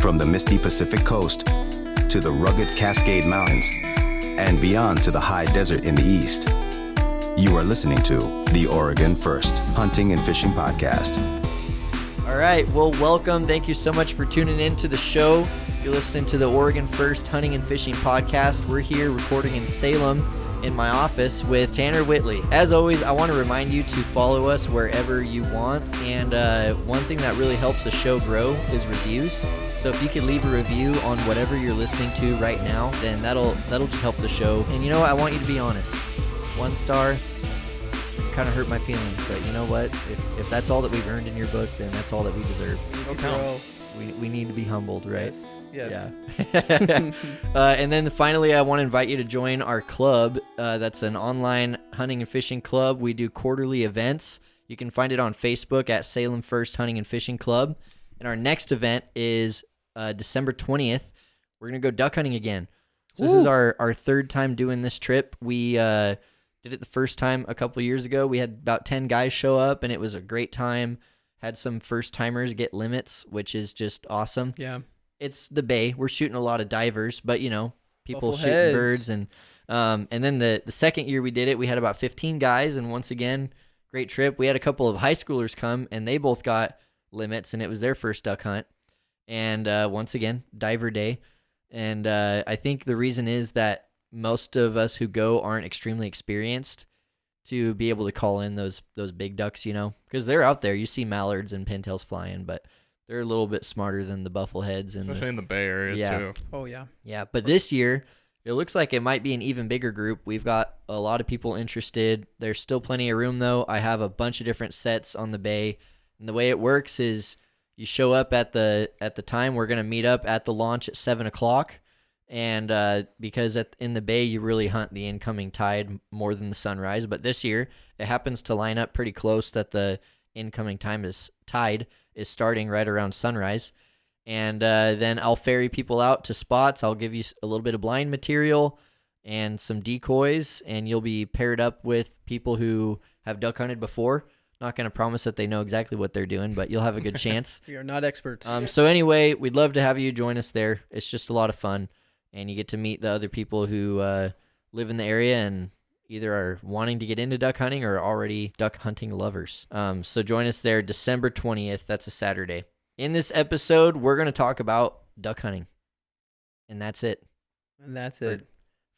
From the misty Pacific coast to the rugged Cascade Mountains and beyond to the high desert in the east, you are listening to the Oregon First Hunting and Fishing Podcast. All right, well, welcome. Thank you so much for tuning in to the show. You're listening to the Oregon First Hunting and Fishing Podcast. We're here recording in Salem in my office with Tanner Whitley. As always, I want to remind you to follow us wherever you want. And one thing that really helps the show grow is reviews. So if you could leave a review on whatever you're listening to right now, then that'll just help the show. And you know what? I want you to be honest. 1 star kind of hurt my feelings, but you know what? If that's all that we've earned in your book, then that's all that we deserve. We need to be humbled, right? Yes. Yeah. And then finally, I want to invite you to join our club. That's an online hunting and fishing club. We do quarterly events. You can find it on Facebook at Salem First Hunting and Fishing Club. And our next event is December 20th. We're going to go duck hunting again. So this is our third time doing this trip. We did it the first time a couple years ago. We had about 10 guys show up, and it was a great time. Had some first-timers get limits, which is just awesome. Yeah. It's the bay. We're shooting a lot of divers, but, you know, people Buffalo shooting heads. birds. And then the second year we did it, we had about 15 guys, and once again, great trip. We had a couple of high schoolers come, and they both got limits, and it was their first duck hunt. And once again, diver day. And I think the reason is that most of us who go aren't extremely experienced to be able to call in those big ducks, you know, because they're out there. You see mallards and pintails flying, but they're a little bit smarter than the buffleheads. Especially in the Bay areas, too. Oh, yeah. Yeah, but this year, it looks like it might be an even bigger group. We've got a lot of people interested. There's still plenty of room, though. I have a bunch of different sets on the bay. And the way it works is you show up at the time. We're going to meet up at the launch at 7 o'clock. And because in the bay, you really hunt the incoming tide more than the sunrise. But this year, it happens to line up pretty close that the incoming tide is starting right around sunrise. And then I'll ferry people out to spots. I'll give you a little bit of blind material and some decoys, and you'll be paired up with people who have duck hunted before. Not going to promise that they know exactly what they're doing, but you'll have a good chance. We are not experts. So anyway, we'd love to have you join us there. It's just a lot of fun, and you get to meet the other people who live in the area and either are wanting to get into duck hunting or already duck hunting lovers. So join us there December 20th. That's a Saturday. In this episode, we're going to talk about duck hunting, and that's it. And that's it.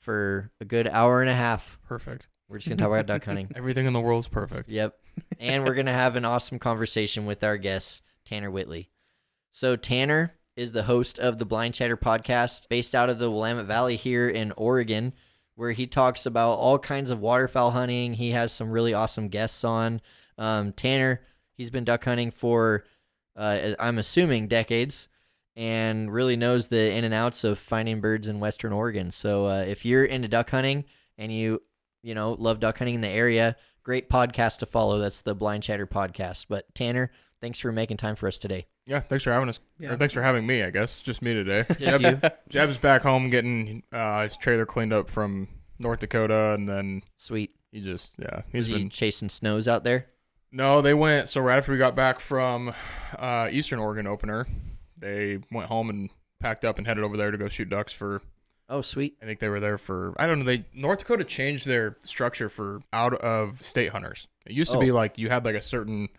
For a good hour and a half. Perfect. We're just going to talk about duck hunting. Everything in the world's perfect. Yep. And we're going to have an awesome conversation with our guest, Tanner Whitley. So Tanner is the host of the Blind Chatter podcast based out of the Willamette Valley here in Oregon, where he talks about all kinds of waterfowl hunting. He has some really awesome guests on. Tanner, he's been duck hunting for, I'm assuming, decades, and really knows the in and outs of finding birds in Western Oregon. So if you're into duck hunting and you love duck hunting in the area, great podcast to follow. That's the Blind Chatter podcast. But Tanner, thanks for making time for us today. Yeah, thanks for having us. Yeah. Or thanks for having me, I guess. Just me today. Just you. Jeb's back home getting his trailer cleaned up from North Dakota, and then Sweet. he's Was he chasing snows out there? No, they went, so right after we got back from Eastern Oregon opener, they went home and packed up and headed over there to go shoot ducks for, Oh, sweet. I think they were there for, I don't know, North Dakota changed their structure for out-of-state hunters. It used to be like you had like a certain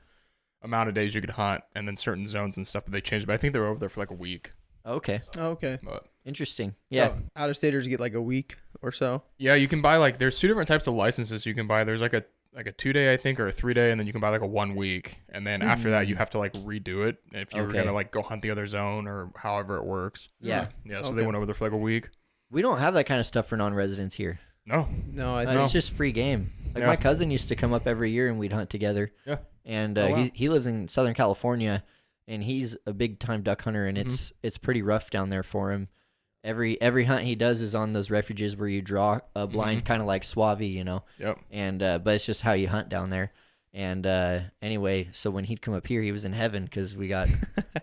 amount of days you could hunt and then certain zones and stuff, but they changed it. But I think they were over there for like a week. Okay. Okay. But Interesting. Yeah. So, out-of-staters get like a week or so. yeah, you can buy like, there's 2 different types of licenses you can buy. There's like a 2-day, I think, or a 3-day, and then you can buy like a 1 week. And then after that, you have to like redo it if you were going to like go hunt the other zone or however it works. Yeah. Yeah, so they went over there for like a week. We don't have that kind of stuff for non-residents here. No. No, It's just free game. Like my cousin used to come up every year and we'd hunt together. Yeah. And Oh, wow. he lives in Southern California, and he's a big time duck hunter, and it's pretty rough down there for him. Every hunt he does is on those refuges where you draw a blind, kind of like Suave, you know. Yep. And but it's just how you hunt down there. And anyway, so when he'd come up here, he was in heaven because we got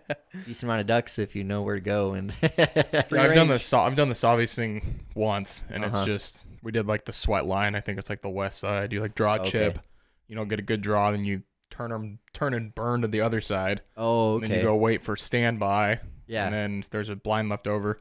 a decent amount of ducks if you know where to go. And Yeah, I've done the Savis thing once, and it's just we did like the sweat line. I think it's like the west side. You like draw a chip, get a good draw, then you turn and burn to the other side. Oh, okay. And then you go wait for standby, Yeah. And then if there's a blind left over,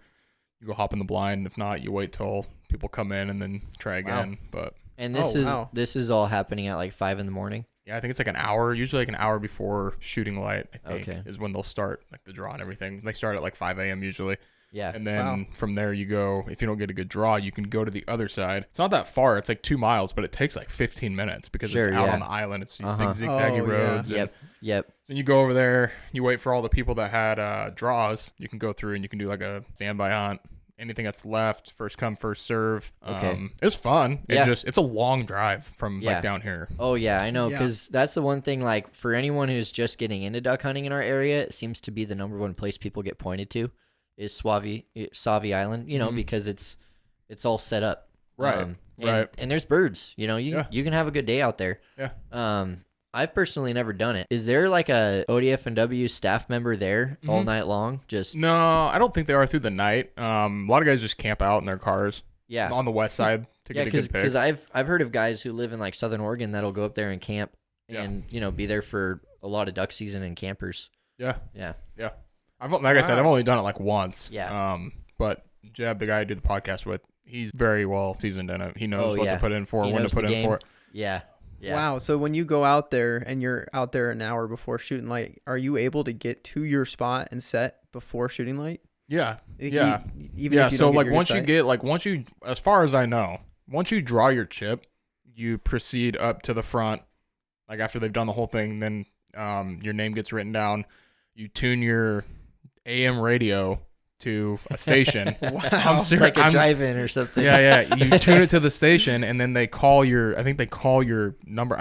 you go hop in the blind. If not, you wait till people come in and then try again. But And wow. this is all happening at like 5 a.m. yeah, I think it's like an hour, usually like an hour before shooting light, I think, Okay. is when they'll start like the draw and everything. They start at like 5 a.m. usually. Yeah. And then Wow. from there you go, if you don't get a good draw, you can go to the other side. It's not that far. It's like 2 miles, but it takes like 15 minutes because it's Sure, out yeah. on the island. It's these Uh-huh. big zigzaggy Oh, yeah. roads. And Yep. then you go over there, you wait for all the people that had draws. You can go through and you can do like a standby hunt. Anything that's left, first come, first serve. Okay. It's fun. Yeah. It's a long drive from Yeah. like down here. Oh yeah, I know, Yeah. because that's the one thing. Like for anyone who's just getting into duck hunting in our area, it seems to be the number one place people get pointed to is Sauvie Island. You know, Mhm. because it's all set up. Right, right. And there's birds. You know, you Yeah. you can have a good day out there. Yeah. I've personally never done it. Is there like a ODF&W staff member there all night long? Just No, I don't think they are through the night. A lot of guys just camp out in their cars yeah. on the west side to Yeah, get a good pick. because I've heard of guys who live in like Southern Oregon that'll go up there and camp Yeah. and be there for a lot of duck season and campers. Yeah. Yeah. Like I said, I've only done it like once. Yeah. But Jeb, the guy I do the podcast with, he's very well seasoned in it. He knows Oh, what yeah. to put in for, He when to knows put the in game. for it. Yeah. Yeah. Wow. So when you go out there and you're out there an hour before shooting light, are you able to get to your spot and set before shooting light? Yeah. Like, Yeah. Even Yeah. if you So don't get like your good once sight? you, as far as I know, once you draw your chip, you proceed up to the front. Like after they've done the whole thing, then your name gets written down. You tune your AM radio to a station. Wow. It's like a drive-in or something. Yeah. You tune it to the station, and then they call your. I think they call your number.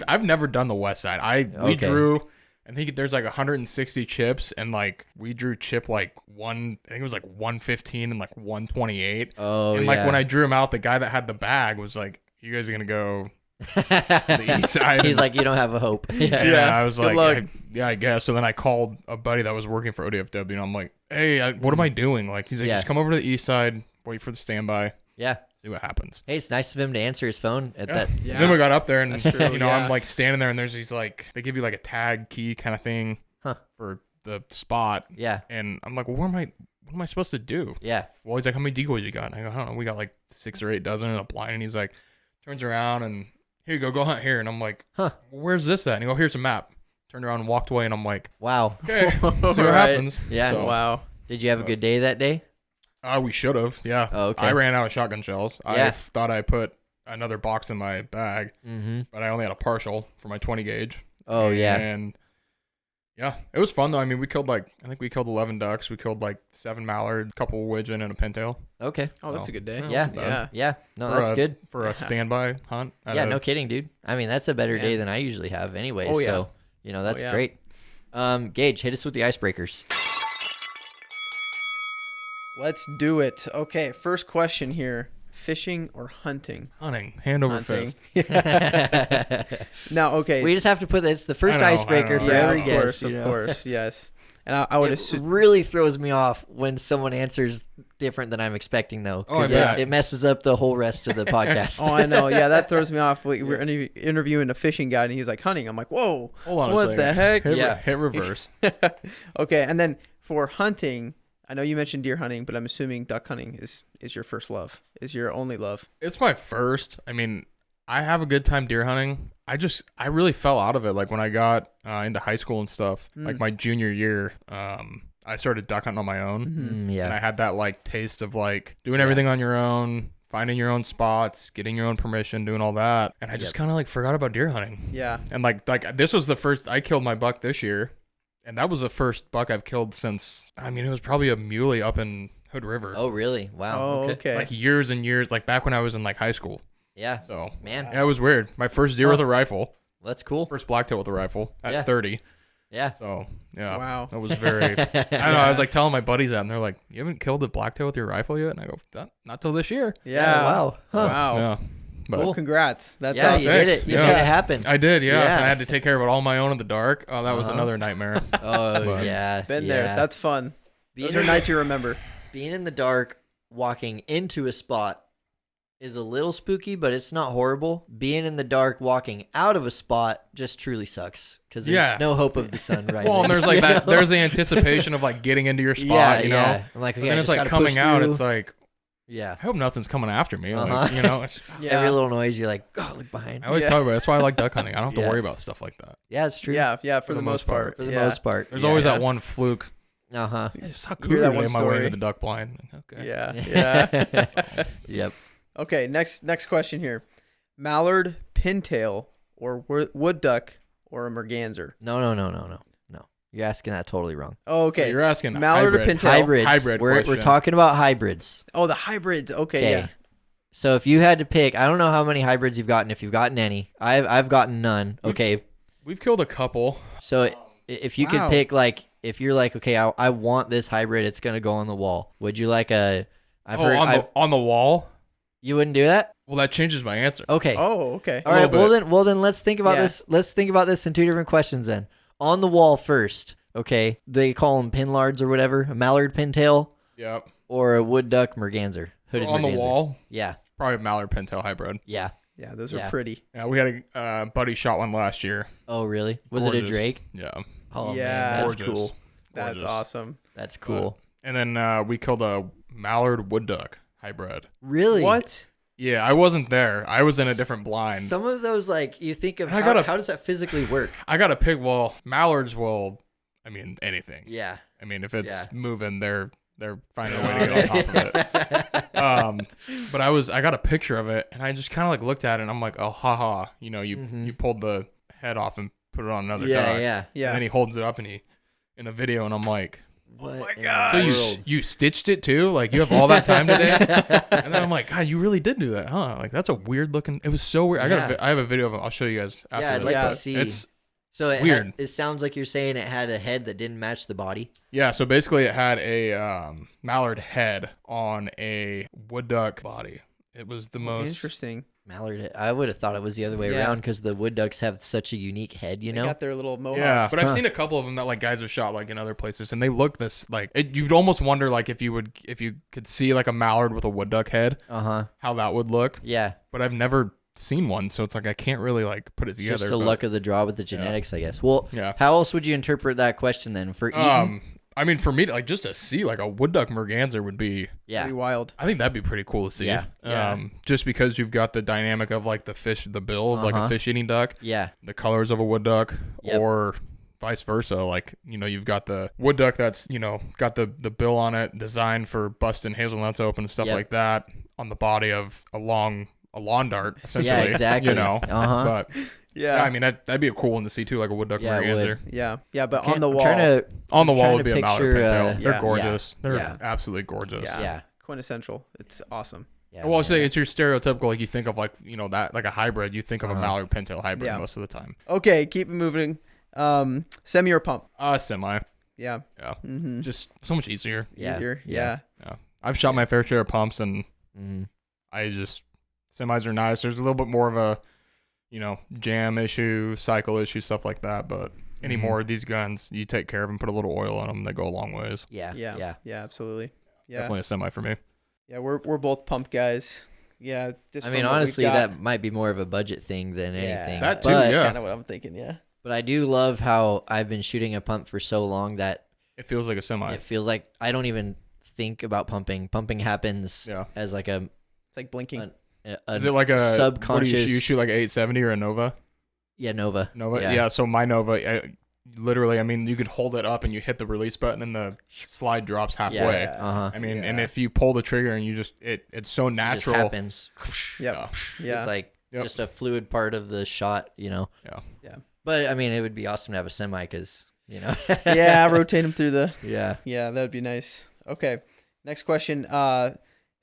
I've never done the west side. We Okay. drew. I think there's like 160 chips, and like we drew chip like one. I think it was like 115 and like 128. Oh, And like when I drew him out, the guy that had the bag was like, "You guys are gonna go the east side." He's like, you don't have a hope. Yeah. Yeah, I was good like, luck. I guess. So then I called a buddy that was working for ODFW, and I'm like, hey, what am I doing? Like, he's like, Yeah. just come over to the east side, wait for the standby, Yeah. see what happens. Hey, it's nice of him to answer his phone at Yeah. that. Yeah. Then we got up there, and That's true, yeah. I'm like standing there, and there's these like, they give you like a tag key kind of thing Huh. for the spot, Yeah. and I'm like, well, what am I supposed to do? Yeah. Well, he's like, how many decoys you got? And I go, I don't know, we got like 6 or 8 dozen in a blind, and he's like, turns around and, here you go hunt here. And I'm like, Huh. well, where's this at? And he go, here's a map. Turned around and walked away, and I'm like, Wow. okay, see what Right. happens. Yeah. So, Wow. Did you have a good day that day? we should have, yeah. Oh, okay. I ran out of shotgun shells. Yeah. I thought I put another box in my bag, Mm-hmm. but I only had a partial for my 20 gauge. Oh, yeah. And yeah, it was fun though. I mean, I think we killed 11 ducks. We killed like 7 mallards, a couple widgeon, and a pintail Okay. Oh, that's a good day. Yeah. Yeah. Yeah. No, For that's a- good. for a standby hunt. at Yeah, a- no kidding, dude. I mean, that's a better day Man. than I usually have anyway. Oh, yeah. So, that's yeah. great. Gage, hit us with the icebreakers. Let's do it. Okay. First question here: fishing or hunting? hunting, hand over Hunting. fist. Now, okay. We just have to put it's the first I know, icebreaker I know, for I know. every of guest. course, you of know? course, yes. And I would It assume. really throws me off when someone answers different than I'm expecting, though. Oh, I 'cause bet. it messes up the whole rest of the podcast. Oh, I know. Yeah, that throws me off. We were interviewing a fishing guy, and he was like, hunting. I'm like, whoa, Hold on a what second. the heck? Hit, Yeah. hit reverse. Okay, and then for hunting, I know you mentioned deer hunting, but I'm assuming duck hunting is your first love, is your only love. It's my first. I mean, I have a good time deer hunting. I really fell out of it. Like when I got into high school and stuff, like my junior year, I started duck hunting on my own. And I Yeah. had that like taste of like doing everything on your own, finding your own spots, getting your own permission, doing all that. And I just kind of like forgot about deer hunting. Yeah. And like this was the first I killed my buck this year. And that was the first buck I've killed since, I mean, it was probably a muley up in Hood River. Oh, really? Wow. Oh, okay. Like years and years, like back when I was in like high school. Yeah. So Man, yeah, it was weird. My first deer with a rifle, that's cool. first blacktail with a rifle at Yeah. 30. Yeah. So yeah, Wow. that was very. I don't know. I was like telling my buddies that, and they're like, "You haven't killed a blacktail with your rifle yet?" And I go, "Not till this year." Yeah. Wow. Huh. Wow. Yeah, but Well, congrats. That's Yeah, awesome. you did Thanks. it. You Yeah. made it happen. I did. Yeah, Yeah. I had to take care of it all on my own in the dark. Oh, that was Uh-huh. another nightmare. Oh, But- yeah. Been yeah. there. That's fun. being Those are in, nights you remember. being in the dark, walking into a spot is a little spooky, but it's not horrible. Being in the dark, walking out of a spot just truly sucks because there's no hope of the sun rising. Well, and there's like that. There's the anticipation of like getting into your spot, you know. I'm like, okay, And then it's like coming out. It's like, I hope nothing's coming after me. Like, you know, it's, every little noise, you're like, oh, look behind. I always tell everybody that's why I like duck hunting. I don't have to worry about stuff like that. Yeah, it's true. Yeah, for the most part. For the most part, there's always that one fluke. I just saw cougar today my way into the duck blind. Okay. Yeah. Yep. Okay, next question here. Mallard, pintail, or wood duck, or a merganser? No. You're asking that totally wrong. Oh, okay. You're asking Mallard or pintail? Hybrids. We're talking about hybrids. Oh, the hybrids. Okay, yeah. So if you had to pick, I don't know how many hybrids you've gotten, if you've gotten any. I've gotten none. Okay. We've killed a couple. So if you could pick, like, if you're like, okay, I want this hybrid, it's going to go on the wall. Would you like a... on the wall? You wouldn't do that? Well, that changes my answer. Okay. Oh, okay. All right. Well then let's think about this. Let's think about this in two different questions then. On the wall first, okay? They call them pinlards or whatever. A mallard pintail. Yep. Or a wood duck merganser. Hooded on merganser. The wall? Yeah. Probably a mallard pintail hybrid. Yeah. Yeah, those are pretty. Yeah, we had a buddy shot one last year. Oh, really? Was it a drake? Yeah. Oh, yeah, man, that's gorgeous. cool. That's awesome. That's cool. And then we killed a mallard wood duck hybrid. Really? What? Yeah, I wasn't there. I was in a different blind. Some of those, like, you think of how does that physically work? I got to pick. Well, mallards will, I mean, anything. Yeah. I mean, if it's moving, they're finding a way to get on top of it. But I got a picture of it, and I just kind of like looked at it, and I'm like, oh, haha. You know, you pulled the head off and put it on another duck. Yeah. And then he holds it up, and in a video, and I'm like, what? Oh my God. so you stitched it too? Like, you have all that time today? And then I'm like, God, you really did do that, huh? Like, that's a weird looking. It was so weird. I have a video of it. I'll show you guys after. Yeah, I'd this, like to see. It's so weird. It sounds like you're saying it had a head that didn't match the body. Yeah, so basically it had a mallard head on a wood duck body. It was the most interesting. Mallard, I would have thought it was the other way around because the wood ducks have such a unique head, you know? They got their little mohawk. Yeah, but I've seen a couple of them that like guys have shot like in other places, and they look this like you'd almost wonder like if you could see like a mallard with a wood duck head, how that would look. Yeah, but I've never seen one, so it's like I can't really like put it together. Just the luck of the draw with the genetics, I guess. Well, how else would you interpret that question then? For eating? I mean, for me, like just to see like a wood duck merganser would be pretty wild. I think that'd be pretty cool to see. Yeah. Just because you've got the dynamic of like the fish, the bill of like a fish eating duck. Yeah. The colors of a wood duck, or vice versa. Like, you know, you've got the wood duck that's, you know, got the bill on it, designed for busting hazelnuts open and stuff like that, on the body of a lawn dart, essentially. Yeah, exactly. You know, but. Yeah, I mean that'd be a cool one to see too, like a wood duck merganser. Yeah, but on the wall, on the wall would be a mallard pintail. They're gorgeous. Yeah. They're absolutely gorgeous. Yeah, quintessential. It's awesome. Yeah, well, I'll say it's your stereotypical. Like you think of like, you know, that like a hybrid. You think of a mallard pintail hybrid most of the time. Okay, keep it moving. Semi or pump? Semi. Yeah. Yeah. Just so much easier. Easier. Yeah. I've shot my fair share of pumps, and I just semis are nice. There's a little bit more of a, you know, jam issue, cycle issue, stuff like that. But anymore, these guns, you take care of them, put a little oil in them, they go a long ways. Yeah, absolutely. Yeah, definitely a semi for me. Yeah, we're both pump guys. Yeah, just I mean, honestly, that might be more of a budget thing than anything. That too, That's kind of what I'm thinking. Yeah, but I do love how I've been shooting a pump for so long that it feels like a semi. It feels like I don't even think about pumping. Pumping happens as like a. It's like blinking. Is it like a subconscious? What do you shoot like a 870 or a Nova? Yeah, Nova. Yeah. So my Nova, literally, I mean, you could hold it up and you hit the release button and the slide drops halfway. I mean, and if you pull the trigger and you just it's so natural. It just happens. Yeah. It's like just a fluid part of the shot, you know. Yeah. But I mean, it would be awesome to have a semi because, you know. Rotate them through the. Yeah, that'd be nice. Okay, next question.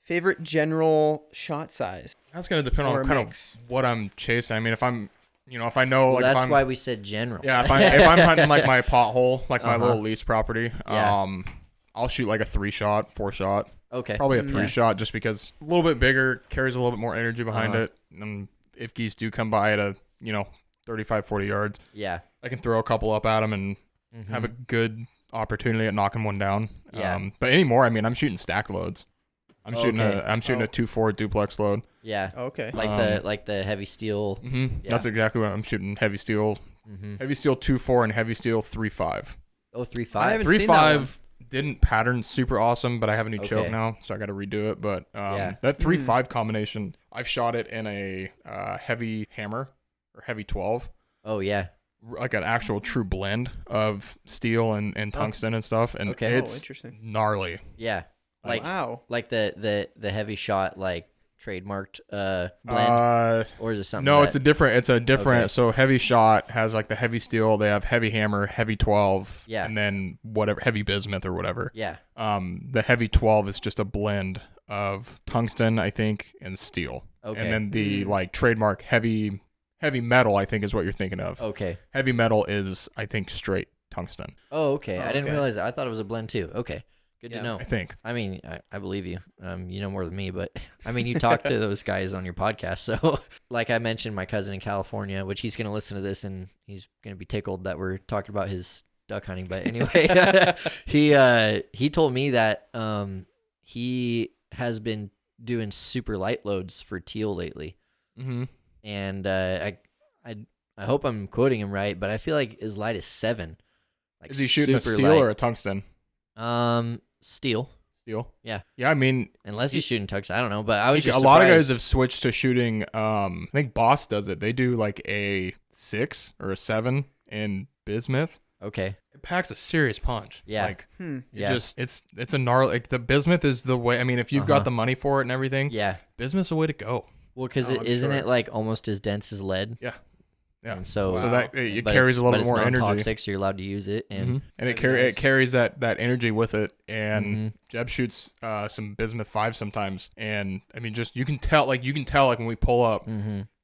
Favorite general shot size? That's gonna depend on kind of what I'm chasing. I mean, if I'm, you know, if I know, like, that's why we said general. Yeah, if I'm hunting like my pothole, like my little lease property, I'll shoot like a 3-shot, 4-shot. Okay. Probably a 3-shot, just because a little bit bigger, carries a little bit more energy behind it, and if geese do come by at a, you know, 35, 40 yards, I can throw a couple up at them and have a good opportunity at knocking one down. But anymore, I mean, I'm shooting stack loads. I'm shooting a 2.4 duplex load. Yeah. Okay. Like the heavy steel. Yeah. That's exactly what I'm shooting. Heavy steel, heavy steel 2.4 and heavy steel 3.5. Oh, 3.5. I haven't seen that one. 3.5 didn't pattern super awesome, but I have a new choke Okay. now, so I got to redo it. But that 3.5 combination, I've shot it in a heavy hammer or heavy 12. Oh yeah. Like an actual true blend of steel and tungsten and stuff, and it's interesting. gnarly. Yeah. Like Wow. like the heavy shot like trademarked blend, or is it something? No, it's a different. Okay. So heavy shot has like the heavy steel. They have heavy hammer, heavy 12, Yeah. and then whatever heavy bismuth or whatever. Yeah. The heavy 12 is just a blend of tungsten, I think, and steel. Okay. And then the like trademark heavy metal, I think, is what you're thinking of. Okay. Heavy metal is, I think, straight tungsten. Oh, okay. I didn't okay. realize that. I thought it was a blend too. Okay. Good to know. I think. I mean, I believe you. You know more than me, but I mean, you talk to those guys on your podcast. So, like I mentioned, my cousin in California, which he's going to listen to this and he's going to be tickled that we're talking about his duck hunting. But anyway, he told me that he has been doing super light loads for teal lately, and I hope I'm quoting him right, but I feel like as light as 7. Like, Is he shooting a super steel light. or a tungsten? Steel. Steel. Yeah. Yeah, I mean, Unless he's shooting tungsten, I don't know. But I was a just lot of surprised. guys have switched to shooting. I think Boss does it. They do like a 6 or a 7 in bismuth. Okay. It packs a serious punch. Yeah. Like Yeah. it's a gnarly. Like the bismuth is the way. I mean, if you've got the money for it and everything, Yeah. bismuth's the way to go. Well, because I'm isn't sure. it like almost as dense as lead? Yeah. Yeah. And so, So that it but carries a little but bit more it's energy. non-toxic, so you're allowed to use it. And And it That'd be nice. carries that energy with it. And Jeb shoots some bismuth 5 sometimes, and I mean, just you can tell like when we pull up,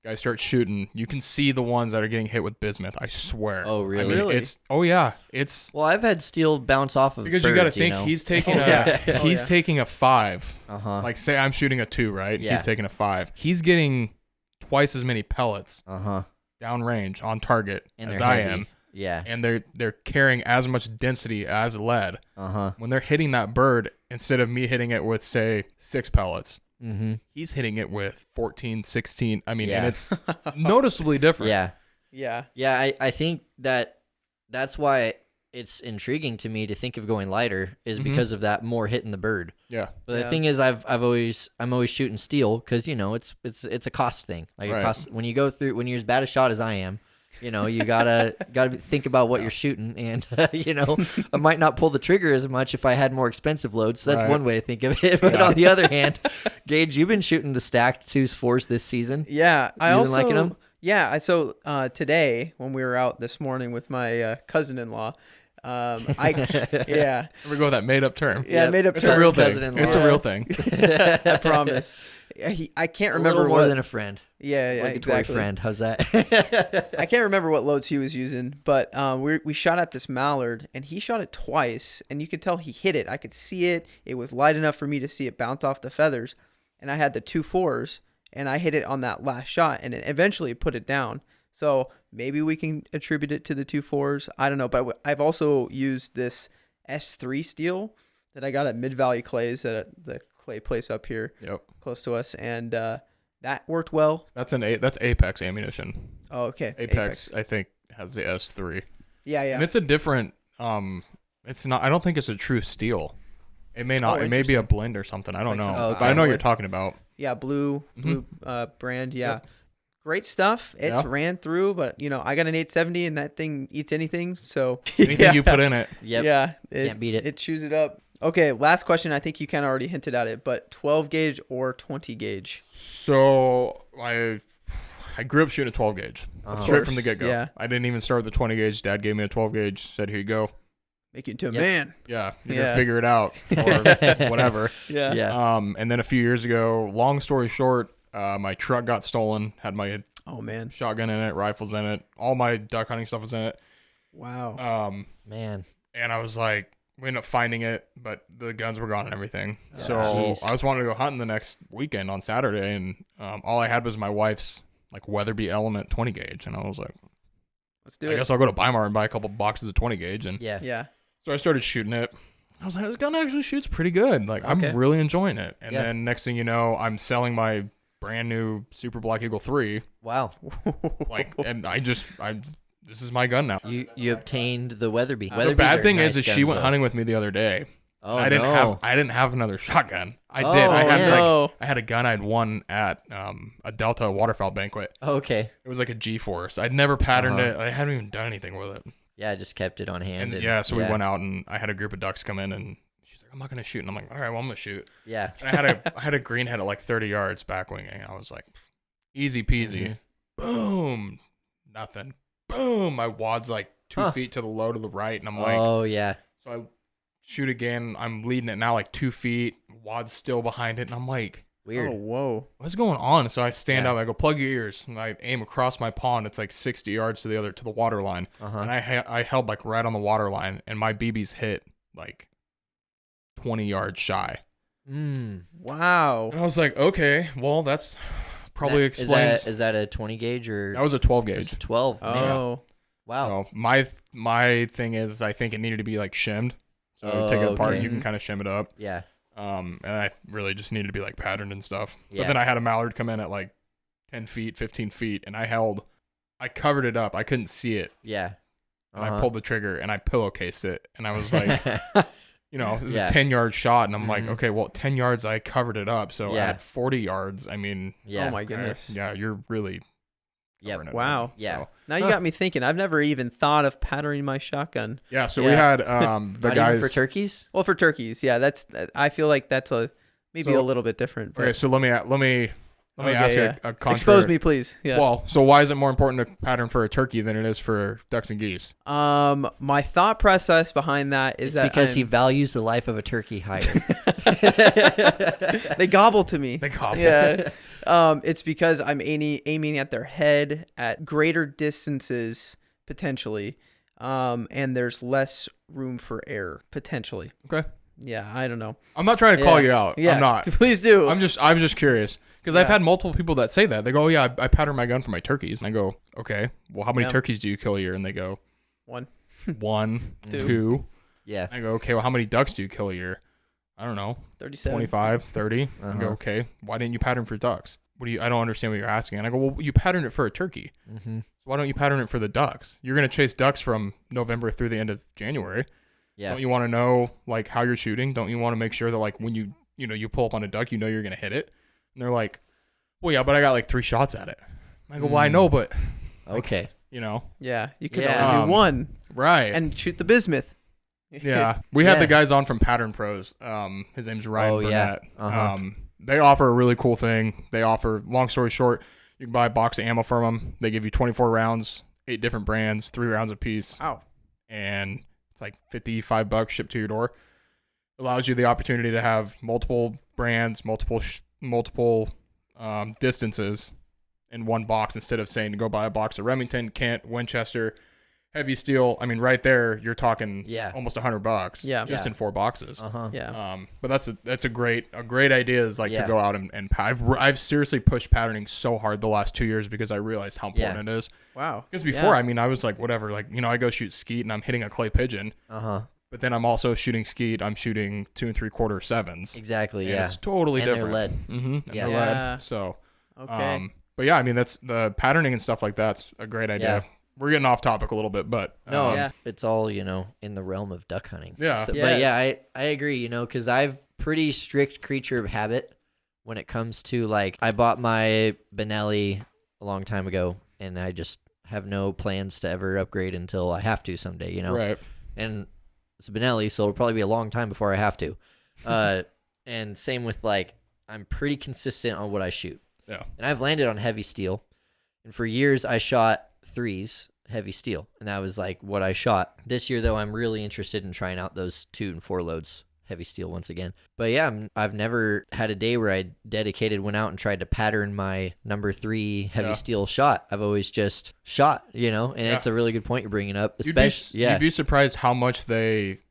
guys start shooting, you can see the ones that are getting hit with bismuth. I swear. Oh, really? I mean, Really? it's well, I've had steel bounce off of because birds, you got to think know? he's taking yeah. taking a 5. Like, say I'm shooting a 2, right? Yeah. He's taking a 5. He's getting twice as many pellets downrange on target and as they're I heavy. am. Yeah. And they're carrying as much density as lead. When they're hitting that bird, instead of me hitting it with, say, 6 pellets, he's hitting it with 14, 16. I mean, Yeah. and it's noticeably different. Yeah. Yeah. Yeah. I think that's why it's intriguing to me to think of going lighter is because of that more hitting the bird. Yeah. But the thing is, I'm always shooting steel because it's a cost thing. Like Right. it costs when you're as bad a shot as I am. You gotta think about what you're shooting, and I might not pull the trigger as much if I had more expensive loads. So that's Right. one way to think of it. But on the other hand, Gage, you've been shooting the stacked 2s4s this season. Yeah, I You been also liking them? Yeah, so today when we were out this morning with my cousin-in-law, yeah, Never go with that made up term. I made up It's term. a real thing. cousin-in-law. It's a real thing. I promise. I can't A remember little more what, than a friend. yeah, Obligatory exactly. friend. How's that? I can't remember what loads he was using, but we shot at this mallard, and he shot it twice, and you could tell he hit it. I could see it. It was light enough for me to see it bounce off the feathers, and I had the 2.4s, and I hit it on that last shot, and it eventually put it down. So maybe we can attribute it to the 2.4s. I don't know, but I've also used this S3 steel that I got at Mid-Valley Clays at the clay place up here Yep. close to us, and that worked well. That's Apex ammunition. Oh, okay. Apex, I think, has the S3. Yeah. And it's a different it's not I don't think it's a true steel. It may not. Oh, It may be a blend or something. I don't like know. some- But I know what you're talking about. Yeah, blue brand. Yeah, Yep. great stuff. It's Yeah. ran through, but I got an 870, and that thing eats anything. So Anything you put in it. Yep. yeah, Can't beat it. It chews it up. Okay, last question. I think you kind of already hinted at it, but 12 gauge or 20 gauge? So I grew up shooting a 12 gauge straight from the get go. Yeah. I didn't even start with the 20 gauge. Dad gave me a 12 gauge. Said, "Here you go. Make it into a Yep. man. Yeah, you're Yeah. gonna figure it out or whatever." Yeah. Yeah. And then a few years ago, long story short, my truck got stolen. Had my Oh man. shotgun in it, rifles in it, all my duck hunting stuff was in it. Wow. Man. And I was like, we ended up finding it, but the guns were gone and everything. So Jeez. I was wanting to go hunting the next weekend on Saturday, and all I had was my wife's like Weatherby Element 20 gauge, and I was like, Let's do I it. guess I'll go to Weimar and buy a couple boxes of 20 gauge, and Yeah. Yeah. so I started shooting it. I was like, this gun actually shoots pretty good. Like, I'm really enjoying it. And then next thing you know, I'm selling my brand new Super Black Eagle 3. Wow. Like, and this is my gun now. You obtained the Weatherby. The bad thing is she went hunting with me the other day. Oh, I didn't have another shotgun. I did. I had a gun I'd won at a Delta waterfowl banquet. Okay. It was like a G-Force. I'd never patterned it. I hadn't even done anything with it. Yeah, I just kept it on hand. So we went out and I had a group of ducks come in and she's like, I'm not gonna shoot. And I'm like, all right, well, I'm gonna shoot. Yeah. And I had a greenhead at like 30 yards back winging. I was like, easy peasy. Boom. Nothing. Boom. My wad's like 2 feet to the low to the right. And I'm like, oh yeah. So I shoot again. I'm leading it now like 2 feet. Wad's still behind it. And I'm like, weird. Oh, whoa. What's going on? So I stand up. I go, plug your ears. And I aim across my pond. It's like 60 yards to the water line. And I held like right on the water line. And my BB's hit like 20 yards shy. Wow. And I was like, okay, well, that's probably explains. Is that a 20 gauge or? That was a 12 gauge. It's a 12. Oh. Man. Wow. So my thing is, I think it needed to be like shimmed. So take it apart, you can kind of shim it up. Yeah. And I really just needed to be like patterned and stuff. Yeah. But then I had a mallard come in at like 10 feet, 15 feet, and I covered it up. I couldn't see it. Yeah. And I pulled the trigger and I pillowcased it. And I was like, this is a 10-yard shot. And I'm like, okay, well, 10 yards, I covered it up. So at 40 yards, I mean. Yeah. Oh, my goodness. Yeah, you're really. Yep. Wow. Yeah. So. Now you got me thinking. I've never even thought of patterning my shotgun. Yeah. So we had the Not guys. even for turkeys? Well, for turkeys, yeah. I feel like that's maybe a little bit different. But. Okay, so let me ask you a contrary. Expose me, please. Yeah. Well, so why is it more important to pattern for a turkey than it is for ducks and geese? My thought process behind that is because he values the life of a turkey higher. They gobble to me. They gobble. Yeah. It's because I'm aiming at their head at greater distances potentially, and there's less room for error potentially. Okay. Yeah, I don't know. I'm not trying to call you out. Yeah, I'm not. Please do. I'm just curious because I've had multiple people that say that. They go, "Oh yeah, I pattern my gun for my turkeys," and I go, "Okay, well, how many turkeys do you kill a year?" And they go, One, two. Yeah. I go, "Okay, well, how many ducks do you kill a year?" I don't know. 37. 25, 30. I go, "Okay, why didn't you pattern for ducks?" I don't understand what you're asking. And I go, "Well, you patterned it for a turkey. So why don't you pattern it for the ducks? You're going to chase ducks from November through the end of January. Yeah. Don't you want to know like how you're shooting? Don't you want to make sure that like when you pull up on a duck, you're going to hit it?" And they're like, "Well, yeah, but I got like 3 shots at it." I go, "Well, I know, but okay. Yeah, you could only do one. Right. And shoot the bismuth. Yeah. We had the guys on from Pattern Pros. His name's Ryan Burnett. Yeah. They offer a really cool thing. They offer, long story short, you can buy a box of ammo from them. They give you 24 rounds, 8 different brands, 3 rounds a piece. Wow. And it's like $55 shipped to your door. Allows you the opportunity to have multiple brands, multiple distances in one box instead of saying to go buy a box of Remington, Kent, Winchester, heavy steel. I mean, right there, you're talking almost $100 just in 4 boxes. Yeah. But that's a great idea is like to go out and I've seriously pushed patterning so hard the last 2 years because I realized how important it is. Wow. Because before, I mean, I was like, whatever, like, I go shoot skeet and I'm hitting a clay pigeon. But then I'm also shooting skeet. I'm shooting 2 3/4 sevens. Exactly. And it's totally and different. They're lead. And they're lead. So, okay. But yeah, I mean, that's the patterning and stuff like that's a great idea. Yeah. We're getting off topic a little bit, but it's all in the realm of duck hunting. Yeah. So, but yeah, I agree. Because I've pretty strict creature of habit when it comes to like I bought my Benelli a long time ago, and I just have no plans to ever upgrade until I have to someday. Right. And it's a Benelli, so it'll probably be a long time before I have to. And same with like I'm pretty consistent on what I shoot. Yeah. And I've landed on heavy steel, and for years I shot 3s heavy steel, and that was like what I shot. This year though, I'm really interested in trying out those 2 and 4 loads heavy steel once again. But yeah, I've never had a day where I went out and tried to pattern my number 3 heavy steel shot. I've always just shot, and it's a really good point you're bringing up. Especially, you'd be surprised how much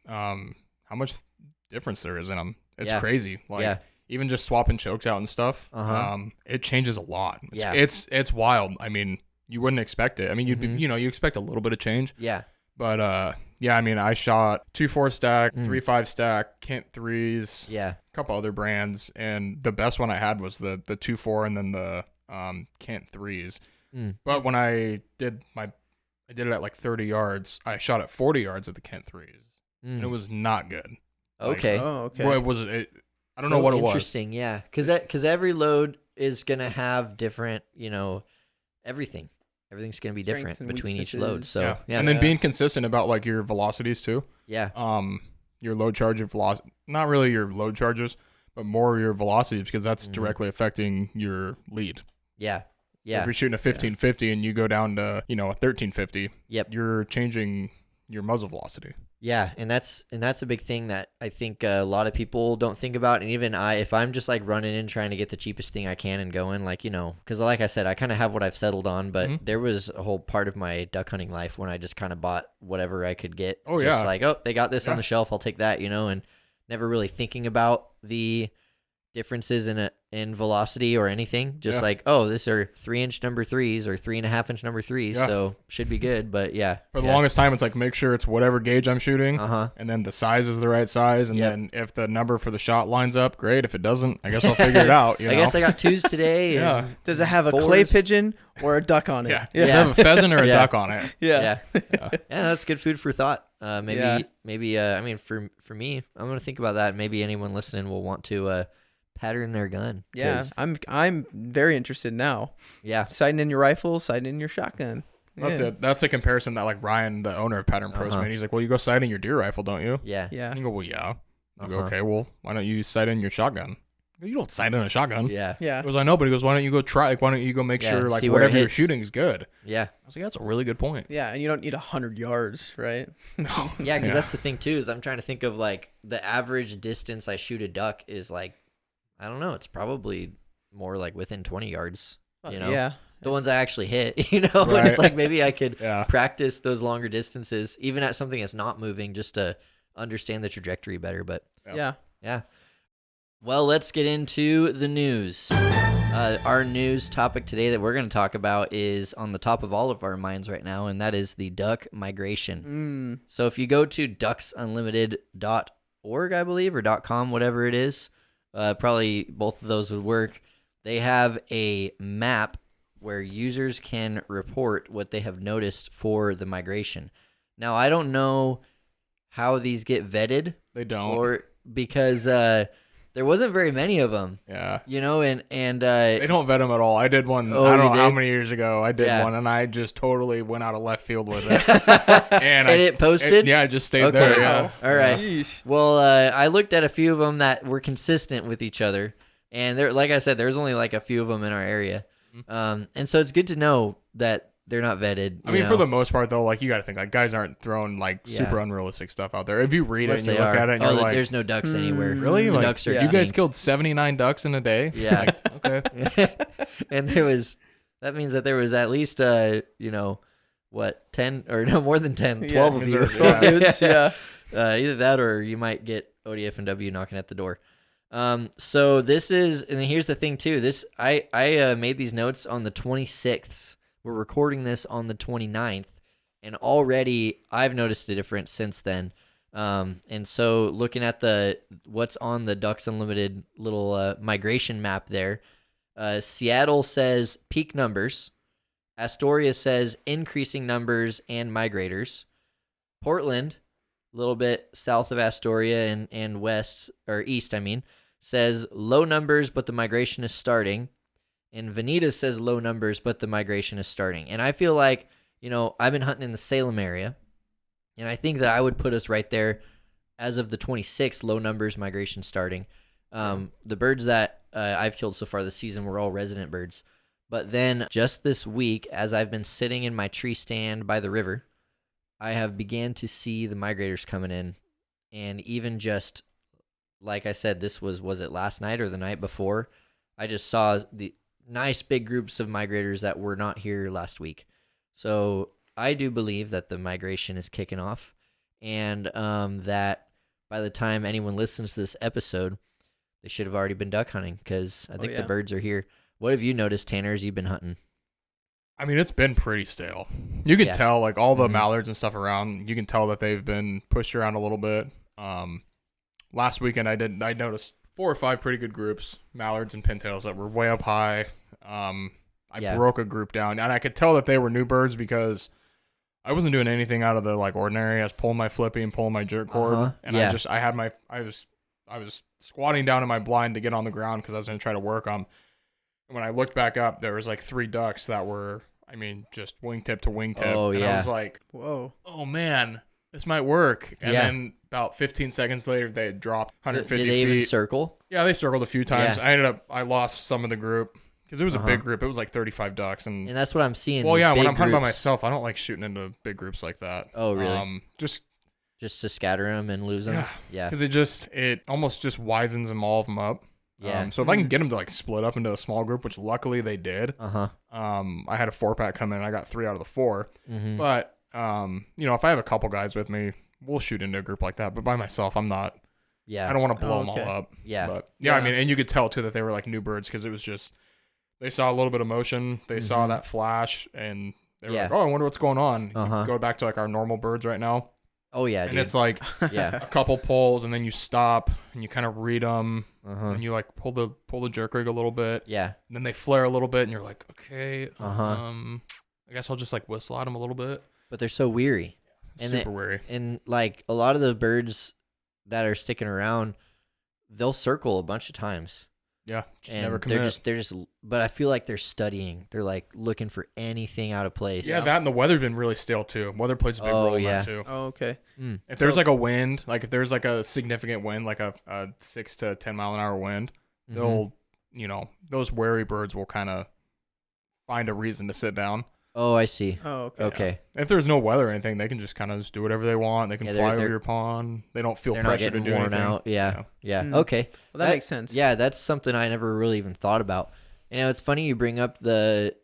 how much difference there is in them. It's crazy. Like even just swapping chokes out and stuff, it changes a lot. It's wild. I mean, you wouldn't expect it. I mean, you'd be, you expect a little bit of change. Yeah. But Yeah, I mean, I shot 2.4 stack, 3.5 stack, Kent 3s, Yeah. a couple other brands, and the best one I had was the 2.4 and then the Kent 3s. But when I did it at like 30 yards. I shot at 40 yards at the Kent 3s, and it was not good. Okay. Okay. Well, it was. I don't know what it was. Interesting, yeah, because every load is gonna have different, everything. Everything's gonna be Strengths different and between each weaknesses. load. So yeah, and then being consistent about like your velocities too. Yeah. Your load charge and velocity, not really your load charges, but more your velocities, because that's directly affecting your lead. Yeah. Yeah. If you're shooting a 1550 and you go down to, a 1350, Yep. you're changing your muzzle velocity. Yeah, and that's a big thing that I think a lot of people don't think about. And even if I'm just like running in trying to get the cheapest thing I can and going, like, because like I said, I kind of have what I've settled on, but there was a whole part of my duck hunting life when I just kind of bought whatever I could get. Oh, just yeah. like, oh, they got this on the shelf, I'll take that, and never really thinking about the differences in velocity or anything. Just like, oh, these are 3-inch number 3s or 3.5-inch number 3s, so should be good. But yeah, for the longest time, it's like, make sure it's whatever gauge I'm shooting, and then the size is the right size, and then if the number for the shot lines up, great. If it doesn't, I guess I'll figure it out. I guess I got 2s today. Yeah. Does it have a 4s? clay pigeon or a duck on it? Yeah. Does it have a pheasant or a duck on it? Yeah. Yeah, that's good food for thought. Maybe I mean, for me, I'm gonna think about that. Maybe anyone listening will want to pattern their gun. Yeah, I'm very interested now. Yeah, Sighting in your rifle, sighting in your shotgun. That's it. That's a comparison that like Ryan, the owner of Pattern Pros, made. He's like, well, you go sight in your deer rifle, don't you? Yeah. And you go, well, yeah. I go, okay, well, why don't you sight in your shotgun? You don't sight in a shotgun. Yeah. Yeah. He goes, I know, but he goes, why don't you go try? Like, why don't you go make sure like see where it whatever you're hits. shooting is good? Yeah. I was like, that's a really good point. Yeah, and you don't need 100 yards, right? No. Yeah, because that's the thing too. Is I'm trying to think of like the average distance I shoot a duck is like, I don't know. It's probably more like within 20 yards. Yeah. The ones I actually hit. Right. And it's like maybe I could Yeah. practice those longer distances, even at something that's not moving, just to understand the trajectory better. But Yeah. yeah. Well, let's get into the news. Our news topic today that we're going to talk about is on the top of all of our minds right now, and that is the duck migration. So if you go to ducksunlimited.org, I believe, or .com, whatever it is, probably both of those would work. They have a map where users can report what they have noticed for the migration. Now, I don't know how these get vetted. They don't. Or because there wasn't very many of them. Yeah. And They don't vet them at all. I did one, Oh, I don't you know how did? many years ago. I did Yeah. one, and I just totally went out of left field with it. and it posted? Yeah, it just stayed Okay. there. Yeah. All right. Sheesh. Well, I looked at a few of them that were consistent with each other, and there, like I said, there's only like a few of them in our area, and so it's good to know that they're not vetted. I mean, for the most part, though, like, you got to think, like, guys aren't throwing, like, super unrealistic stuff out there. If you read Unless it and they you look are. at it and you're like, there's no ducks anywhere. really? The Like, ducks are you guys extinct. killed 79 ducks in a day? Yeah. Like, okay. And that means that there was at least, 10 or no, more than 10, 12 of you. 12 dudes, yeah. Either that or you might get ODF and W knocking at the door. So this is, and here's the thing too. I made these notes on the 26th. We're recording this on the 29th, and already I've noticed a difference since then. And so looking at what's on the Ducks Unlimited little migration map there, Seattle says peak numbers. Astoria says increasing numbers and migrators. Portland, a little bit south of Astoria and west, or east, says low numbers, but the migration is starting. And Veneta says low numbers, but the migration is starting. And I feel like, I've been hunting in the Salem area, and I think that I would put us right there as of the 26th, low numbers, migration starting. The birds that I've killed so far this season were all resident birds. But then just this week, as I've been sitting in my tree stand by the river, I have began to see the migrators coming in. And even just, like I said, was it last night or the night before? I just saw the nice big groups of migrators that were not here last week. So I do believe that the migration is kicking off, and that by the time anyone listens to this episode, they should have already been duck hunting, because I think the birds are here. What have you noticed, Tanner, as you've been hunting? I mean, it's been pretty stale. You can Yeah. tell, like all the Mhm. mallards and stuff around. You can tell that they've been pushed around a little bit. Last weekend I noticed 4 or 5 pretty good groups, mallards and pintails that were way up high. I Yeah. broke a group down, and I could tell that they were new birds because I wasn't doing anything out of the like ordinary. I was pulling my flippy and pulling my jerk cord, and Yeah. I was squatting down in my blind to get on the ground because I was going to try to work them. And when I looked back up, there was like 3 ducks that were, I mean, just wingtip to wingtip. Oh, and I yeah. was like, Whoa. oh man, this might work. And Yeah. then about 15 seconds later, they had dropped 150 Did they feet. even circle? Yeah, they circled a few times. Yeah. I lost some of the group because it was a big group. It was like 35 ducks. And And that's what I'm seeing. well, these yeah, when big I'm hunting by groups. myself, I don't like shooting into big groups like that. Oh, really? Just Just to scatter them and lose them. yeah, Yeah. because it almost just wisens them all of them up. Yeah. So if I can get them to like split up into a small group, which luckily they did. Uh-huh. I had a 4-pack come in. I got 3 out of the 4. Mhm. But if I have a couple guys with me, we'll shoot into a group like that. But by myself, I'm not. Yeah. I don't want to blow Oh, them all okay. up. Yeah. But yeah, I Yeah. mean, and you could tell too that they were like new birds because it was just they saw a little bit of motion, they saw that flash, and they were Yeah. like, "Oh, I wonder what's going on." You Uh-huh. go back to like our normal birds right now, Oh, yeah, and dude. it's like Yeah. a couple pulls, and then you stop and you kind of read them, Uh-huh. and you like pull the jerk rig a little bit, Yeah. and then they flare a little bit, and you're like, "Okay, Uh-huh. I guess I'll just like whistle at them a little bit." But they're so weary. And Super weary. And like a lot of the birds that are sticking around, they'll circle a bunch of times. Yeah, just And never commit. they're just but I feel like they're studying. They're like looking for anything out of place. Yeah, that and the weather's been really stale too. Weather plays a big Oh, role in yeah. that too. Oh, okay. Mm. If there's So- like a wind, like if there's like a significant wind, like a 6 to 10 mile an hour wind, Mhm. they'll, those wary birds will kind of find a reason to sit down. Oh, I see. Oh, okay. Okay. If there's no weather or anything, they can just kind of just do whatever they want. They can Yeah, fly over they're- your pond. They don't feel They're not pressure to getting do worn anything. out. Yeah. Yeah. Mm. Okay. Well, that makes sense. Yeah, that's something I never really even thought about. It's funny you bring up the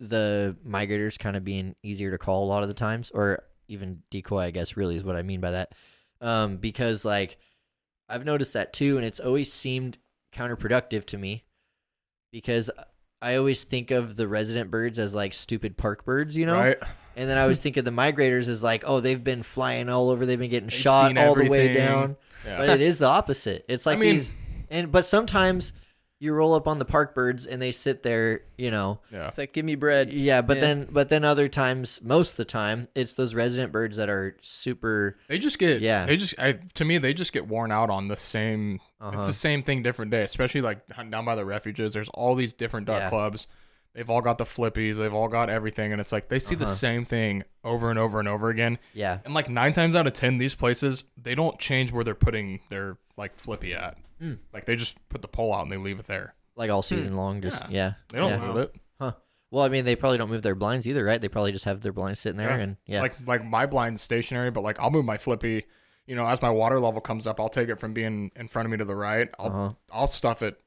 migrators kind of being easier to call a lot of the times, or even decoy, I guess really is what I mean by that. Because like I've noticed that too, and it's always seemed counterproductive to me because I always think of the resident birds as like stupid park birds, Right? And then I always think of the migrators as like, oh, they've been flying all over, they've been getting They've shot seen all the way everything. down. Yeah. But it is the opposite. It's like mean- these, but sometimes you roll up on the park birds and they sit there, yeah. It's like, give me bread. Yeah, but Yeah. then other times, most of the time, it's those resident birds that are super. They just get, Yeah. to me, they just get worn out on the same, Uh-huh. it's the same thing, different day, especially like hunting down by the refuges. There's all these different duck Yeah. clubs. They've all got the flippies. They've all got everything. And it's like, they see the Uh-huh. same thing over and over and over again. Yeah, And like 9 times out of 10, these places, they don't change where they're putting their like flippy at. Mm. Like they just put the pole out and they leave it there. like all season long. Just yeah, They don't yeah. move it. Huh. Well, I mean, they probably don't move their blinds either, right? They probably just have their blinds sitting there, and yeah, Like my blind's stationary, but like I'll move my flippy. As my water level comes up, I'll take it from being in front of me to the right. I'll stuff it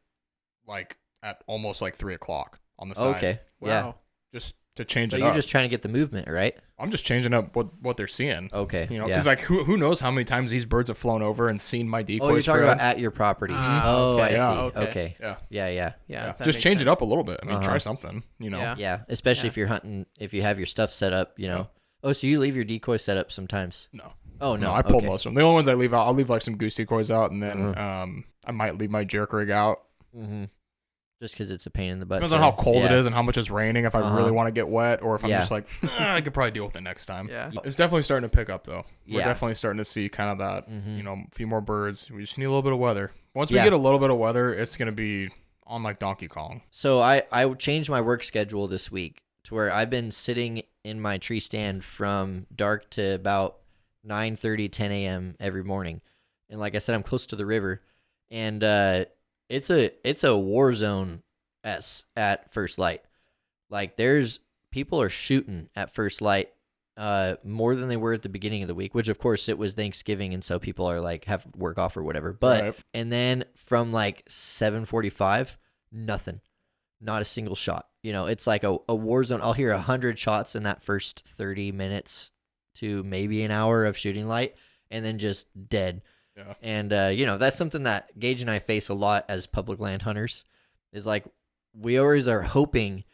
like at almost like 3:00 on the side. okay, yeah. Wow. Just to change But it you're up. just trying to get the movement, right? I'm just changing up what they're seeing. Okay, Yeah. yeah. Because like who knows how many times these birds have flown over and seen my decoy Oh, you're talking spread. about at your property. Ah, oh, okay. I see. Yeah. Okay. Okay. Yeah. Yeah, yeah. Yeah. that Just makes change it sense. up a little bit. I mean, Uh-huh. try something. Yeah. Yeah, especially Yeah. if you're hunting, if you have your stuff set up, Oh, so you leave your decoy set up sometimes? No. Oh, no. No, I pull okay. most of them. The only ones I leave out, I'll leave like some goose decoys out, and then Uh-huh. I might leave my jerk rig out. Mm-hmm. Just because it's a pain in the butt. Depends on to- how cold it yeah. is and how much it's raining. If I Uh-huh. really want to get wet, or if I'm Yeah. just like, I could probably deal with it next time. Yeah. It's definitely starting to pick up though. We're Yeah. definitely starting to see kind of that, Mhm. a few more birds. We just need a little bit of weather. Once we Yeah. get a little bit of weather, it's gonna be on like Donkey Kong. So I changed my work schedule this week to where I've been sitting in my tree stand from dark to about 9:30, 10 a.m. every morning. And like I said, I'm close to the river. And it's a war zone at first light. Like there's people are shooting at first light more than they were at the beginning of the week, which of course it was Thanksgiving and so people are like have work off or whatever. But Right. and then from like 7:45, nothing. Not a single shot. It's like a war zone. I'll hear 100 shots in that first 30 minutes to maybe an hour of shooting light and then just dead. Yeah. And that's something that Gage and I face a lot as public land hunters is like we always are hoping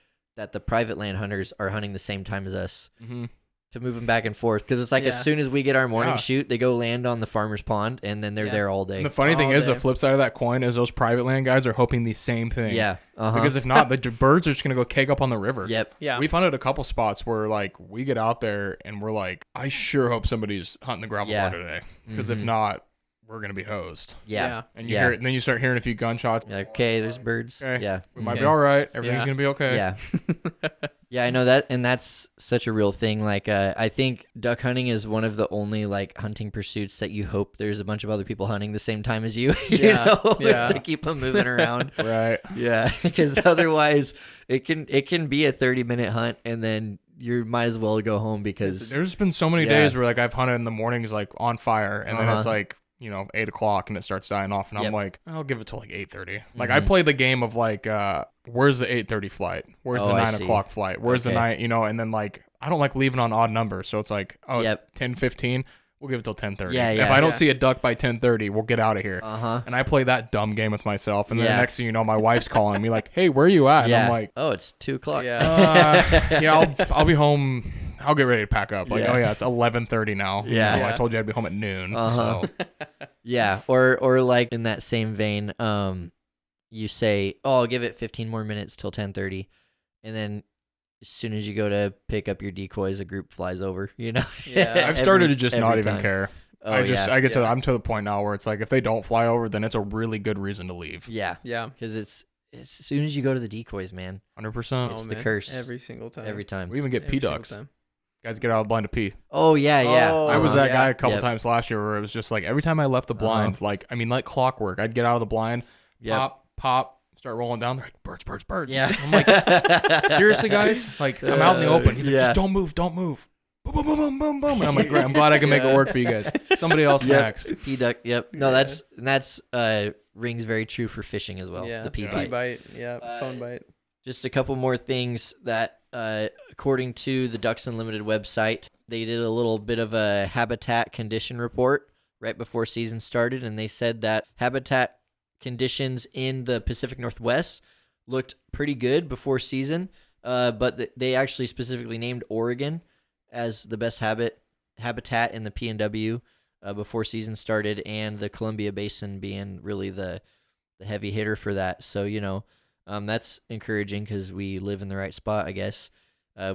that the private land hunters are hunting the same time as us. Mm-hmm. To move them back and forth, because it's like as soon as we get our morning shoot, they go land on the farmer's pond, and then they're there all day. And the funny thing is, the flip side of that coin is those private land guys are hoping the same thing. Yeah, because if not, the birds are just gonna go cake up on the river. Yep. Yeah. We've hunted a couple spots where like we get out there and we're like, I sure hope somebody's hunting the gravel bar today, because if not, we're gonna be hosed. Yeah. And you hear it, and then you start hearing a few gunshots. You're like, okay, there's birds. Okay, Yeah, we might be all right. Everything's gonna be okay. Yeah. Yeah, I know that, and that's such a real thing. Like, I think duck hunting is one of the only like hunting pursuits that you hope there's a bunch of other people hunting the same time as you. You know, to keep them moving around. Right. Yeah, because otherwise it can be a 30-minute hunt, and then you might as well go home because there's been so many days where like I've hunted in the mornings like on fire, and then it's like 8 o'clock and it starts dying off, and I'm like, I'll give it till like 8:30. Like I played the game of like, where's the 8:30 flight? Where's the 9 o'clock flight? Where's the 9? And then like I don't like leaving on odd numbers, so it's like, it's 10:15. We'll give it till 10:30. If I don't see a duck by 10:30, we'll get out of here. And I play that dumb game with myself, and then the next thing you know, my wife's calling me like, hey, where are you at? And I'm like, oh, it's 2 o'clock. I'll be home. I'll get ready to pack up. Like, it's 11:30 now. Yeah. I told you I'd be home at noon. So. Yeah, or like in that same vein, you say, "Oh, I'll give it 15 more minutes till 10:30," and then as soon as you go to pick up your decoys, a group flies over. Yeah, I've started to just not even time. care. Oh, I'm to the point now where it's like if they don't fly over, then it's a really good reason to leave. Yeah, because it's as soon as you go to the decoys, man. 100%. It's the curse every single time. Every time. We even get pea ducks. Guys get out of the blind to pee. Oh yeah. I was that guy a couple times last year where it was just like every time I left the blind, like clockwork, I'd get out of the blind, pop, start rolling down. They're like, birds. Yeah. I'm like, seriously, guys? Like, I'm out in the open. He's like, just don't move. Boom, boom, boom, boom, boom, boom. And I'm like, great. I'm glad I can make it work for you guys. Somebody else next. Pea duck. Yep. No, that's rings very true for fishing as well. Yeah. The pea Pea bite. bite. Yeah. Phone bite. Just a couple more things that, according to the Ducks Unlimited website, they did a little bit of a habitat condition report right before season started, and they said that habitat conditions in the Pacific Northwest looked pretty good before season, but they actually specifically named Oregon as the best habitat in the PNW before season started, and the Columbia Basin being really the heavy hitter for that. So, that's encouraging because we live in the right spot, I guess.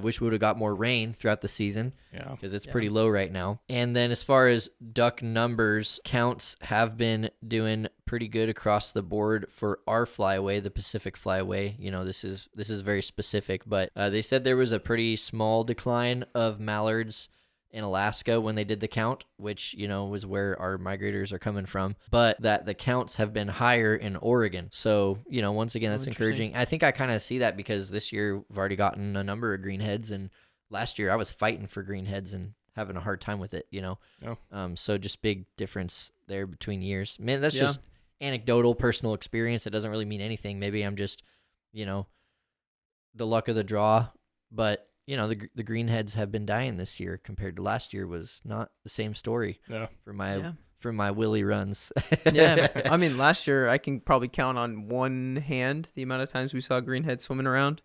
Wish we would have got more rain throughout the season. Yeah, because it's pretty low right now. And then as far as duck numbers, counts have been doing pretty good across the board for our flyway, the Pacific Flyway. This is very specific, but they said there was a pretty small decline of mallards in Alaska when they did the count, which, was where our migrators are coming from, but that the counts have been higher in Oregon. So, once again, that's encouraging. I think I kind of see that because this year we've already gotten a number of greenheads, and last year I was fighting for greenheads and having a hard time with it, So just big difference there between years. Man, that's just anecdotal personal experience. It doesn't really mean anything. Maybe I'm just, the luck of the draw, but the greenheads have been dying this year compared to last year was not the same story for my Willie runs. I mean, last year I can probably count on one hand the amount of times we saw greenheads swimming around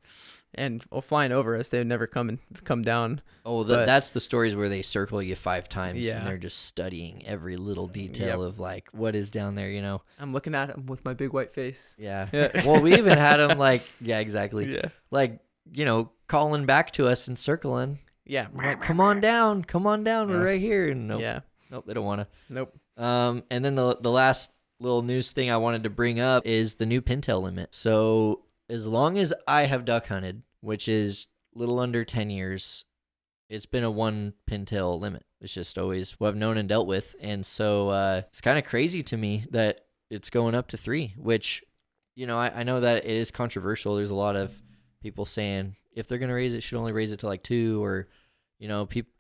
and flying over us. They would never come down. Oh, that's the stories where they circle you 5 times and they're just studying every little detail of like what is down there, I'm looking at them with my big white face. Yeah. Well, we even had them like, exactly. Yeah. Like, calling back to us and circling. Yeah. Like, come on down. We're right here. And nope, they don't want to. Nope. And then the last little news thing I wanted to bring up is the new pintail limit. So as long as I have duck hunted, which is a little under 10 years, it's been a 1 pintail limit. It's just always what I've known and dealt with. And so it's kind of crazy to me that it's going up to 3, which, I know that it is controversial. There's a lot of people saying if they're going to raise it, should only raise it to like 2, or,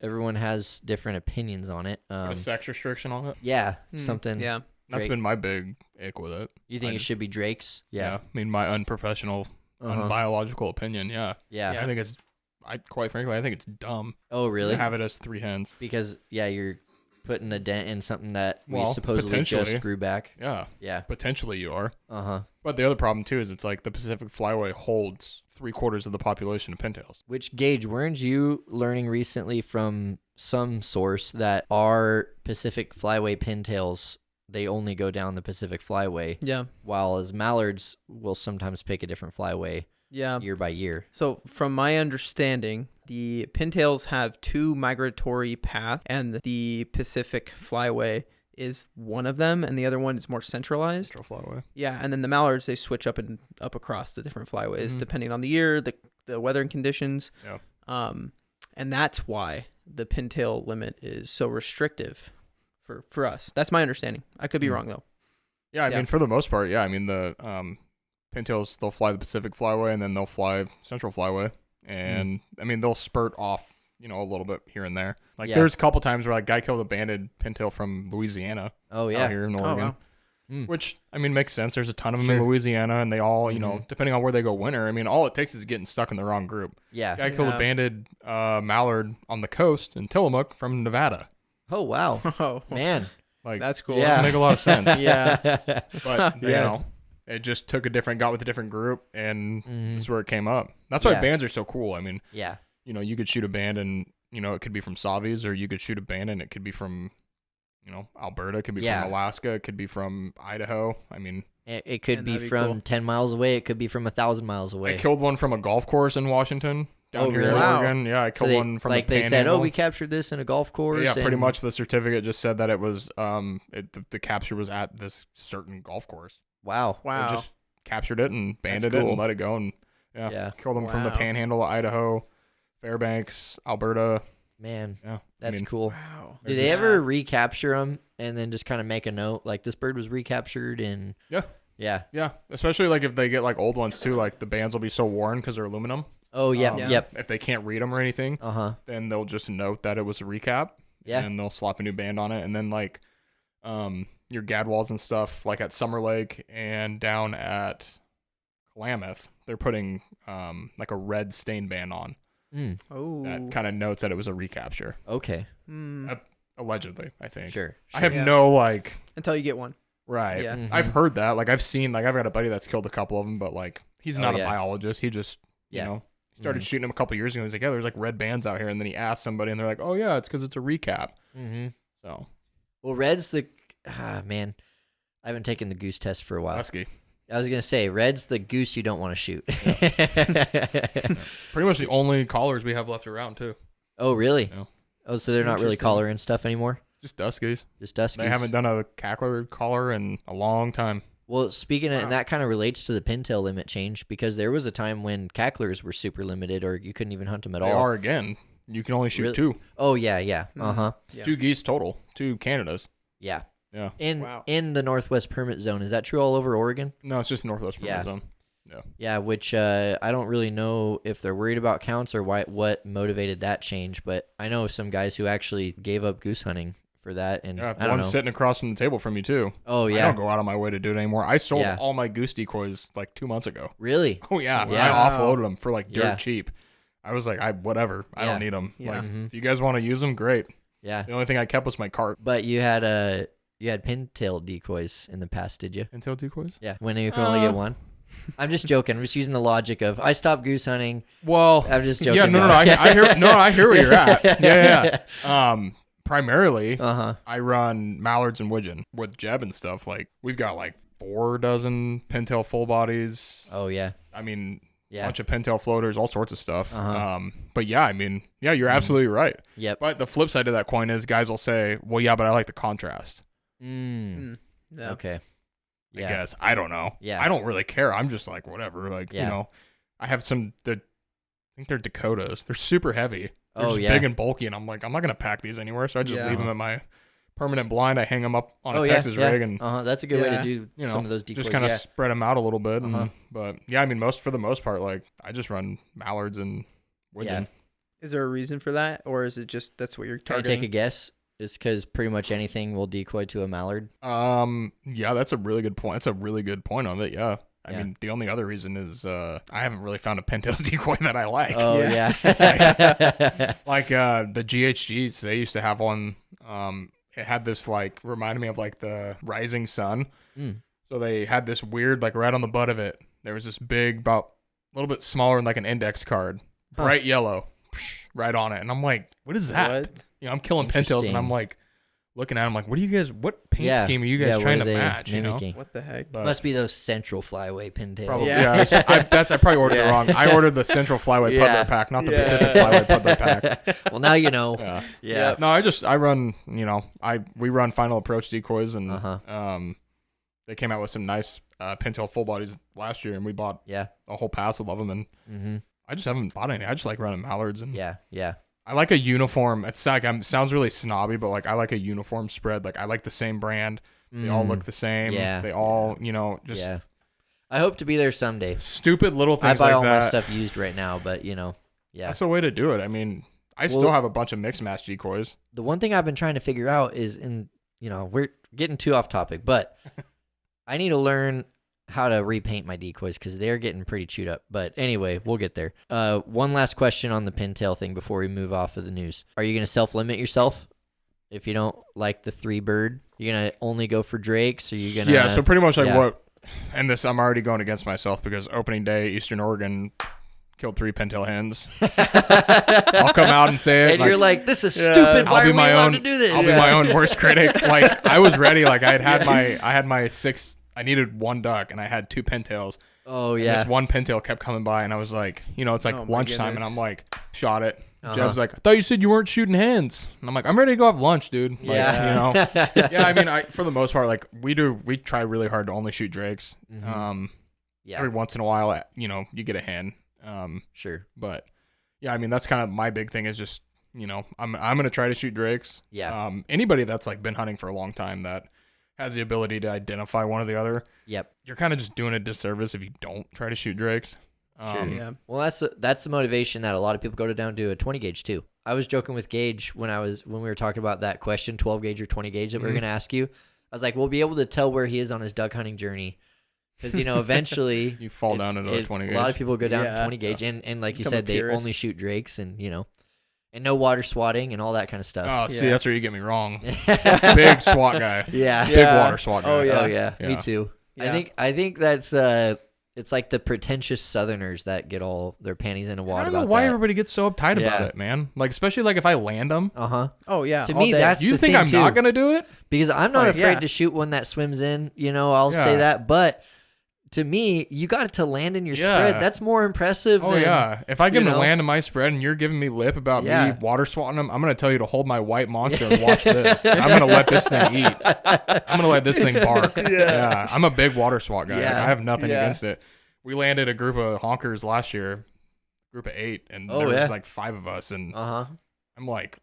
everyone has different opinions on it. A sex restriction on it? Yeah, something. Yeah. That's been my big ick with it. You think it should be Drake's? Yeah. I mean, my unprofessional, unbiological opinion, yeah. Yeah. I think quite frankly, I think it's dumb. Oh, really? To have it as 3 hens. Because, you're putting a dent in something that we Well, supposedly just potentially. grew back. Yeah. Yeah. Potentially you are. Uh-huh. But the other problem too is it's like the Pacific Flyway holds 3/4 of the population of pintails. Which, Gage, weren't you learning recently from some source that our Pacific Flyway pintails, they only go down the Pacific Flyway, Yeah. while as mallards will sometimes pick a different flyway Yeah. year by year? So from my understanding, the pintails have 2 migratory paths, and the Pacific Flyway is one of them, and the other one is more centralized. Central Flyway. Yeah, and then the mallards, they switch up and up across the different flyways depending on the year, the weather and conditions. Yeah. And that's why the pintail limit is so restrictive for us. That's my understanding. I could be wrong though. Yeah, I Yeah. mean for the most part, yeah. I mean the pintails, they'll fly the Pacific Flyway and then they'll fly Central Flyway, and I mean they'll spurt off, a little bit here and there. Like Yeah. there's a couple times where like guy killed a banded pintail from Louisiana Oh, out yeah. here in Oregon. wow. Which, I mean, makes sense. There's a ton of them Sure. in Louisiana, and they all, depending on where they go winter, I mean, all it takes is getting stuck in the wrong group. Yeah. Guy killed a Yeah. banded mallard on the coast in Tillamook from Nevada. Oh, wow. Oh, Man. Like, that's cool. Yeah. doesn't make a lot of sense. Yeah. But, Yeah. it just got with a different group, and Mhm. that's where it came up. That's why Yeah. bands are so cool. I mean, Yeah. you could shoot a band and, it could be from Savi's, or you could shoot a band and it could be from, Alberta, it could be Yeah. from Alaska, it could be from Idaho. I mean, It could And be that'd be from cool. 10 miles away. It could be from 1,000 miles away. I killed one from a golf course in Washington down Oh, here really? in Wow. Oregon. Yeah, I So killed they, one from like the they said, Panhandle. we captured this in a golf course. Yeah, pretty and- much. The certificate just said that it was the capture was at this certain golf course. Wow. Wow. They just captured it and banded That's it cool. and let it go, and Yeah. killed them from the Wow. Panhandle of Idaho, Fairbanks, Alberta. Man, Yeah, that's I mean, cool. Wow. Did they're they just- ever recapture them and then just kind of make a note like this bird was recaptured and Yeah. yeah. Yeah, especially like if they get like old ones too. Like the bands will be so worn because they're aluminum. Oh yeah, Yeah. yep. If they can't read them or anything, then they'll just note that it was a recap. Yeah. And they'll slap a new band on it. And then like your gadwalls and stuff, like at Summer Lake and down at Klamath, they're putting like a red stain band on Oh. that kind of notes that it was a recapture. Okay. Allegedly, I think. Sure. I have Yeah. no like Until you get one. right. Yeah. I've heard that. Like I've seen like I've got a buddy that's killed a couple of them, but like he's Oh, not yeah. a biologist. He just Yeah. started shooting them a couple years ago. He's like, yeah, there's like red bands out here, and then he asked somebody, and they're like, oh yeah, it's because it's a recap. Mm-hmm. So Well, red's the man. I haven't taken the goose test for a while. husky. I was gonna say red's the goose you don't want to shoot. Pretty much the only collars we have left around too. Oh really? Yeah. Oh, so they're not really Interesting. collar and stuff anymore. Just duskies. Just duskies. They haven't done a cackler collar in a long time. Well, speaking of, and that kind of relates to the pintail limit change because there was a time when cacklers were super limited, or you couldn't even hunt them at They all. are again. You can only shoot Really? two. Oh yeah, yeah, Yeah. 2 geese total. 2 Canadas. yeah. Yeah. Wow. In the Northwest Permit Zone, is that true all over Oregon? No, it's just Northwest Yeah. Zone. Yeah. Yeah, which I don't really know if they're worried about counts or what motivated that change, but I know some guys who actually gave up goose hunting for that, and Yeah, I don't one's know. sitting across from the table from you too. Oh I yeah, don't go out of my way to do it anymore. I sold Yeah. all my goose decoys like 2 months ago. really? Oh yeah, Yeah. I offloaded them for like dirt Yeah. cheap. I was like, whatever. I Yeah. don't need them. Yeah. Like, Mhm. if you guys want to use them, great. Yeah, The only thing I kept was my cart. but you had pintail decoys in the past, did you? Pintail decoys. Yeah, when you can only get one. I'm just joking. I'm just using the logic of I stopped goose hunting. Well, I'm just joking. yeah, no. now. I hear. No, I hear where you're at. Yeah. Primarily, I run mallards and widgeon with Jeb and stuff. Like we've got like 4 dozen pintail full bodies. Oh yeah, I mean, yeah. bunch of pintail floaters, all sorts of stuff. Uh-huh. But yeah, I mean, yeah, you're absolutely right. Yep. But the flip side of that coin is guys will say, well, yeah, but I like the contrast. Yeah. Okay. I Yeah. guess. I don't know. Yeah. I don't really care. I'm just like, whatever. Like, Yeah. I have some, I think they're Dakotas. They're super heavy. They're Oh, just yeah. big and bulky. And I'm like, I'm not going to pack these anywhere. So I just Yeah. leave them at my permanent blind. I hang them up on Oh a yeah. Texas yeah. rig and That's a good way Yeah. to do some of those decoys. just kind of yeah. spread them out a little bit. Uh-huh. But yeah, I mean, for the most part, like I just run mallards and widgeon. Is there a reason for that, or is it just that's what you're Can I targeting? take a guess? It's because pretty much anything will decoy to a mallard. Yeah, that's a really good point. That's a really good point on it. Yeah. I Yeah. mean, the only other reason is I haven't really found a pintail decoy that I like. Oh Yeah. yeah. Like the GHGs, they used to have one it had this like reminded me of like the rising sun. Mm. So they had this weird like right on the butt of it. There was this big, about a little bit smaller than like an index card, bright yellow, right on it. And I'm like, what is that? What? You know, I'm killing pintails, and I'm like looking at them like, what paint scheme are you guys what trying are to they match? mimicking? You know, What the heck? but Must be those Central Flyway pintails. probably, Yeah. I probably ordered it wrong. I ordered the Central Flyway Yeah. puddler pack, not the Pacific Flyway puddler pack. Well, now you know. Yeah. Yeah. No, I run, you know, we run final approach decoys, and they came out with some nice pintail full bodies last year, and we bought Yeah. a whole passel of them, and I just haven't bought any. I just like running mallards, and Yeah. Yeah. I like a uniform. It's like it sounds really snobby, but like I like a uniform spread. Like I like the same brand. They all look the same. Yeah. They all, you know, just Yeah. I hope to be there someday. stupid little I things buy like all that. my stuff used right now, but you know, yeah. That's the way to do it. I mean, I still have a bunch of mixed match decoys. The one thing I've been trying to figure out is we're getting too off topic, but I need to learn how to repaint my decoys because they're getting pretty chewed up. But anyway, we'll get there. One last question on the pintail thing before we move off of the news. Are you going to self-limit yourself if you don't like the 3 bird? You're going to only go for drakes? Or you going to... Yeah, so pretty much like what, and this, I'm already going against myself because opening day, Eastern Oregon killed 3 pintail hens. I'll come out and say it. And you're like, this is stupid. Why are we allowed to do this? I'll be my own worst critic. Like I was ready. Like I had my 6. I needed 1 duck, and I had 2 pintails. Oh And yeah. this one pintail kept coming by, and I was like, you know, it's like Oh, my lunchtime, and goodness. I'm like, shot it. Jeb's like, I thought you said you weren't shooting hens. And I'm like, I'm ready to go have lunch, dude. Like, Yeah. you know. Yeah, I mean, for the most part, like we try really hard to only shoot drakes. Yeah. Every once in a while, you know, you get a hen. Sure. But yeah, I mean, that's kind of my big thing is just, you know, I'm gonna try to shoot drakes. Yeah. Anybody that's like been hunting for a long time that has the ability to identify one or the other, Yep. you're kind of just doing a disservice if you don't try to shoot drakes. Sure. Yeah. Well, that's the motivation that a lot of people go down to a 20 gauge too. I was joking with Gage when we were talking about that question, 12 gauge or 20 gauge that we were going to ask you. I was like, we'll be able to tell where he is on his duck hunting journey. Because, you know, eventually You fall down into the 20 gauge. A lot of people go down to Yeah. 20 gauge. And like you Become said, a they purist. only shoot drakes and, you know, and no water swatting and all that kind of stuff. Oh, see, Yeah. that's where you get me wrong. Big SWAT guy. Yeah. Big water SWAT guy. Oh, yeah. Oh yeah, Yeah. me too. Yeah. I think that's it's like the pretentious Southerners that get all their panties in a I wad don't know about why that. everybody gets so uptight about Yeah. it, man. Like, especially like if I land them. Oh yeah. To all me, day. that's You the think thing, I'm too. not gonna do it? Because I'm not Like, afraid yeah. to shoot one that swims in. You know, I'll say Yeah. that. But to me, you got to land in your Yeah. spread. That's more impressive. Oh than, yeah. If I get you them to know? land in my spread and you're giving me lip about Yeah. me water swatting them, I'm gonna tell you to hold my white monster and watch this. I'm gonna let this thing eat. I'm gonna let this thing bark. Yeah. I'm a big water swat guy. Like, Yeah. I have nothing Yeah. against it. We landed a group of honkers last year, group of 8, and Oh, there was yeah. like 5 of us, and Uh huh. I'm like,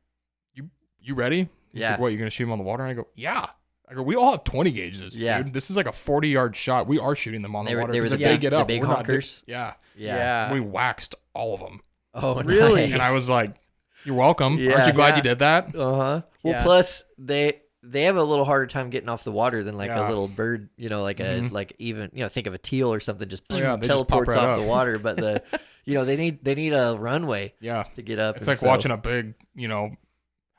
you ready? He's Yeah. like, what, you gonna shoot them on the water? And I go, yeah. I go, we all have 20 gauges. Yeah. Dude. This is like a 40-yard shot. We are shooting them on the water. They were 'cause the if big, they get up, the big we're not doing- honkers. Yeah. Yeah. We waxed all of them. Oh, Really? nice. And I was like, you're welcome. Yeah. Aren't you glad Yeah. you did that? Uh huh. Well, Yeah. plus they have a little harder time getting off the water than like Yeah. a little bird. You know, like a like even think of a teal or something just Oh, yeah, they just pop teleports right off up. the water. But they need a runway Yeah. to get up. It's and like so- watching a big,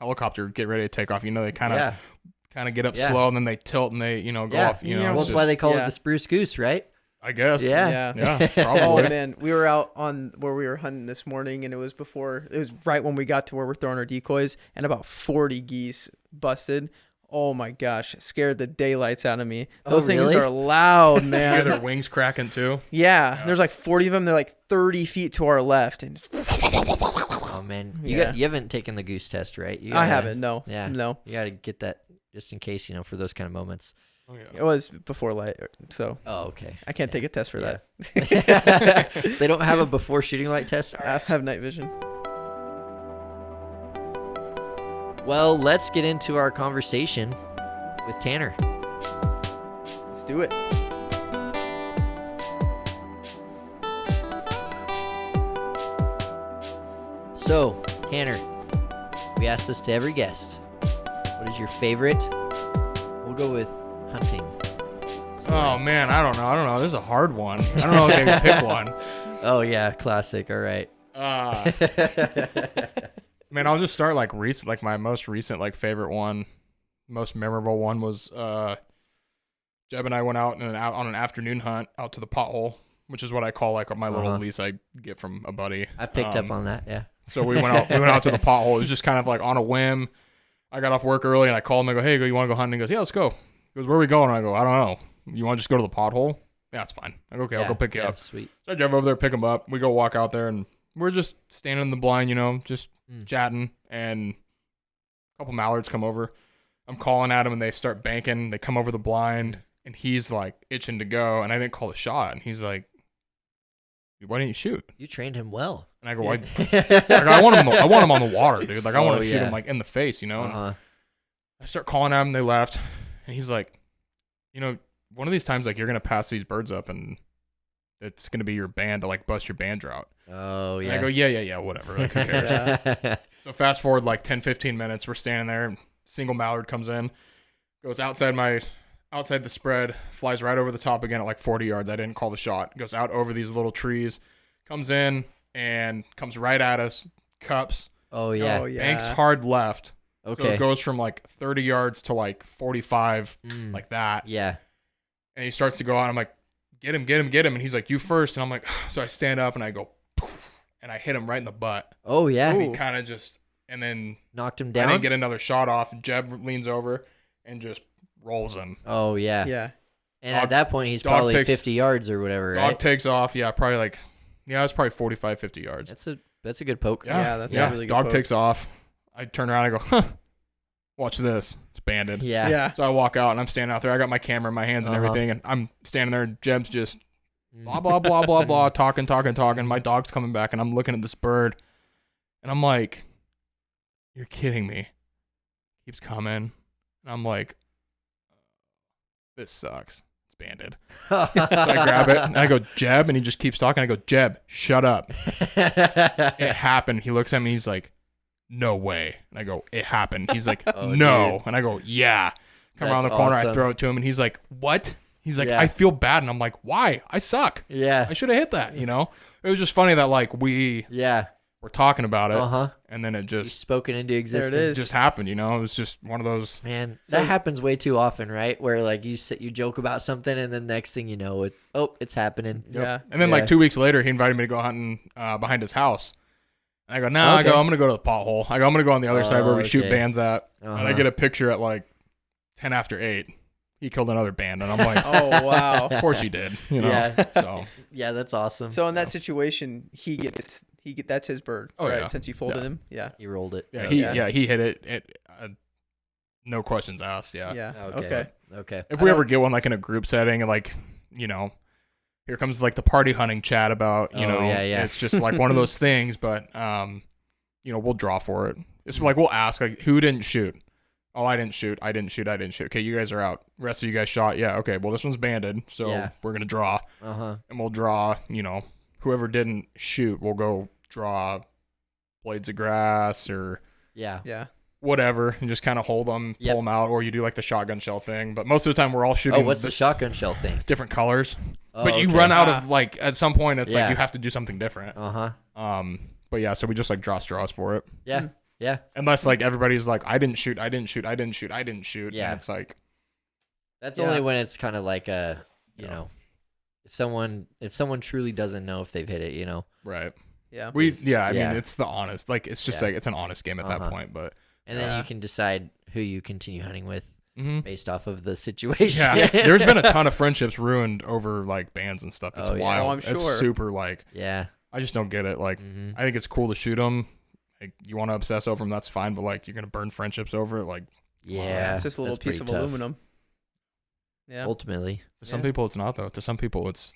helicopter get ready to take off. They kind of get up Yeah. slow and then they tilt and they, go Yeah. off. Yeah, Well, it's that's why just- they call it yeah. the spruce goose, right? I guess. Yeah. Yeah. Yeah, Oh probably. man, we were out on where we were hunting this morning, and it was right when we got to where we're throwing our decoys, and about 40 geese busted. Oh my gosh, scared the daylights out of me. Oh, Those things really? are loud, Yeah, man. their wings cracking too. Yeah, there's like 40 of them. They're like 30 feet to our left, and Oh man, Yeah. you haven't taken the goose test, right? You I gotta- haven't. No, Yeah. no. You got to get that just in case, for those kind of moments. Oh, yeah. It was before light, so Oh, okay. I can't take a test for Yeah. that. They don't have a before shooting light test. I have night vision. Well, let's get into our conversation with Tanner. Let's do it. So, Tanner, we ask this to every guest. What is your favorite? We'll go with hunting. Oh man, I don't know. This is a hard one. I don't know if I can pick one. Oh yeah, classic. All right. Man, I'll just start like recent, like my most recent like favorite one most memorable one was Jeb and I went out on an afternoon hunt out to the pothole, which is what I call like my little lease I get from a buddy. I picked up on that. Yeah. So we went out to the pothole. It was just kind of like on a whim. I got off work early and I called him. I go, hey, you want to go hunting? He goes, yeah, let's go. He goes, where are we going? And I go, I don't know. You want to just go to the pothole? Yeah, it's fine. I go, okay, I'll go pick you up. Sweet. So I drive over there, pick him up. We go walk out there, and we're just standing in the blind, just chatting. And a couple mallards come over. I'm calling at him, and they start banking. They come over the blind, and he's like itching to go. And I didn't call a shot. And he's like, why didn't you shoot? You trained him well. And I go, I want him on the water, dude. Like I want to shoot him like in the face, And I start calling at him. They left, and he's like, one of these times, like, you're going to pass these birds up and it's going to be your band to, like, bust your band drought. Oh, yeah. And I go, yeah, whatever. Like, who cares? So fast forward, like, 10, 15 minutes. We're standing there, and single mallard comes in, goes outside the spread, flies right over the top again at, like, 40 yards. I didn't call the shot. Goes out over these little trees, comes in, and comes right at us, cups. Oh, yeah. Banks hard left. Okay. So it goes from, like, 30 yards to, like, 45, like that. Yeah. And he starts to go out. I'm like, get him. And he's like, you first. And I'm like, so I stand up and I go, poof, and I hit him right in the butt. Oh, yeah. And he kind of just, and then knocked him down. I didn't get another shot off. Jeb leans over and just rolls him. Oh, yeah. Yeah. And at that point, he's probably 50 yards or whatever, right? Dog takes off. Yeah, probably it's probably 45, 50 yards. That's a good poke. Yeah, that's a really good dog poke. takes off. I turn around and I go, huh, watch this. It's banded. Yeah. So I walk out and I'm standing out there. I got my camera in my hands and everything. And I'm standing there and Jeb's just blah, blah, blah, blah, blah, talking. My dog's coming back and I'm looking at this bird. And I'm like, you're kidding me. Keeps coming. And I'm like, this sucks. It's banded. So I grab it and I go, Jeb. And he just keeps talking. I go, Jeb, shut up. It happened. He looks at me. He's like, no way. And I go, it happened. He's like, no. Dude. And I go, yeah. Come around the corner. Awesome. I throw it to him and he's like, what? He's like, I feel bad. And I'm like, why? I suck. Yeah. I should have hit that, It was just funny that like we were talking about it. And then it just spoken into existence. There it is. Just happened, It was just one of those. Man, that happens way too often, right? Where like you joke about something and then next thing you know, it's happening. Yep. Yeah. And then like 2 weeks later, he invited me to go hunting behind his house. And I go, no, I'm going to go to the pothole. I go, I'm going to go on the other side where we shoot bands at. And I get a picture at like 10 after 8. He killed another band. And I'm like, oh, wow. Of course he did. Yeah. So. Yeah, that's awesome. So in that situation, that's his bird. Oh, right? yeah. Since you folded him. Yeah. He rolled it. Yeah, he hit it. No questions asked. Yeah. Yeah. Okay. If we ever get one like in a group setting and like, here comes like the party hunting chat about, it's just like one of those things, but, we'll draw for it. It's like, we'll ask like, who didn't shoot? Oh, I didn't shoot. Okay. You guys are out. The rest of you guys shot. Yeah. Okay. Well, this one's banded. So we're going to draw and we'll draw, whoever didn't shoot, we'll go draw blades of grass or whatever and just kind of hold them, pull them out, or you do like the shotgun shell thing. But most of the time we're all shooting. Oh, what's the shotgun shell thing? Different colors. But you run out of like at some point it's like you have to do something different. But yeah, so we just like draw straws for it. Yeah. Yeah. Unless like everybody's like, I didn't shoot. And it's like that's only when it's kind of like a if someone truly doesn't know if they've hit it, Right. Yeah. I mean it's the honest, like it's just like it's an honest game at that point, but and then you can decide who you continue hunting with based off of the situation. Yeah. There's been a ton of friendships ruined over like bands and stuff. It's wild. Oh, I'm sure. It's super like I just don't get it. Like I think it's cool to shoot them. Like you want to obsess over them, that's fine. But like you're gonna burn friendships over it. Like it's just a little piece of aluminum. Yeah. Ultimately, to some people it's not though. To some people it's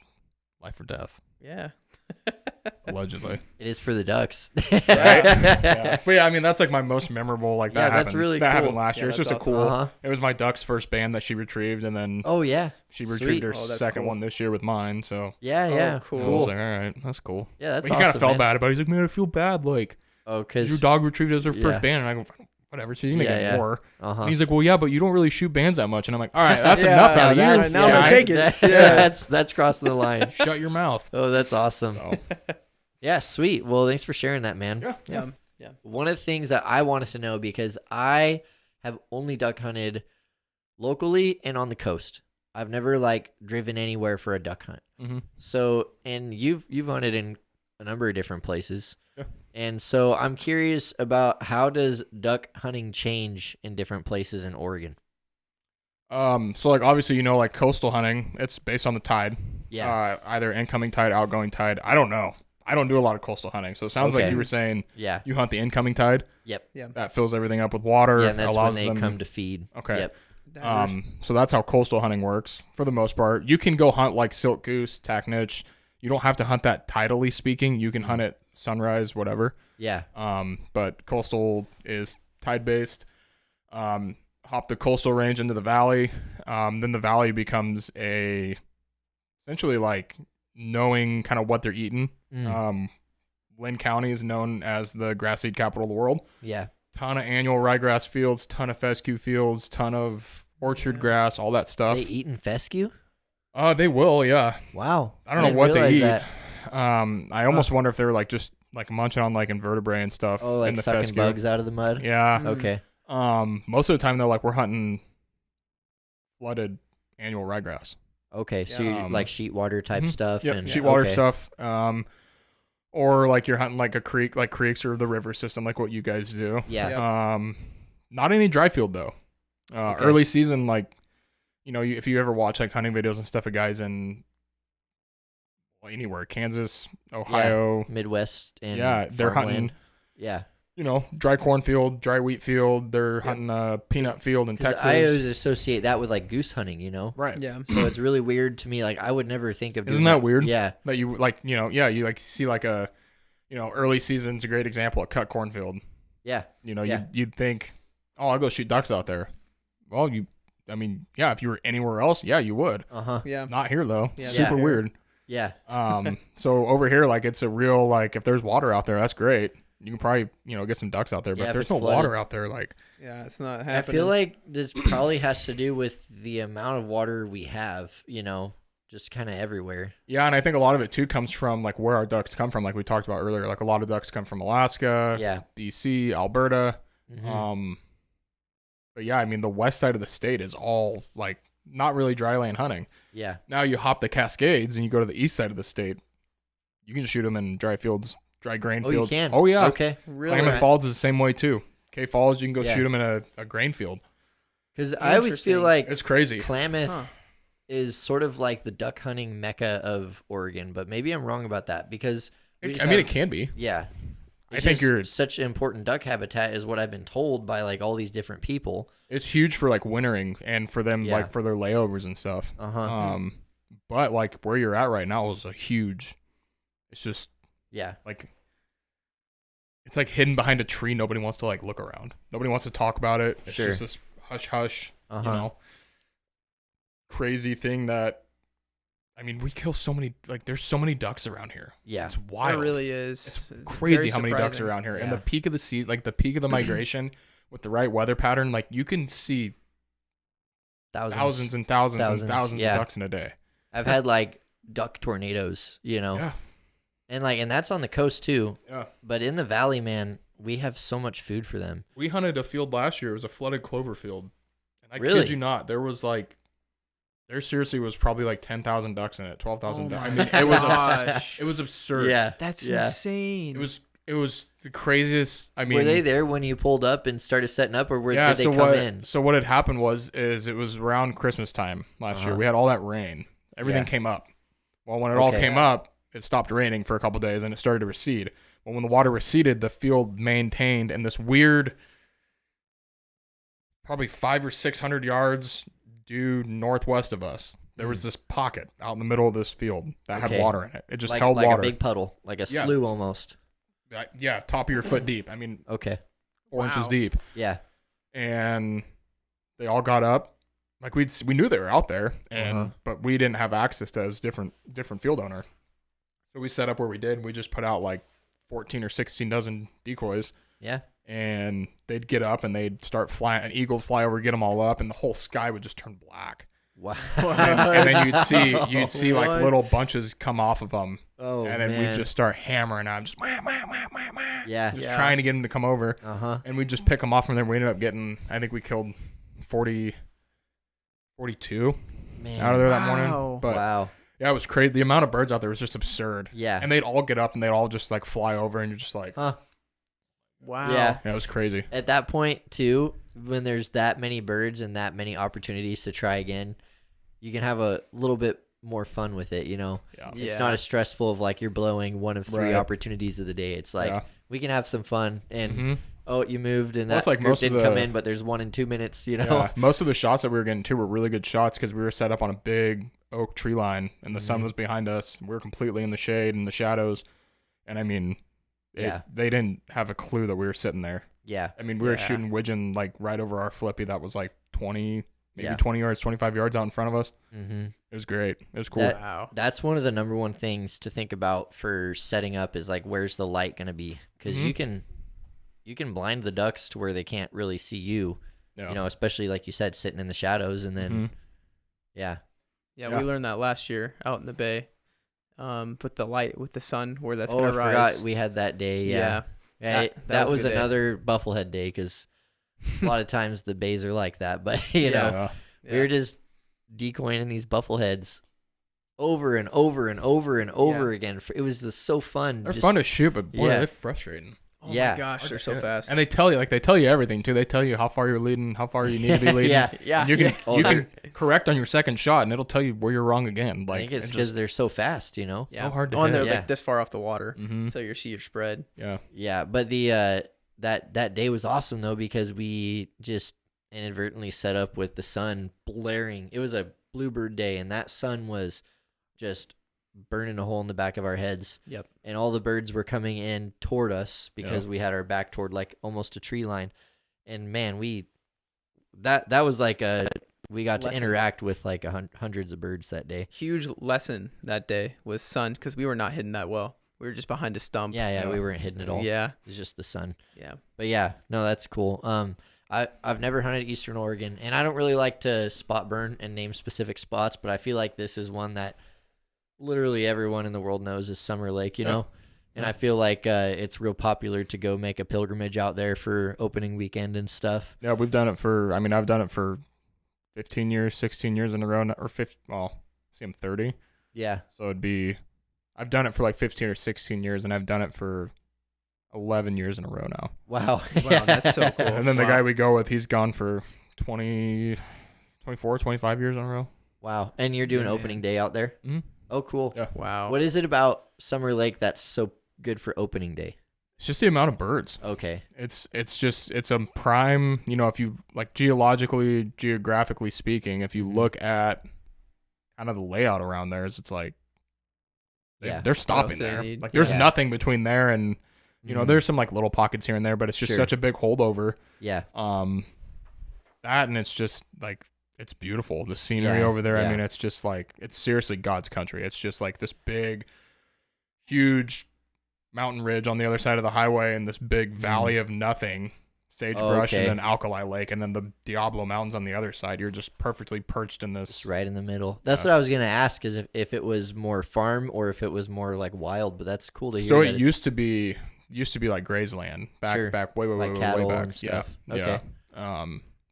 life or death. Yeah. Allegedly. It is for the ducks. Right? Yeah. But yeah, I mean that's like my most memorable. Like that happened. That's really that cool. happened last year. It's just awesome. a cool. It was my duck's first band that she retrieved, and then she retrieved her second one this year with mine. So yeah, cool. I was like, all right, that's cool. Yeah, that's but awesome. He kind of felt bad about it. He's like, man, I feel bad. Like, because your dog retrieved as her first band, and I go, whatever. She's gonna get more. And he's like, well, yeah, but you don't really shoot bands that much. And I'm like, all right, that's enough now. Now I'm gonna take it. That's crossing the line. Shut your mouth. Oh, that's awesome. So. Yeah, sweet. Well, thanks for sharing that, man. Yeah. One of the things that I wanted to know, because I have only duck hunted locally and on the coast. I've never like driven anywhere for a duck hunt. Mm-hmm. So, and you've hunted in a number of different places. Yeah. And so I'm curious about how does duck hunting change in different places in Oregon? So like obviously, like coastal hunting, it's based on the tide. Yeah. Either incoming tide, outgoing tide. I don't know. I don't do a lot of coastal hunting. So it sounds like Okay. you were saying Yeah. you hunt the incoming tide. Yep. Yeah. That fills everything up with water. Yeah, and that's when allows they them, come to feed. Okay. Yep. So that's how coastal hunting works for the most part. You can go hunt like silk goose, tack niche. You don't have to hunt that tidally speaking. You can hunt it sunrise, whatever. Yeah. But coastal is tide based. Hop the coastal range into the valley. Then the valley becomes essentially like knowing kind of what they're eating. Lynn County is known as the grass seed capital of the world. Yeah. Ton of annual ryegrass fields, ton of fescue fields, ton of orchard grass, all that stuff. They eating fescue? They will, yeah. Wow. I don't know didn't what they realize eat. that. I almost wonder if they're like just like munching on like invertebrate and stuff. Oh, like in the sucking fescue. bugs out of the mud? Yeah. Okay. Most of the time though, like we're hunting flooded annual ryegrass. Okay. So you like sheet water type Mhm. stuff? Yep, And sheet water okay. stuff. Or like you're hunting like a creek, like creeks or the river system, like what you guys do. Yeah. Yep. Not any dry field though. Okay. Early season, like if you ever watch like hunting videos and stuff of guys in anywhere, Kansas, Ohio, Midwest and yeah, they're farmland. hunting. Yeah. Dry cornfield, dry wheat field. They're hunting a peanut field in 'Cause Texas. I always associate that with like goose hunting, Right. Yeah. So it's really weird to me. Like I would never think of. Isn't doing that weird? Yeah. That you like, you like see like a, early season's a great example of cut cornfield. Yeah. Yeah. You'd think, oh, I'll go shoot ducks out there. Well, if you were anywhere else, yeah, you would. Yeah. Not here though. Yeah, Super yeah. weird. Yeah. So over here, like it's a real like if there's water out there, that's great. You can probably get some ducks out there, but Yeah, if if there's it's no flooded. water out there, like Yeah. It's not I happening. feel like this probably has to do with the amount of water we have. Just kind of everywhere. yeah, and I think a lot of it too comes from like where our ducks come from, like we talked about earlier. Like a lot of ducks come from Alaska, Yeah. BC, Alberta. Mhm. But yeah, the west side of the state is all like not really dry land hunting. Yeah. Now you hop the Cascades and you go to the east side of the state. You can shoot them in dry fields, dry grain Oh, you fields. can. Oh yeah. Okay. really. Klamath Falls is the same way too. K Falls, you can go Yeah. shoot them in a grain field. Because I always feel Interesting. like It's crazy. Klamath Huh. is sort of like the duck hunting mecca of Oregon, but maybe I'm wrong about that because we just It have- can be. yeah. I It's think just you're- such an important duck habitat is what I've been told by like all these different people. It's huge for like wintering and for them Yeah. like for their layovers and stuff. Uh-huh. But like where you're at right now is a huge. It's just Yeah. like it's like hidden behind a tree. Nobody wants to like look around. Nobody wants to talk about it. It's Sure. just this hush hush. Uh-huh. Crazy thing that. We kill so many. Like there's so many ducks around here. Yeah. It's wild. It really is. It's very crazy how many ducks surprising. are around here. And Yeah. the peak of the season, like the peak of the migration with the right weather pattern, like you can see thousands and thousands and thousands yeah. of ducks in a day. I've had like duck tornadoes, Yeah. and that's on the coast too. Yeah. But in the valley, man, we have so much food for them. We hunted a field last year. It was a flooded clover field. And I Really? kid you not, there seriously was probably like 10,000 ducks in it, 12,000 Oh ducks. my It was gosh. it was absurd. That's Yeah. insane. It was the craziest. Were they there when you pulled up and started setting up, or Yeah, did they so come what in? so what had happened was it was around Christmas time last year. Uh-huh. We had all that rain. Everything Yeah. came up. Well, when it all Okay. came up, it stopped raining for a couple days and it started to recede. Well, when the water receded, the field maintained in this weird probably 500 or 600 yards due northwest of us. There was this pocket out in the middle of this field that Okay. had water in it. It just like held like water. a big puddle, like a Yeah. slough almost. Yeah, top of your foot deep. Okay. 4 inches Wow. deep. Yeah. And they all got up. Like we knew they were out there, Uh-huh. but we didn't have access to those different field owner. So we set up where we did. We just put out like 14 or 16 dozen decoys, Yeah. and they'd get up and they'd start flying. An eagle would fly over, get them all up, and the whole sky would just turn black. Wow. And then you'd see like What? little bunches come off of them, Oh, and then man. we'd just start hammering on, just wah, wah, wah, wah, wah, Yeah. just Yeah. trying to get them to come over, Uh-huh. and we'd just pick them off from there. We ended up getting, I think we killed 42 Man. out of there that Wow. morning. But Wow. yeah, it was crazy. The amount of birds out there was just absurd. Yeah. And they'd all get up and they'd all just like fly over, and you're just like, Huh. Wow. Yeah. yeah, it was crazy. At that point, too, when there's that many birds and that many opportunities to try again, you can have a little bit more fun with it, you know? Yeah. Yeah. It's not as stressful of like you're blowing one of 3 Right. opportunities of the day. It's like Yeah. we can have some fun and Mhm. oh, you moved and Well, that it's like group most of didn't come the- in, but there's 1 in 2 minutes, you know? Yeah. Most of the shots that we were getting too were really good shots because we were set up on a big oak tree line, and the sun Mhm. was behind us. We were completely in the shade and the shadows, and I mean, Yeah. they didn't have a clue that we were sitting there. Yeah. I mean, we were Yeah. shooting widgeon like right over our flippy that was like 20, maybe Yeah. 20 yards, 25 yards out in front of us. Mm-hmm. It was great. It was cool. That- Wow. That's one of the number one things to think about for setting up is like, where's the light going to be? Because Mhm. you can blind the ducks to where they can't really see you, Yeah. you know, especially like you said, sitting in the shadows. And then, Mhm. yeah. Yeah, Yeah. we learned that last year out in the bay, with the light, with the sun, where that's I gonna rise. forgot we had that day. Yeah. That That was a was good day. another bufflehead day because a lot of times the bays are like that. But, you know, Yeah. we were just decoying in these buffleheads over and over and over and over again. It was just so fun. They're just- fun to shoot, but boy, Yeah. they're frustrating. Oh Yeah. my gosh, they're so Yeah. fast. And they tell you everything too. They tell you how far you're leading, how far you need to be leading. Yeah. yeah, And you can Oh, you they're- can correct on your second shot, and it'll tell you where you're wrong again. I Like think it's just- because they're so fast, you know? yeah. so hard to Oh, and hit. they're Yeah. like this far off the water, Mhm. so you see your spread. Yeah. Yeah, but the that day was awesome though because we just inadvertently set up with the sun blaring. It was a bluebird day, and that sun was just burning a hole in the back of our heads. Yep. And all the birds were coming in toward us because Yeah. we had our back toward like almost a tree line. And man, that was like we got to Lesson. interact with like hundreds of birds that day. Huge lesson that day was sun, because we were not hitting that well. We were just behind a stump. Yeah, Yeah. we weren't hitting it all. Yeah. It's just the sun. Yeah. But yeah, no, that's cool. I've never hunted Eastern Oregon, and I don't really like to spot burn and name specific spots, but I feel like this is one that literally everyone in the world knows is Summer Lake, you Yeah. know? And I feel like it's real popular to go make a pilgrimage out there for opening weekend and stuff. Yeah, we've done it for. I mean, I've done it for 15 years, 16 years in a row, or 50. Well, see, I'm 30, Yeah. so it'd be. I've done it for like 15 or 16 years, and I've done it for 11 years in a row now. Wow. Wow, that's so cool. And then the Wow. guy we go with, he's gone for 20, 24, 25 years in a row. Wow. And you're doing Man. opening day out there? Mhm. Oh, cool. Yeah. Wow. What is it about Summer Lake that's so good for opening day? It's just the amount of birds. Okay. It's a prime, if you like geographically speaking, if you look at kind of the layout around there, it's like Yeah. they're else stopping they there. need? Like there's Yeah. nothing between there and Mhm. there's some like little pockets here and there, but it's just Sure. such a big holdover. Yeah. That and it's just like it's beautiful. The scenery Yeah, over there. yeah. I mean, it's just like it's seriously God's country. It's just like this big, huge mountain ridge on the other side of the highway and this big valley of nothing, sagebrush, okay. and then Alkali Lake, and then the Diablo Mountains on the other side. You're just perfectly perched in It's this. right in the middle. That's Yeah. what I was gonna ask, is if it was more farm or if it was more like wild. But that's cool to hear. So that it it's used to be like grazeland back Sure. way like way cattle back. and stuff. Yeah. Okay. Yeah.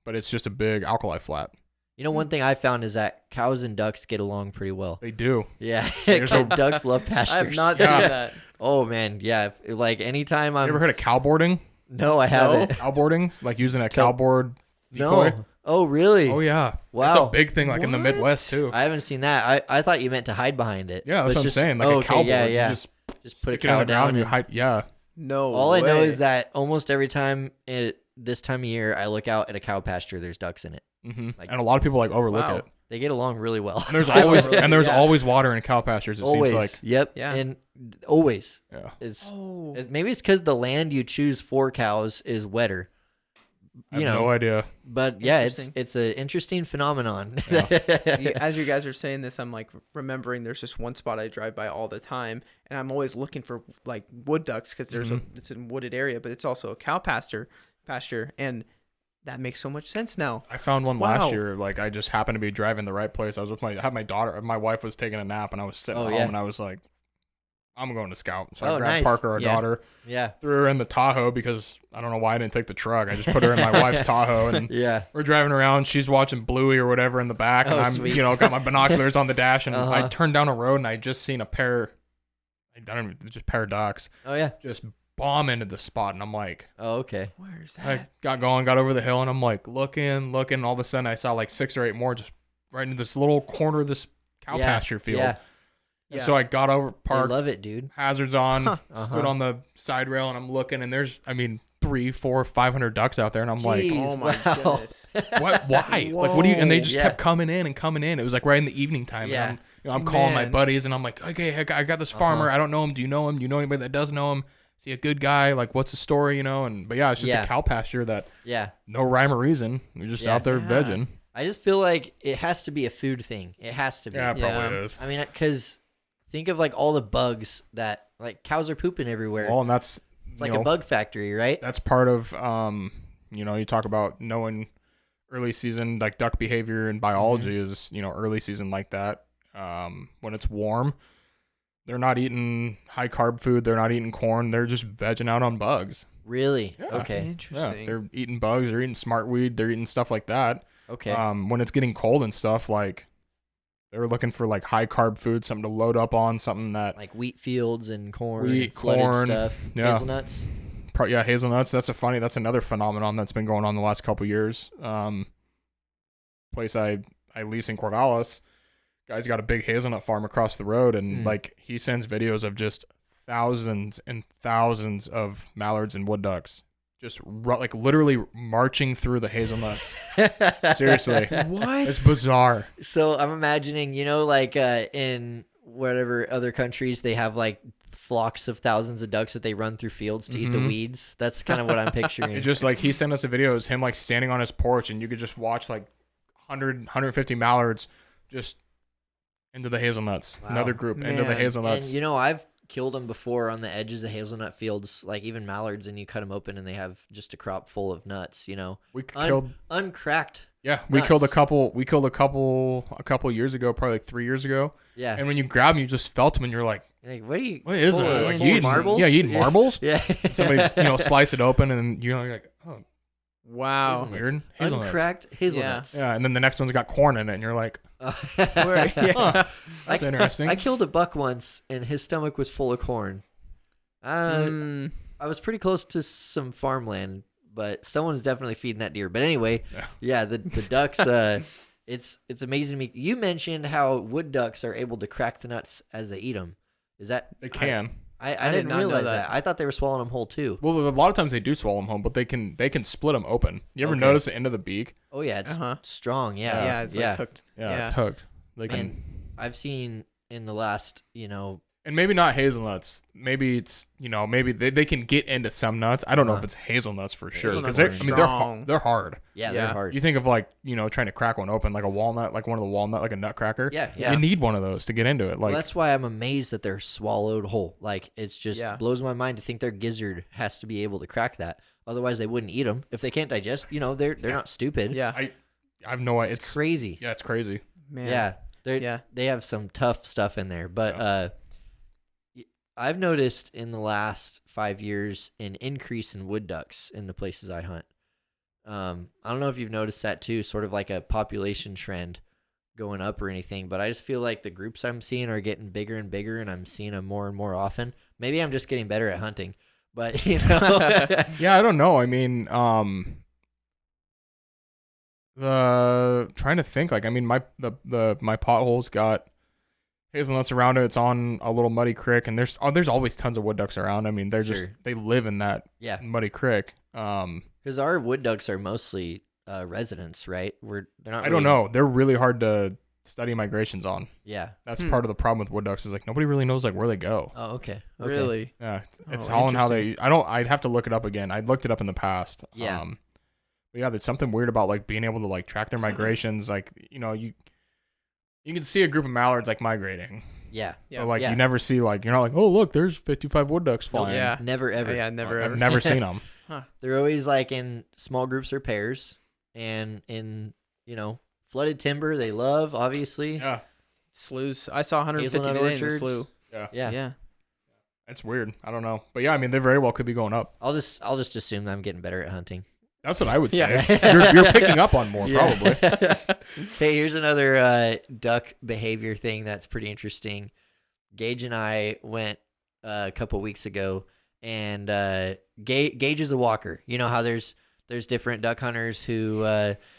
But it's just a big alkali flat. You know, one thing I found is that cows and ducks get along pretty well. They do. Yeah, There's a- ducks love pastures. I have not Yeah. seen that. Oh man, yeah. Like anytime You I'm. ever heard of cowboarding? No, I haven't. Cowboarding, like using a So- cowboard decoy. No. Oh really? Oh yeah. Wow. That's a big thing, like in the What? Midwest too. I haven't seen that. I thought you meant to hide behind it. Yeah, But that's it's what I'm just- saying. Like oh, a okay, cowboard, yeah, you yeah. just Just put a stick it on cow the ground down. and you and- hide. Yeah, No. all I know way. is that almost every time this time of year I look out at a cow pasture, there's ducks in it. Like- and a lot of people like overlook Wow. it. They get along really well. And there's always Yeah. always water in cow pastures. It always. seems like. Yep. Yeah. And always. Yeah. It's Oh. maybe it's because the land you choose for cows is wetter. I have no idea. But yeah, Interesting. it's an interesting phenomenon. As you guys are saying this, I'm like remembering there's this one spot I drive by all the time, and I'm always looking for like wood ducks because it's a wooded area, but it's also a cow pasture, and That makes so much sense now. I found one Wow. last year. Like I just happened to be driving the right place. I was with I had my daughter. My wife was taking a nap, and I was sitting home, and I was like, I'm going to scout. So I grabbed Parker, our daughter, threw her in the Tahoe because I don't know why I didn't take the truck. I just put her in my wife's Tahoe, and we're driving around. She's watching Bluey or whatever in the back, and I'm got my binoculars on the dash, and I turned down a road, and I just seen a pair of ducks. Oh yeah, just bomb into the spot, and I'm like, oh okay, Where's that? I got over the hill, and I'm like looking, and all of a sudden I saw like 6 or 8 more just right into this little corner of this cow pasture field. And so I got over, parked, I love it, dude. hazards on, stood on the side rail, and I'm looking, and there's 300, 400, 500 ducks out there, and I'm like, oh my goodness. what? Why? Whoa. Like, what do you? And they just kept coming in. It was like right in the evening time. Yeah. And I'm calling my buddies, and I'm like, okay, I got this farmer. I don't know him. Do you know him? Do you know anybody that does know him? Is he a good guy? Like, what's the story? But yeah, it's just a cow pasture that no rhyme or reason. We're just out there vegging. I just feel like it has to be a food thing. It has to be. Yeah, it probably is. I mean, because think of like all the bugs that like cows are pooping everywhere. Well, and it's like a bug factory, right? That's part of you talk about knowing early season like duck behavior and biology is early season like that. When it's warm, they're not eating high carb food. They're not eating corn. They're just vegging out on bugs. Really? Yeah. Okay. Interesting. Yeah, they're eating bugs. They're eating smartweed. They're eating stuff like that. Okay. When it's getting cold and stuff, like they're looking for like high carb food, something to load up on, something that like wheat fields and corn, wheat, flooded corn, stuff, hazelnuts. Hazelnuts. That's another phenomenon that's been going on the last couple years. Place I lease in Corvallis, guy's got a big hazelnut farm across the road, and like he sends videos of just thousands and thousands of mallards and wood ducks just like literally marching through the hazelnuts. Seriously. What? It's bizarre. So I'm imagining, like in whatever other countries they have like flocks of thousands of ducks that they run through fields to eat the weeds. That's kind of what I'm picturing. It just like he sent us a video. It was him like standing on his porch, and you could just watch like 150 mallards just into the hazelnuts. Wow. Another group into the hazelnuts. And I've killed them before on the edges of hazelnut fields, like even mallards, and you cut them open and they have just a crop full of nuts. We killed uncracked. Yeah, we nuts. killed a couple years ago, probably like 3 years ago. Yeah, and when you grab them, you just felt them, and you're like, what is it? Like You eating marbles? Yeah, you eating marbles? Yeah. Somebody slice it open, and you're like, oh, wow, weird. Uncracked hazelnuts. Yeah, and then the next one's got corn in it, and you're like, that's interesting. I killed a buck once, and his stomach was full of corn. I was pretty close to some farmland, but someone's definitely feeding that deer. But anyway, the ducks. It's amazing to me. You mentioned how wood ducks are able to crack the nuts as they eat them. Is that they can? I did didn't not know realize that. that. I thought they were swallowing them whole too. Well, a lot of times they do swallow them home, but they can split them open. You ever notice the end of the beak? Oh yeah, it's strong. Yeah, yeah, it's like hooked. Yeah, it's hooked. And I've seen in the last, and maybe not hazelnuts. Maybe it's maybe they can get into some nuts. I don't know if it's hazelnuts for sure because they're hard. Yeah, they're hard. You think of like trying to crack one open like a walnut, like one of the walnut, like a nutcracker. Yeah. You need one of those to get into it. Like that's why I'm amazed that they're swallowed whole. Like it's just blows my mind to think their gizzard has to be able to crack that. Otherwise, they wouldn't eat them if they can't digest. They're not stupid. Yeah, I have no idea. It's crazy. Yeah, it's crazy. Man. Yeah, they have some tough stuff in there, but I've noticed in the last 5 years an increase in wood ducks in the places I hunt. I don't know if you've noticed that too, sort of like a population trend going up or anything, but I just feel like the groups I'm seeing are getting bigger and bigger, and I'm seeing them more and more often. Maybe I'm just getting better at hunting, but Yeah, I don't know. I mean, trying to think, like, I mean, my pothole's got hazelnuts around it. It's on a little muddy creek, and there's always tons of wood ducks around. I mean, they're just they live in that muddy creek. Because our wood ducks are mostly residents, right? They're not. I don't know. They're really hard to study migrations on. Yeah, that's part of the problem with wood ducks is like nobody really knows like where they go. Oh, okay. Really? Yeah, it's all in how they. I'd have to look it up again. I looked it up in the past. Yeah. But yeah, there's something weird about like being able to like track their migrations. Like you can see a group of mallards like migrating. Yeah. But like you never see like you're not like, oh look, there's 55 wood ducks flying. Yeah. Never ever. Yeah, never ever. I've never seen them. They're always like in small groups or pairs. and in flooded timber they love, obviously. Yeah. Sloughs. I saw 150 Hazelnut today in the orchards. slough. Yeah. Yeah. It's weird. I don't know. But yeah, I mean, they very well could be going up. I'll just assume that I'm getting better at hunting. That's what I would say. Yeah. You're picking up on more, probably. Hey, here's another duck behavior thing that's pretty interesting. Gage and I went a couple weeks ago, and Gage is a walker. You know how there's different duck hunters who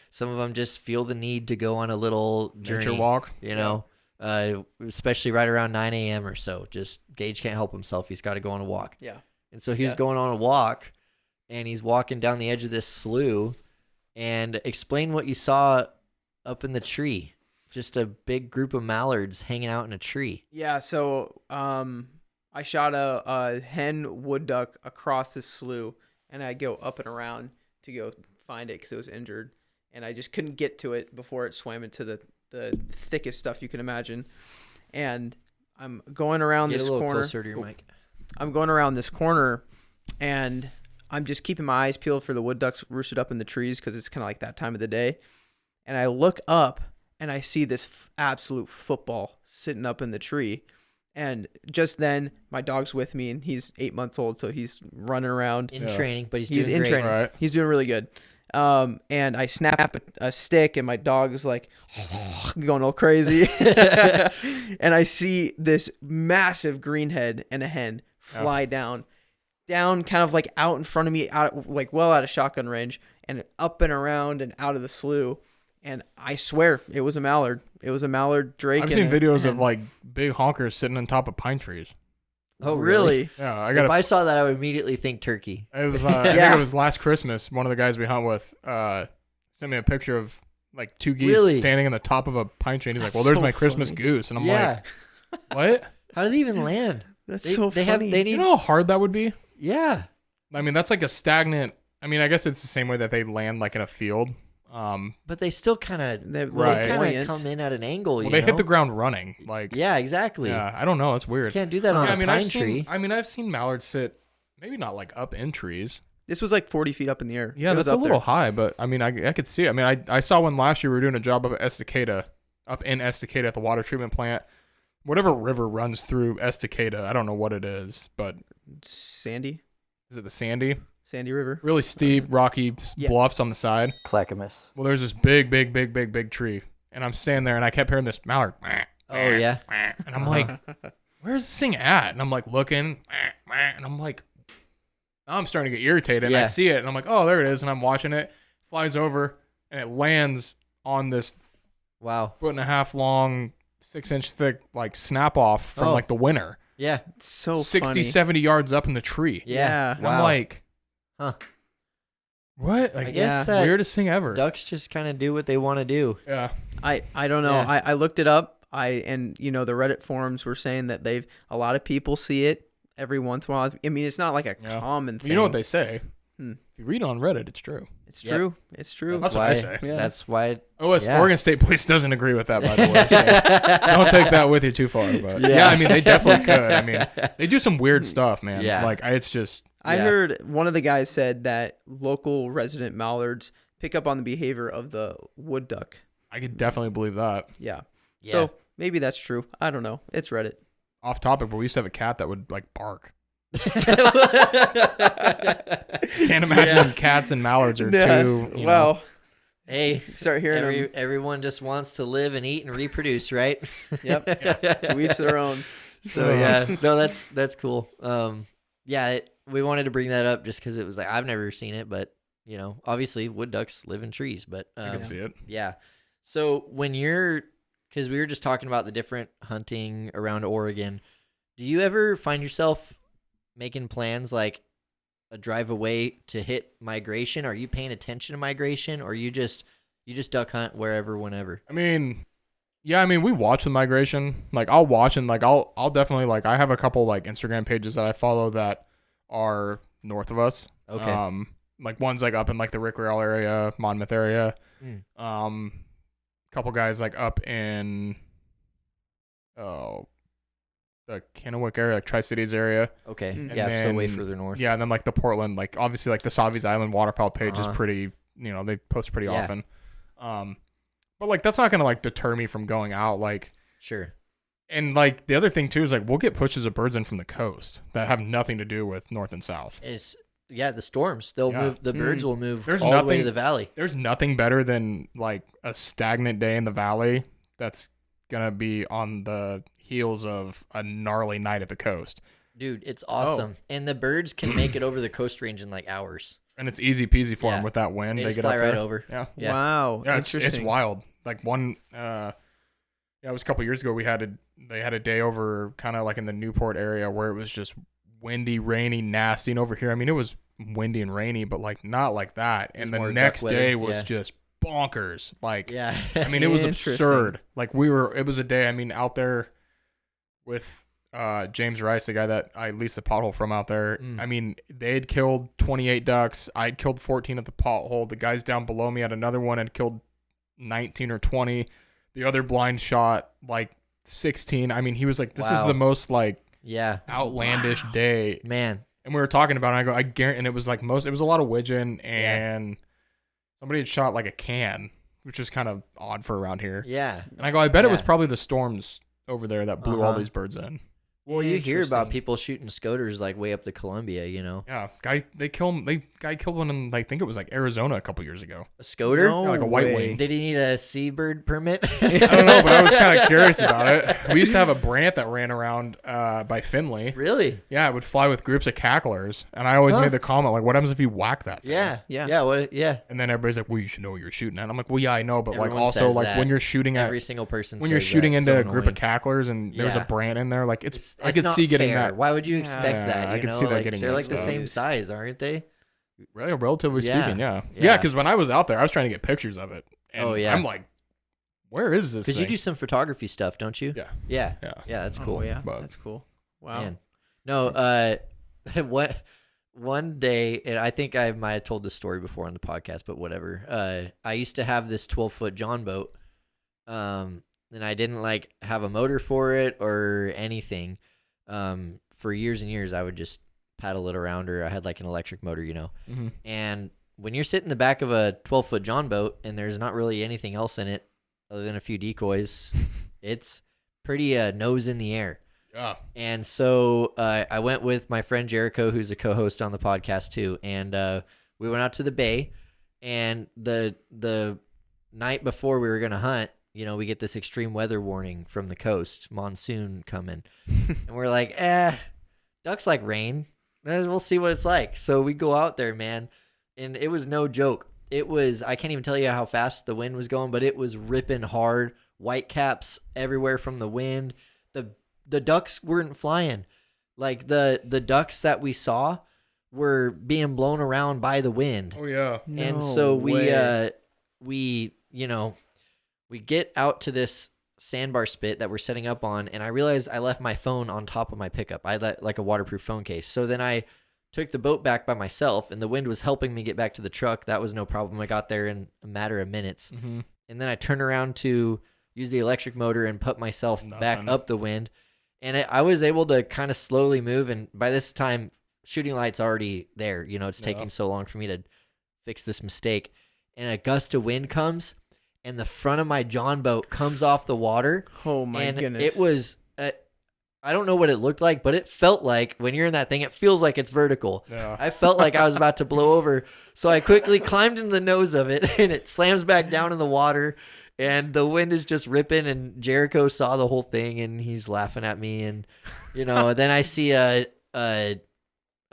some of them just feel the need to go on a little journey. Nature walk. Especially right around 9 a.m. or so. Just Gage can't help himself. He's got to go on a walk. Yeah. And so he's going on a walk, and he's walking down the edge of this slough. And explain what you saw up in the tree. Just a big group of mallards hanging out in a tree. Yeah, so I shot a hen wood duck across this slough, and I go up and around to go find it because it was injured, and I just couldn't get to it before it swam into the thickest stuff you can imagine. And I'm going around Get this a little corner. closer to your mic. I'm going around this corner, and I'm just keeping my eyes peeled for the wood ducks roosted up in the trees because it's kind of like that time of the day. And I look up, and I see this absolute football sitting up in the tree. And just then, my dog's with me, and he's 8 months old, so he's running around. In training, but he's He's doing in great. training. Right. He's doing really good. And I snap a stick, and my dog is like going all crazy. And I see this massive greenhead and a hen fly down kind of like out in front of me, well out of shotgun range, and up and around and out of the slough. And I swear it was a mallard. It was a mallard drake. I've seen videos of like big honkers sitting on top of pine trees. Oh, really? Yeah, If I saw that, I would immediately think turkey. It was. I think it was last Christmas. One of the guys we hunt with sent me a picture of like two geese standing on the top of a pine tree. And he's like, "Well, there's my Christmas goose," and I'm like, "What? How do they even land? That's so funny. They need. You know how hard that would be? Yeah. I mean, that's like a stagnant. I mean, I guess it's the same way that they land like in a field. But they still kind of Right. come in at an angle. Well, you they know? hit the ground running. Like, Yeah, exactly. yeah, I don't know. It's weird. You can't do that on a pine tree. I've seen mallards sit, maybe not like up in trees. This was like 40 feet up in the air. Yeah, It was that's a up little there. high, but I mean, I could see it. I mean, I saw one last year. We were doing a job up in Estacada at the water treatment plant. Whatever river runs through Estacada, I don't know what it is, but Sandy is it the Sandy? River. Really steep, rocky bluffs on the side. Clackamas. Well, there's this big tree, and I'm standing there, and I kept hearing this mallard. Oh, yeah. And I'm like, where's this thing at? And I'm like looking, and I'm like, now I'm starting to get irritated. And I see it, and I'm like, oh, there it is. And I'm watching it, flies over, and it lands on this 1.5 long, 6-inch thick, like snap off from like the winter. Yeah. It's so 60, funny. 70 yards up in the tree. Yeah. And I'm like, what? Like, I guess that weirdest thing ever. ducks just kind of do what they want to do. Yeah. I don't know. Yeah. I looked it up. And the Reddit forums were saying that a lot of people see it every once in a while. I mean, it's not like a common thing. You know what they say? Hmm. If you read on Reddit, it's true. It's true. It's true. That's what I say. Yeah. That's why. Oregon State Police doesn't agree with that, by the way. So don't take that with you too far. But yeah, I mean, they definitely could. I mean, they do some weird stuff, man. Yeah. Like, it's just. I heard one of the guys said that local resident mallards pick up on the behavior of the wood duck. I could definitely believe that. Yeah. Yeah. So maybe that's true. I don't know. It's Reddit. Off topic, but we used to have a cat that would like bark. Can't imagine cats and mallards are too. You know. Hey, start hearing them. everyone just wants to live and eat and reproduce, right? Yep. To each their own. So yeah, no, that's cool. We wanted to bring that up just because it was like I've never seen it, but obviously wood ducks live in trees, but I can see it. Yeah. So because we were just talking about the different hunting around Oregon, do you ever find yourself making plans like a drive away to hit migration? Are you paying attention to migration, or you just duck hunt wherever, whenever? I mean, yeah, we watch the migration. Like, I'll watch and like I'll definitely like I have a couple like Instagram pages that I follow that are north of us. Okay. Like one's like up in like the Rick Rail area, Monmouth area. Couple guys like up in the Kennewick area, like Tri-Cities area. Okay. And Yeah, so way then- further north. Yeah, and then like the Portland, like obviously like the Savi's Island waterfowl page is pretty they post pretty Yeah. often. But like that's not gonna like deter me from going out. Like Sure. and like the other thing too is like we'll get pushes of birds in from the coast that have nothing to do with north and south. The storms. They'll Yeah. move. The birds will move There's all the way nothing- to the valley. There's nothing better than like a stagnant day in the valley that's gonna be on the heels of a gnarly night at the coast. Dude, it's awesome. And the birds can make it over the coast range in like hours. And it's easy peasy for Yeah. them with that wind. They They just get fly up right there. over. Yeah. Yeah. Wow. Yeah, it's Interesting. wild. Like one, it was a couple years ago. They had a day over kind of like in the Newport area where it was just windy, rainy, nasty. And over here, I mean, it was windy and rainy, but like not like that. And more the duck next weather, day was yeah. just bonkers. Like, Yeah. I mean, it was Interesting. absurd. Like it was a day. I mean, out there with James Rice, the guy that I leased the pothole from out there. I mean, they had killed 28 ducks. I'd killed 14 at the pothole. The guys down below me had another one and killed 19 or 20. The other blind shot like 16. I mean, he was like, this is Wow. the most like Yeah. outlandish day. Man. And we were talking about it, and I go, I guarantee, and it was like it was a lot of widgeon, and somebody had shot like a can, which is kind of odd for around here. Yeah. And I go, I bet it was Yeah. probably the storms over there that blew all Uh-huh. these birds in. Well, you hear about Interesting. people shooting scoters like way up the Columbia, Yeah, guy killed one in, I think it was like Arizona a couple years ago. A scoter? No Yeah, like a white way. wing. Did he need a seabird permit? I don't know, but I was kind of curious about it. We used to have a brant that ran around by Finley. Really? Yeah, it would fly with groups of cacklers, and I always Huh. made the comment like, "What happens if you whack that thing?" Yeah. Yeah. Yeah. What? Yeah. And then everybody's like, "Well, you should know what you're shooting at." I'm like, "Well, yeah, I know, but like Everyone also says like that. when you're shooting at Every single person. when you're says shooting that. into So a group of annoying. cacklers and there's Yeah. a brant in there, like I It's could not see getting fair. that Why would you expect Yeah, that? I You could know? see that Like, getting they're like the mixed up. same size, aren't they? relatively Yeah. speaking, yeah. Yeah. Yeah, because when I was out there, I was trying to get pictures of it. And Oh, yeah. I'm like, where is this Because you thing? do some photography stuff, don't you? Yeah. Yeah. Yeah. Yeah. That's Oh, cool. yeah. But- That's cool. Wow. Man. No, one day, and I think I might have told this story before on the podcast, but whatever. I used to have this 12-foot John boat, and I didn't like have a motor for it or anything. For years and years, I would just paddle it around, or I had like an electric motor, Mhm. And when you're sitting in the back of a 12-foot John boat and there's not really anything else in it other than a few decoys, it's pretty nose in the air. Yeah. And so I went with my friend Jericho, who's a co-host on the podcast too, and we went out to the bay. And the night before we were gonna hunt, we get this extreme weather warning from the coast, monsoon coming, and we're like, ducks like rain. We'll see what it's like. So we go out there, man, and it was no joke. I can't even tell you how fast the wind was going, but it was ripping hard. White caps everywhere from the wind. The ducks weren't flying. Like the ducks that we saw were being blown around by the wind. Oh yeah. And No so way. we get out to this sandbar spit that we're setting up on, and I realized I left my phone on top of my pickup. I let like a waterproof phone case. So then I took the boat back by myself, and the wind was helping me get back to the truck. That was no problem. I got there in a matter of minutes. Mm-hmm. And then I turned around to use the electric motor and put myself back Nothing. up the wind. And I was able to kind of slowly move. And by this time, shooting light's already there. It's taking so long for me to fix this mistake. And a gust of wind comes, and the front of my John boat comes off the water. Oh my and goodness. it was, I don't know what it looked like, but it felt like when you're in that thing, it feels like it's vertical. Yeah. I felt like I was about to blow over. So I quickly climbed into the nose of it, and it slams back down in the water, and the wind is just ripping, and Jericho saw the whole thing, and he's laughing at me. And, then I see a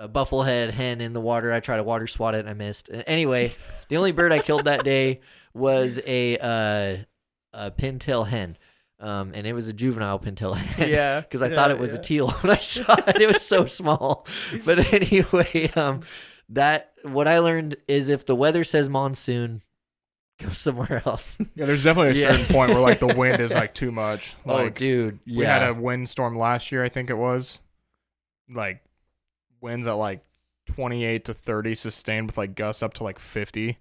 bufflehead hen in the water. I try to water swat it, and I missed. Anyway, the only bird I killed that day was a pintail hen. And it was a juvenile pintail hen. Yeah. Because I thought it was a teal when I saw it. It was so small. But anyway, what I learned is if the weather says monsoon, go somewhere else. Yeah, there's definitely a Yeah. certain point where like the wind is like too much. Like dude. we had a windstorm last year, I think it was. Like winds at like 28 to 30 sustained with like gusts up to like 50.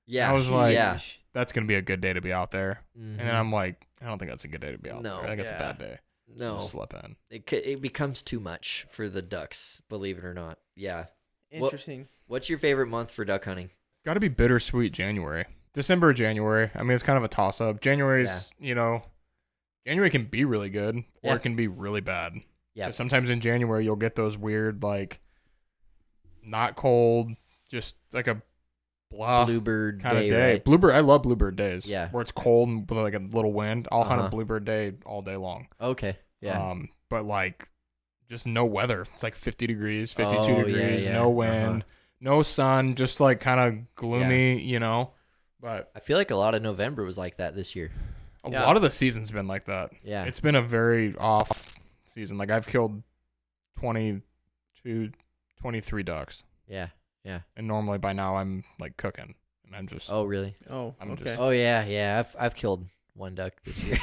yeah. I was like, yeah. that's going to be a good day to be out there. Mhm. And then I'm like, I don't think that's a good day to be out No. there. I think it's a Yeah. bad day. No. Just slip in. It becomes too much for the ducks, believe it or not. Yeah. Interesting. What's your favorite month for duck hunting? got to be bittersweet January. December or January. I mean, it's kind of a toss-up. January's, January can be really good or it can be really bad. Yeah. Sometimes in January, you'll get those weird, like, not cold, just like a blah Bluebird kind of day. day. Right? Bluebird, I love bluebird days. Yeah. Where it's cold and with like a little wind. I'll hunt a bluebird day all day long. Okay. Yeah. But like, just no weather. It's like 50 degrees, 52 degrees, no wind, no sun, just like kind of gloomy, But I feel like a lot of November was like that this year. A lot of the season's been like that. Yeah. It's been a very off season. Like I've killed 22, 23 ducks. Yeah. Yeah. And normally by now I'm like cooking. And I'm just. Oh, really? Oh, okay. Oh, yeah. I've killed one duck this year.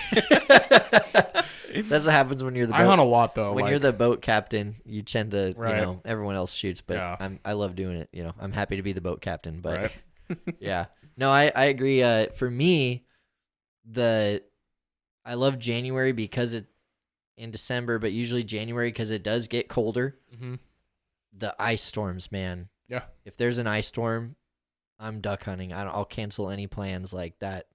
That's what happens when you're the boat. I hunt a lot though. When you're the boat captain, you tend to, Right. everyone else shoots, but I love doing it. I'm happy to be the boat captain, but Right. yeah. No, I agree. For me, I love January because in December, but usually January because it does get colder. Mm-hmm. The ice storms, man. Yeah. If there's an ice storm, I'm duck hunting. I'll cancel any plans like that.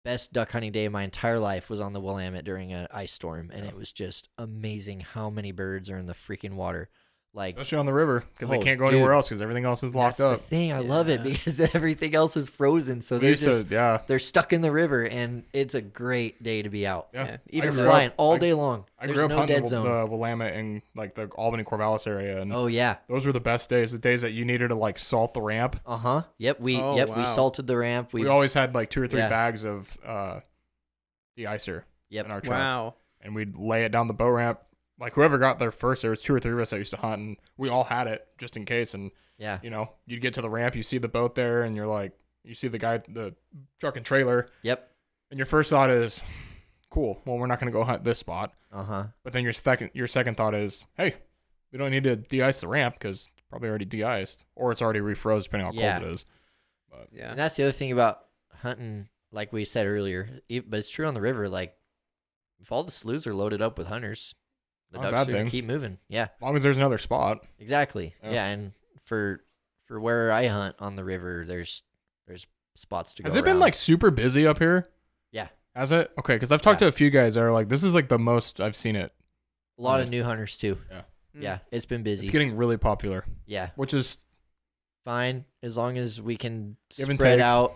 Best duck hunting day of my entire life was on the Willamette during an ice storm, and it was just amazing how many birds are in the freaking water. Like, especially on the river because they Oh, can't go dude. anywhere else because everything else is locked that's up. the thing. I love it because everything else is frozen, so We used they're stuck in the river, and it's a great day to be out. Yeah. Even They're flying all day long. I There's grew up no hunting dead zone. the Willamette in like the Albany Corvallis area, and Oh yeah. those were the best days. The days that you needed to like salt the ramp. Yep. We wow. salted the ramp. We always had like 2 or 3 Yeah. bags of de-icer Yep. in our truck, Wow. and we'd lay it down the boat ramp. Like whoever got there first, there was 2 or 3 of us that used to hunt, and we all had it just in case. And Yeah. you'd get to the ramp, you see the boat there, and you're like, you see the guy, the truck and trailer, Yep. and your first thought is, cool. Well, we're not going to go hunt this spot. But then your second thought is, hey, we don't need to de-ice the ramp because it's probably already de-iced, or it's already refroze depending on how cold it is. But Yeah. And that's the other thing about hunting, like we said earlier, but it's true on the river. Like, if all the sloughs are loaded up with hunters, the Not a ducks bad are gonna thing. keep moving. Yeah, as long as there's another spot. exactly. Yeah. Yeah, and for where I hunt on the river, there's spots to go. Has it been around. like super busy up here? Yeah, Has it? Okay, because I've talked to a few guys that are like, this is like the most I've seen it. a lot of new hunters too. Yeah. Yeah, it's been busy. It's getting really popular, Yeah, which is fine as long as we can Give and spread take. out.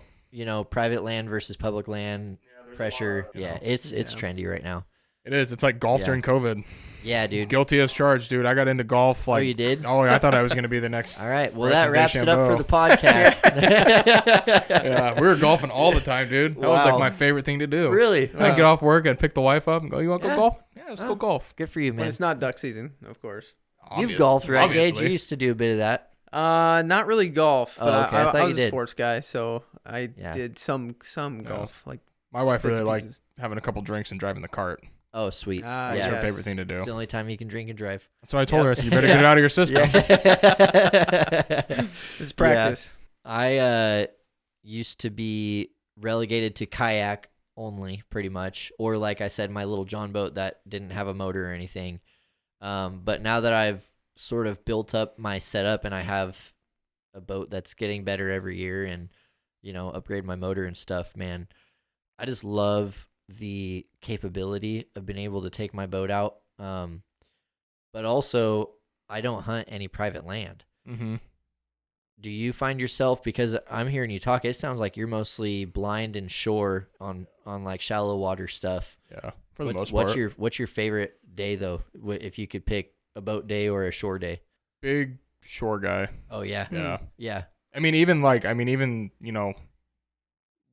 Private land versus public land pressure. Yeah, it's Yeah. trendy right now. it is. It's like golf Yeah. during COVID. Yeah, dude. Guilty as charged, dude. I got into golf like. you did? Oh, I thought I was gonna be the next. All right. Well, Rest that in wraps it up for Deschambeau. the podcast. Yeah, we were golfing all the time, dude. That was Wow. like my favorite thing to do. Really? I'd get off work and pick the wife up and go, "You want to Yeah. go golf? Yeah, let's go golf." Good for you, When man. it's not duck season, of course. You've golfed, right, Gage? obviously. You used to do a bit of that. Not really golf, Oh, but okay. I thought I you was a did. sports guy, so I Yeah. did some golf. Like, My wife bits really and liked pieces. having a couple drinks and driving the cart. Oh, sweet. Ah, That was her yes. favorite thing to do. It's the only time you can drink and drive. That's what I told her. I said, "You better get it out of your system." It's practice. I used to be relegated to kayak only, pretty much, or like I said, my little John boat that didn't have a motor or anything. But now that I've sort of built up my setup and I have a boat that's getting better every year, and upgrade my motor and stuff, man, I just love the capability of being able to take my boat out. But also, I don't hunt any private land. Mm-hmm. Do you find yourself, because I'm hearing you talk, it sounds like you're mostly blind and shore on like shallow water stuff. Yeah, for the most part. What's your favorite day though? If you could pick a boat day or a shore day? Big shore guy. Oh yeah, Yeah. yeah, I mean,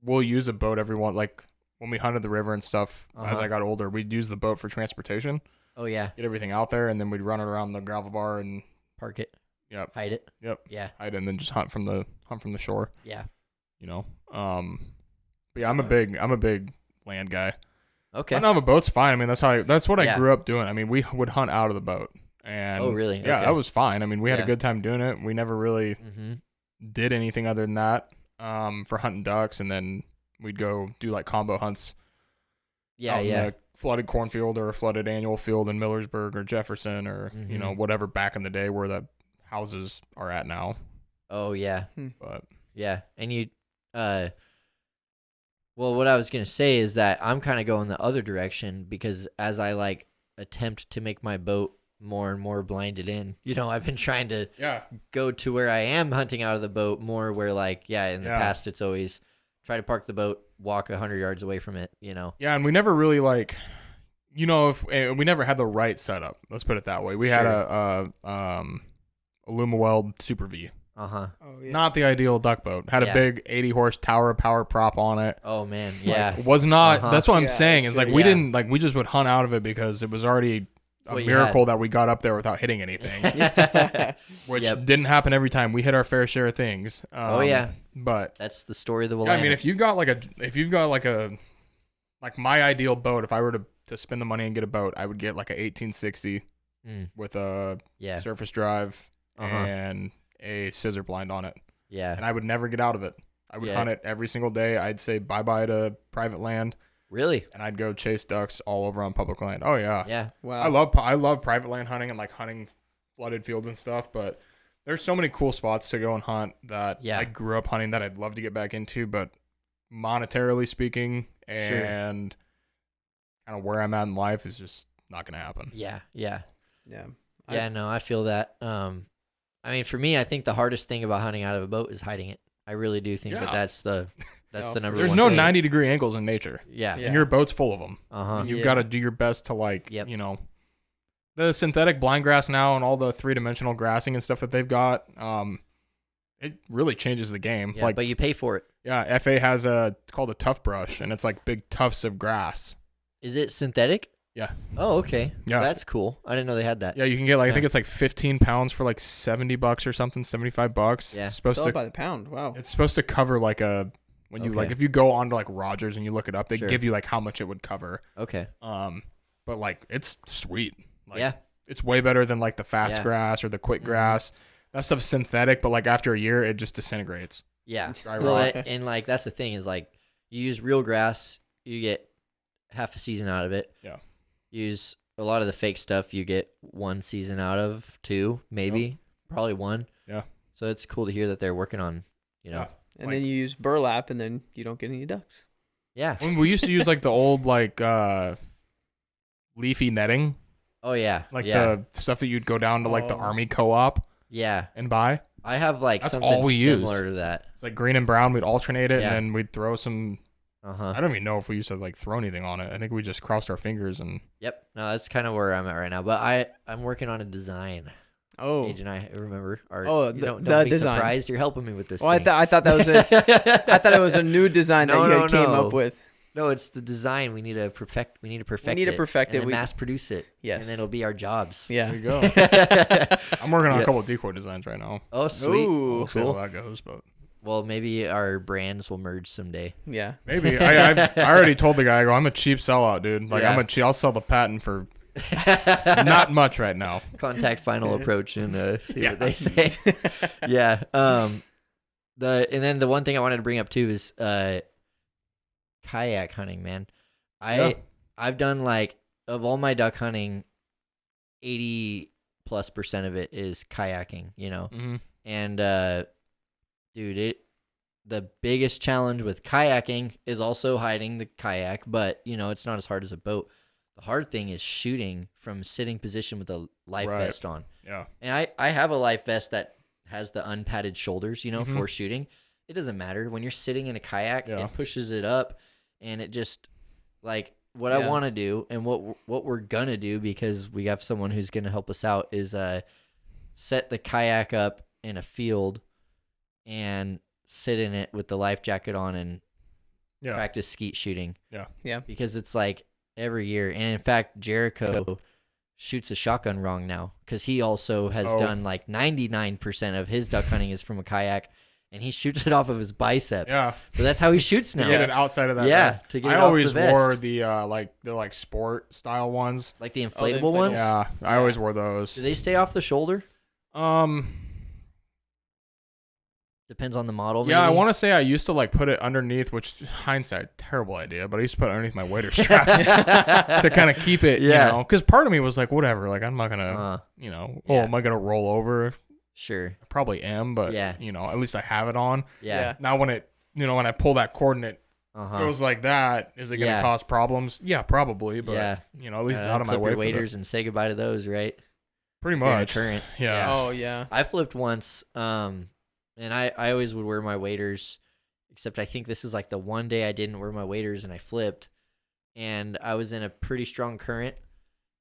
we'll use a boat every once. Like when we hunted the river and stuff. As I got older, we'd use the boat for transportation. oh yeah. Get everything out there, and then we'd run it around the gravel bar and Park it, yep, hide it. yep, Yeah, hide it, and then just hunt from the shore. yeah. But yeah, I'm a big land guy. Okay. Hunting out of a boat's fine. I mean, that's what I Yeah. grew up doing. I mean, we would hunt out of the boat. And Oh, really? Yeah, Okay. that was fine. I mean, we had a Yeah. good time doing it. We never really Mm-hmm. did anything other than that for hunting ducks, and then we'd go do like combo hunts Yeah, out in yeah. a flooded cornfield or a flooded annual field in Millersburg or Jefferson or Mhm. whatever back in the day where the houses are at now. Oh yeah. But Yeah. And you, well, what I was going to say is that I'm kind of going the other direction because as I like attempt to make my boat more and more blinded in, I've been trying to go to where I am hunting out of the boat more where like, in the past, it's always try to park the boat, walk 100 yards away from it, Yeah. And we never really like, if we never had the right setup, let's put it that way. We had a Lumaweld Super V. Oh, yeah. Not the ideal duck boat. Had a big 80 horse tower power prop on it. Oh man, yeah. Like, was not. That's what I'm saying. Is like we didn't we just would hunt out of it because it was already a miracle that we got up there without hitting anything. Which didn't happen every time. We hit our fair share of things. But that's the story of the Willamette. I mean, if you've got my ideal boat, if I were to spend the money and get a boat, I would get like a 1860 with a surface drive and a scissor blind on it. Yeah. And I would never get out of it. I would hunt it every single day. I'd say bye-bye to private land. Really? And I'd go chase ducks all over on public land. Oh, yeah. Yeah. Wow. I love private land hunting and like hunting flooded fields and stuff, but there's so many cool spots to go and hunt that I grew up hunting that I'd love to get back into, but monetarily speaking and kind of where I'm at in life is just not going to happen. Yeah. No, I feel that. I mean, for me, I think the hardest thing about hunting out of a boat is hiding it. I really do think that's the number There's one no thing. 90-degree angles in nature. Yeah. And your boat's full of them. And you've got to do your best to the synthetic blind grass now and all the 3-dimensional grassing and stuff that they've got. It really changes the game. Yeah, but you pay for it. Yeah, FA has it's called a tuft brush, and it's like big tufts of grass. Is it synthetic? Yeah. Oh, okay. Yeah. That's cool. I didn't know they had that. Yeah, you can get I think it's like 15 pounds for like $70 or something, $75. Yeah. It's supposed to by the pound. Wow. It's supposed to cover like if you go onto like Rogers and you look it up, they give you like how much it would cover. Okay. But like it's sweet. Like, yeah. It's way better than like the fast grass or the quick grass. That stuff's synthetic, but like after a year it just disintegrates. Yeah. And like that's the thing is like you use real grass, you get half a season out of it. Yeah. Use a lot of the fake stuff, you get 1 season out of 2, maybe, probably 1. Yeah. So it's cool to hear that they're working on, And then you use burlap, and then you don't get any ducks. Yeah. When we used to use like the old like leafy netting. Oh yeah. Like the stuff that you'd go down to like the army co-op. Yeah. And buy. I have like That's something all we similar used. to that. It's like green and brown. We'd alternate it, and then we'd throw some. I don't even know if we used to like throw anything on it. I think we just crossed our fingers and. Yep. No, that's kind of where I'm at right now. But I'm working on a design. Oh. Age and I remember. Don't be design. surprised. You're helping me with this. I thing. thought that was I thought it was a new design that you came up with. No, it's the design. We need to perfect. We need to perfect it. And then mass produce it. Yes. And then it'll be our jobs. Yeah. There you go. I'm working on a couple of decoy designs right now. Oh, sweet. Ooh, we'll see how that goes, but. Well, maybe our brands will merge someday. Yeah. Maybe. I already told the guy, I'm a cheap sellout, dude. Like I'll sell the patent for not much right now. Contact Final Approach and see what they say. Yeah. And then the one thing I wanted to bring up too is kayak hunting, man. I've done like of all my duck hunting, 80+% of it is kayaking, Mm-hmm. And dude, the biggest challenge with kayaking is also hiding the kayak, but it's not as hard as a boat. The hard thing is shooting from sitting position with a life vest on. Yeah. And I have a life vest that has the unpadded shoulders, for shooting. It doesn't matter when you're sitting in a kayak, it pushes it up, and it just like what I want to do and what we're gonna do, because we have someone who's gonna help us out, is set the kayak up in a field and sit in it with the life jacket on and practice skeet shooting. Yeah. Because it's like every year. And in fact, Jericho shoots a shotgun wrong now because he also has done like 99% of his duck hunting is from a kayak, and he shoots it off of his bicep. Yeah. So that's how he shoots now. To get it outside of that vest. To get I it always off the vest. wore the sport style ones. Like the inflatable ones? Yeah. I always wore those. Do they stay off the shoulder? Depends on the model. Yeah, maybe? I want to say I used to like put it underneath, which hindsight, terrible idea, but I used to put it underneath my wader straps to kind of keep it, because part of me was like, whatever, like I'm not gonna, am I gonna roll over? Sure. I probably am, but Yeah. at least I have it on. Yeah. Now when when I pull that cord and it Uh-huh. goes like that, is it going to Yeah. cause problems? Yeah, probably, but Yeah. at least it's out of my Clip way your for waders and say goodbye to those, right? pretty If you're in a much. current. Yeah. Oh yeah. I flipped once, and I always would wear my waders, except I think this is like the one day I didn't wear my waders and I flipped, and I was in a pretty strong current,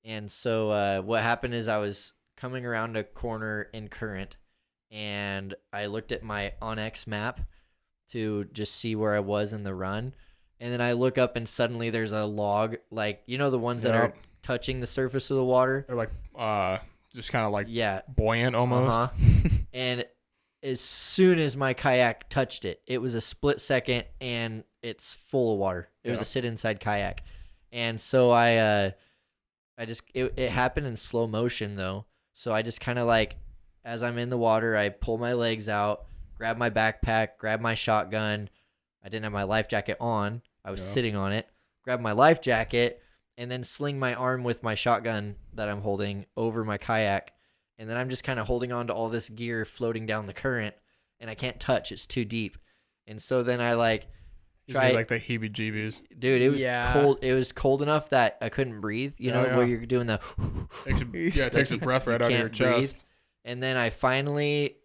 and so what happened is I was coming around a corner in current, and I looked at my OnX map to just see where I was in the run, and then I look up and suddenly there's a log, like the ones that are touching the surface of the water. They're like just kind of like Yeah. buoyant almost. Uh-huh. And as soon as my kayak touched it, it was a split second and it's full of water. It was a sit inside kayak. And so it happened in slow motion though. So I just kind of like, as I'm in the water, I pull my legs out, grab my backpack, grab my shotgun. I didn't have my life jacket on. I was sitting on it, grab my life jacket, and then sling my arm with my shotgun that I'm holding over my kayak. And then I'm just kind of holding on to all this gear floating down the current, and I can't touch. It's too deep. And so then I Try like the heebie-jeebies. Dude, it was cold. It was cold enough that I couldn't breathe, where you're doing the... it takes the breath right out of your chest. And then I finally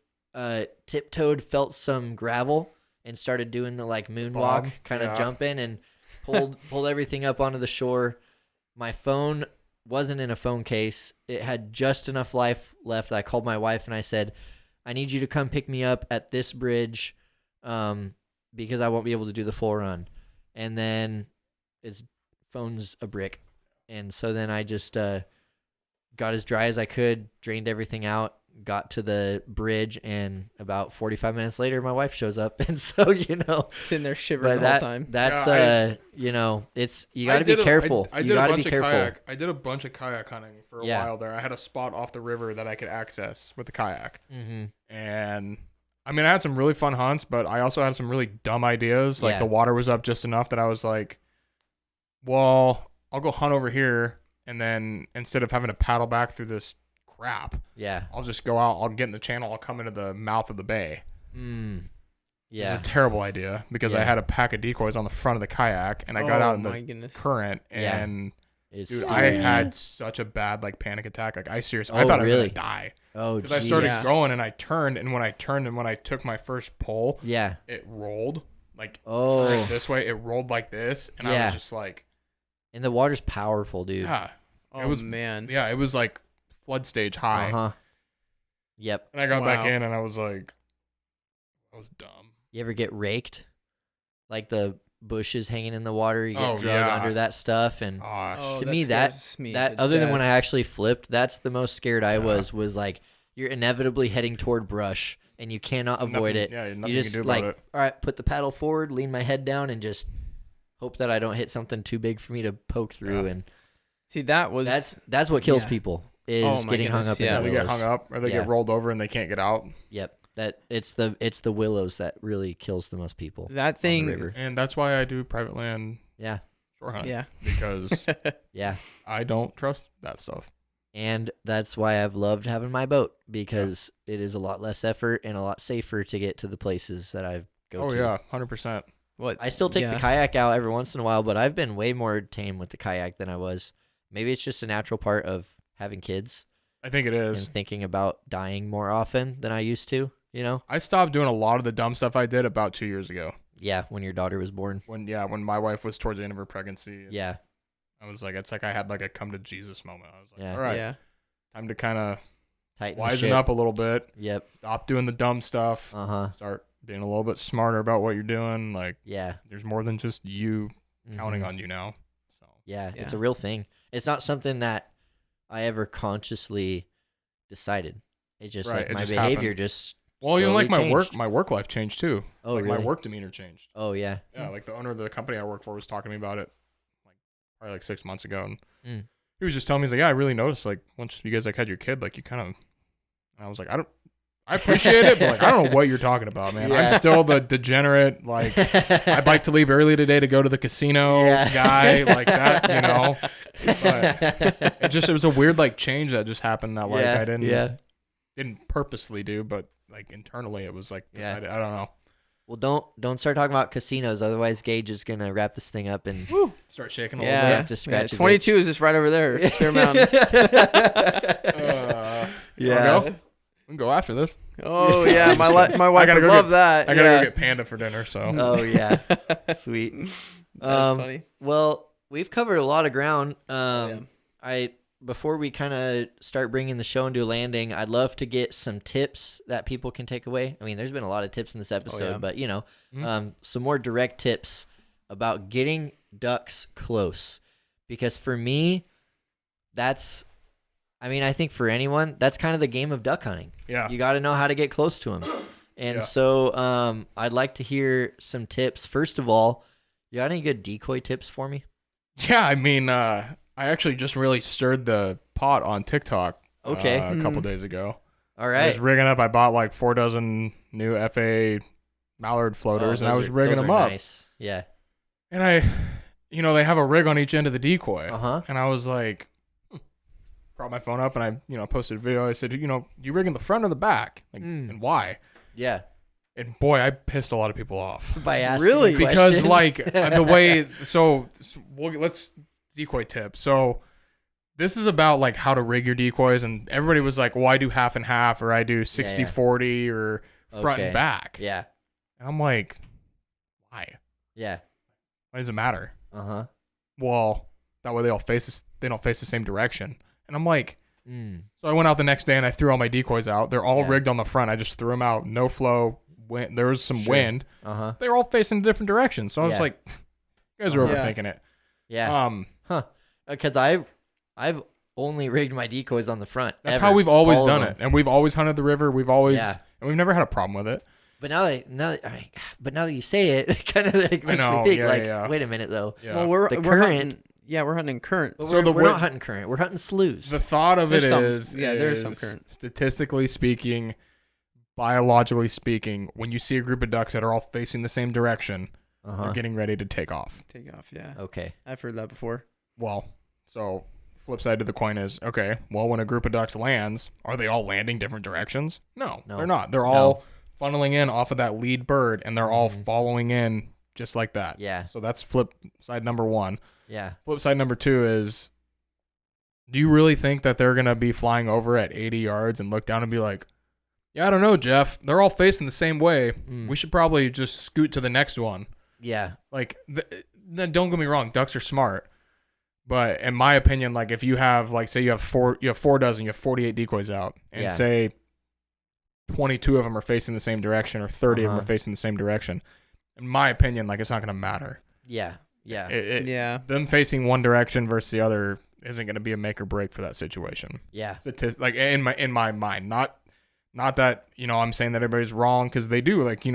tiptoed, felt some gravel, and started doing the moonwalk, kind of jumping, and pulled everything up onto the shore. My phone wasn't in a phone case. It had just enough life left. I called my wife and I said, I need you to come pick me up at this bridge because I won't be able to do the full run. And then phone's a brick. And so then I just got as dry as I could, drained everything out, got to the bridge, and about 45 minutes later my wife shows up, and so sitting there shivering the whole time. That's it's you got to be careful. I did a bunch of kayak hunting for a while there. I had a spot off the river that I could access with the kayak. And I mean, I had some really fun hunts, but I also had some really dumb ideas. Like the water was up just enough that I was like, well, I'll go hunt over here, and then instead of having to paddle back through this crap, I'll just go out, I'll get in the channel, I'll come into the mouth of the bay. It's a terrible idea because I had a pack of decoys on the front of the kayak, and I got out in the current, and dude, I had such a bad panic attack. I seriously, I thought I was gonna die. Because I started going, and I turned, and when I took my first pull, it rolled this way. It rolled like this, and I was just like, and the water's powerful, dude. Yeah. It was it was like flood stage high. Yep. And I got back in, and I was like, I was dumb. You ever get raked? Like the bushes hanging in the water, you get drugged under that stuff, and to me that other than when I actually flipped, that's the most scared I was like you're inevitably heading toward brush and you cannot avoid it. Yeah, you just all right, put the paddle forward, lean my head down, and just hope that I don't hit something too big for me to poke through. And see, that's what kills people is getting hung up. They get hung up, or they get rolled over and they can't get out. Yep. That it's the willows that really kills the most people. That thing, and that's why I do private land. Shore hunt. Because I don't trust that stuff. And that's why I've loved having my boat, because it is a lot less effort and a lot safer to get to the places that I go to. Oh yeah, 100%. I still take the kayak out every once in a while, but I've been way more tame with the kayak than I was. Maybe it's just a natural part of having kids. I think it is. And thinking about dying more often than I used to. I stopped doing a lot of the dumb stuff I did about 2 years ago. Yeah, when your daughter was born. When my wife was towards the end of her pregnancy. Yeah. I was like, it's like I had a come to Jesus moment. I was like, all right, time to kind of wisen up a little bit. Yep. Stop doing the dumb stuff. Start being a little bit smarter about what you're doing. There's more than just you counting on you now. So it's a real thing. It's not something that I ever consciously decided. It's just my behavior happened. just my work life changed too. Oh, really? My work demeanor changed. Oh, yeah. Yeah, the owner of the company I work for was talking to me about it probably 6 months ago, and he was just telling me, he's like, yeah, I really noticed once you guys had your kid, you kind of, and I was like, I appreciate it, but I don't know what you're talking about, man. I'm still the degenerate, I'd like to leave early today to go to the casino guy, that, but it was a weird change that just happened that I didn't. didn't purposely do, but like internally it was like decided. I don't know. Well, don't start talking about casinos, otherwise Gage is gonna wrap this thing up and Start shaking a Yeah. little we bit. have to scratch. his 22 is just right over there. It's Fair Mountain. Yeah. We can go after this. Oh yeah, my wife gotta would go love get- that. I gotta yeah. go get panda for dinner. So Oh yeah, sweet. That's funny. Well, we've covered a lot of ground. Yeah. Before we kind of start bringing the show into a landing, I'd love to get some tips that people can take away. I mean, there's been a lot of tips in this episode, yeah. but Mhm. some more direct tips about getting ducks close. Because for me, I think for anyone, that's kind of the game of duck hunting. yeah, You got to know how to get close to them. And Yeah. so I'd like to hear some tips. First of all, you got any good decoy tips for me? yeah. I mean, I actually just really stirred the pot on TikTok. Okay. A couple days ago. All I right. was rigging up. I bought like 4 dozen new FA mallard floaters, and I was rigging them up. Nice. Yeah. And they have a rig on each end of the decoy. Uh-huh. And I was like, brought my phone up and I, posted a video. I said, you rigging the front or the back? Like, and why? Yeah. And boy, I pissed a lot of people off. By asking Really? a Because question. like the way, let's decoy tip. So this is about like how to rig your decoys, and everybody was like, well, I do half and half, or I do 60-40 or front Okay. and back. Yeah. And I'm like, why? Yeah. Why does it matter? Uh-huh. Well, that way they don't face the same direction. And I'm like, Mm. so I went out the next day and I threw all my decoys out. They're all Yeah. rigged on the front. I just threw them out. No flow. Wind. There was some Sure. wind. Uh-huh. They were all facing different directions. So I was Yeah. like, you guys are Yeah. overthinking it. Yeah. Huh. Because I've only rigged my decoys on the front. That's ever. how we've always All of done them. it. And we've always hunted the river. We've always, Yeah. and we've never had a problem with it. But now that you say it, it kind of like makes know, me think yeah, like, yeah. wait a minute though. Yeah. Well, we're The we're current- hunting. Yeah, we're hunting current. But So we're the not hunting current. We're hunting sloughs. The thought of it There's is, some- yeah, there is some current. statistically speaking, biologically speaking, when you see a group of ducks that are all facing the same direction, Uh-huh. they're getting ready to take off. Take off. Yeah, Okay. I've heard that before. Well, so flip side to the coin is, okay, well, when a group of ducks lands, are they all landing different directions? No, No. they're not. They're all funneling in off of that lead bird, and they're all following in just like that. Yeah. So that's flip side number 1. Yeah. Flip side number 2 is, do you really think that they're going to be flying over at 80 yards and look down and be like, yeah, I don't know, Jeff. They're all facing the same way. Mm. We should probably just scoot to the next one. Yeah. Like, don't get me wrong. Ducks are smart. But in my opinion, like if you have, like, say you have 4 dozen, you have 48 decoys out, and Yeah. say 22 of them are facing the same direction or 30 of them Uh-huh. are facing the same direction, in my opinion, like it's not going to matter. Yeah. Yeah. Yeah. Them facing one direction versus the other isn't going to be a make or break for that situation. Yeah. Like in my mind, not that, I'm saying that everybody's wrong, because they do. Like,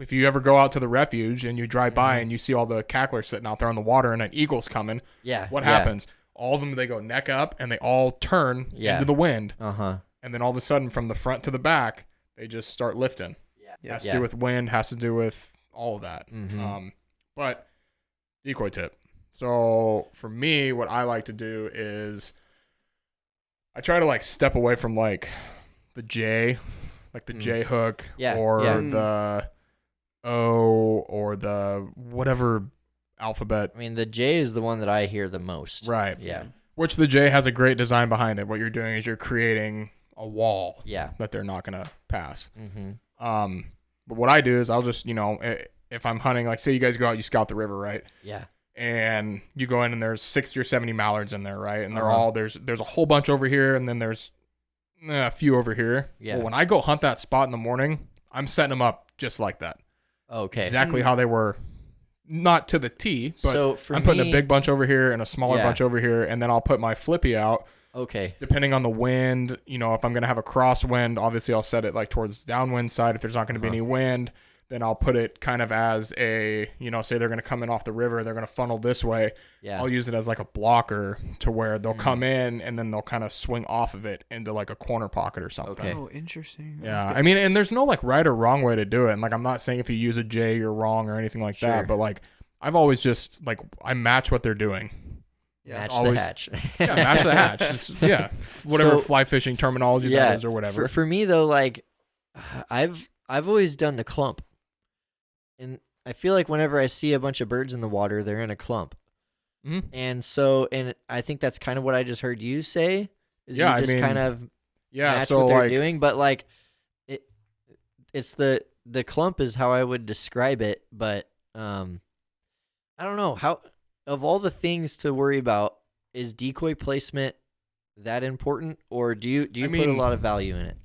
if you ever go out to the refuge and you drive by and you see all the cacklers sitting out there on the water and an eagle's coming, Yeah. what Yeah. happens? All of them, they go neck up and they all turn Yeah. into the wind. Uh-huh. And then all of a sudden, from the front to the back, they just start lifting. Yeah. Has to Yeah. do with wind, has to do with all of that. Mhm. But decoy tip. So for me, what I like to do is I try to like step away from like the J, like the J hook, Yeah, or yeah. the O, or the whatever alphabet. I mean, the J is the one that I hear the most. Right. Yeah. Which the J has a great design behind it. What you're doing is you're creating a wall Yeah. that they're not gonna pass. Mm-hmm. But what I do is I'll just, if I'm hunting, like say you guys go out, you scout the river, right? Yeah. And you go in and there's 60 or 70 mallards in there, right? And they're Uh-huh. all, there's a whole bunch over here, and then there's a few over here. Yeah. Well, when I go hunt that spot in the morning, I'm setting them up just like that. Okay. Exactly how they were. Not to the T, but So for I'm putting me- a big bunch over here and a smaller Yeah. bunch over here, and then I'll put my flippy out. Okay. Depending on the wind, if I'm going to have a crosswind, obviously I'll set it like towards the downwind side. If there's not going to be any wind, then I'll put it kind of as a, say they're going to come in off the river, they're going to funnel this way. Yeah. I'll use it as like a blocker to where they'll come in and then they'll kind of swing off of it into like a corner pocket or something. Okay. Oh, interesting. Yeah. I mean, and there's no like right or wrong way to do it. And like, I'm not saying if you use a J, you're wrong or anything like Sure. that, but like, I've always just like, I match what they're doing. Match always- the hatch. Yeah, match the hatch. Just, yeah, whatever So- fly fishing terminology that is or whatever. For me though, like I've always done the clump, and I feel like whenever I see a bunch of birds in the water, they're in a clump. Mhm. And I think that's kind of what I just heard you say. Is Yeah, I you just mean, kind of Yeah, match so what they're like, doing, but like it's the clump is how I would describe it, but I don't know how of all the things to worry about, is decoy placement that important, or do you put a mean, lot of value in it?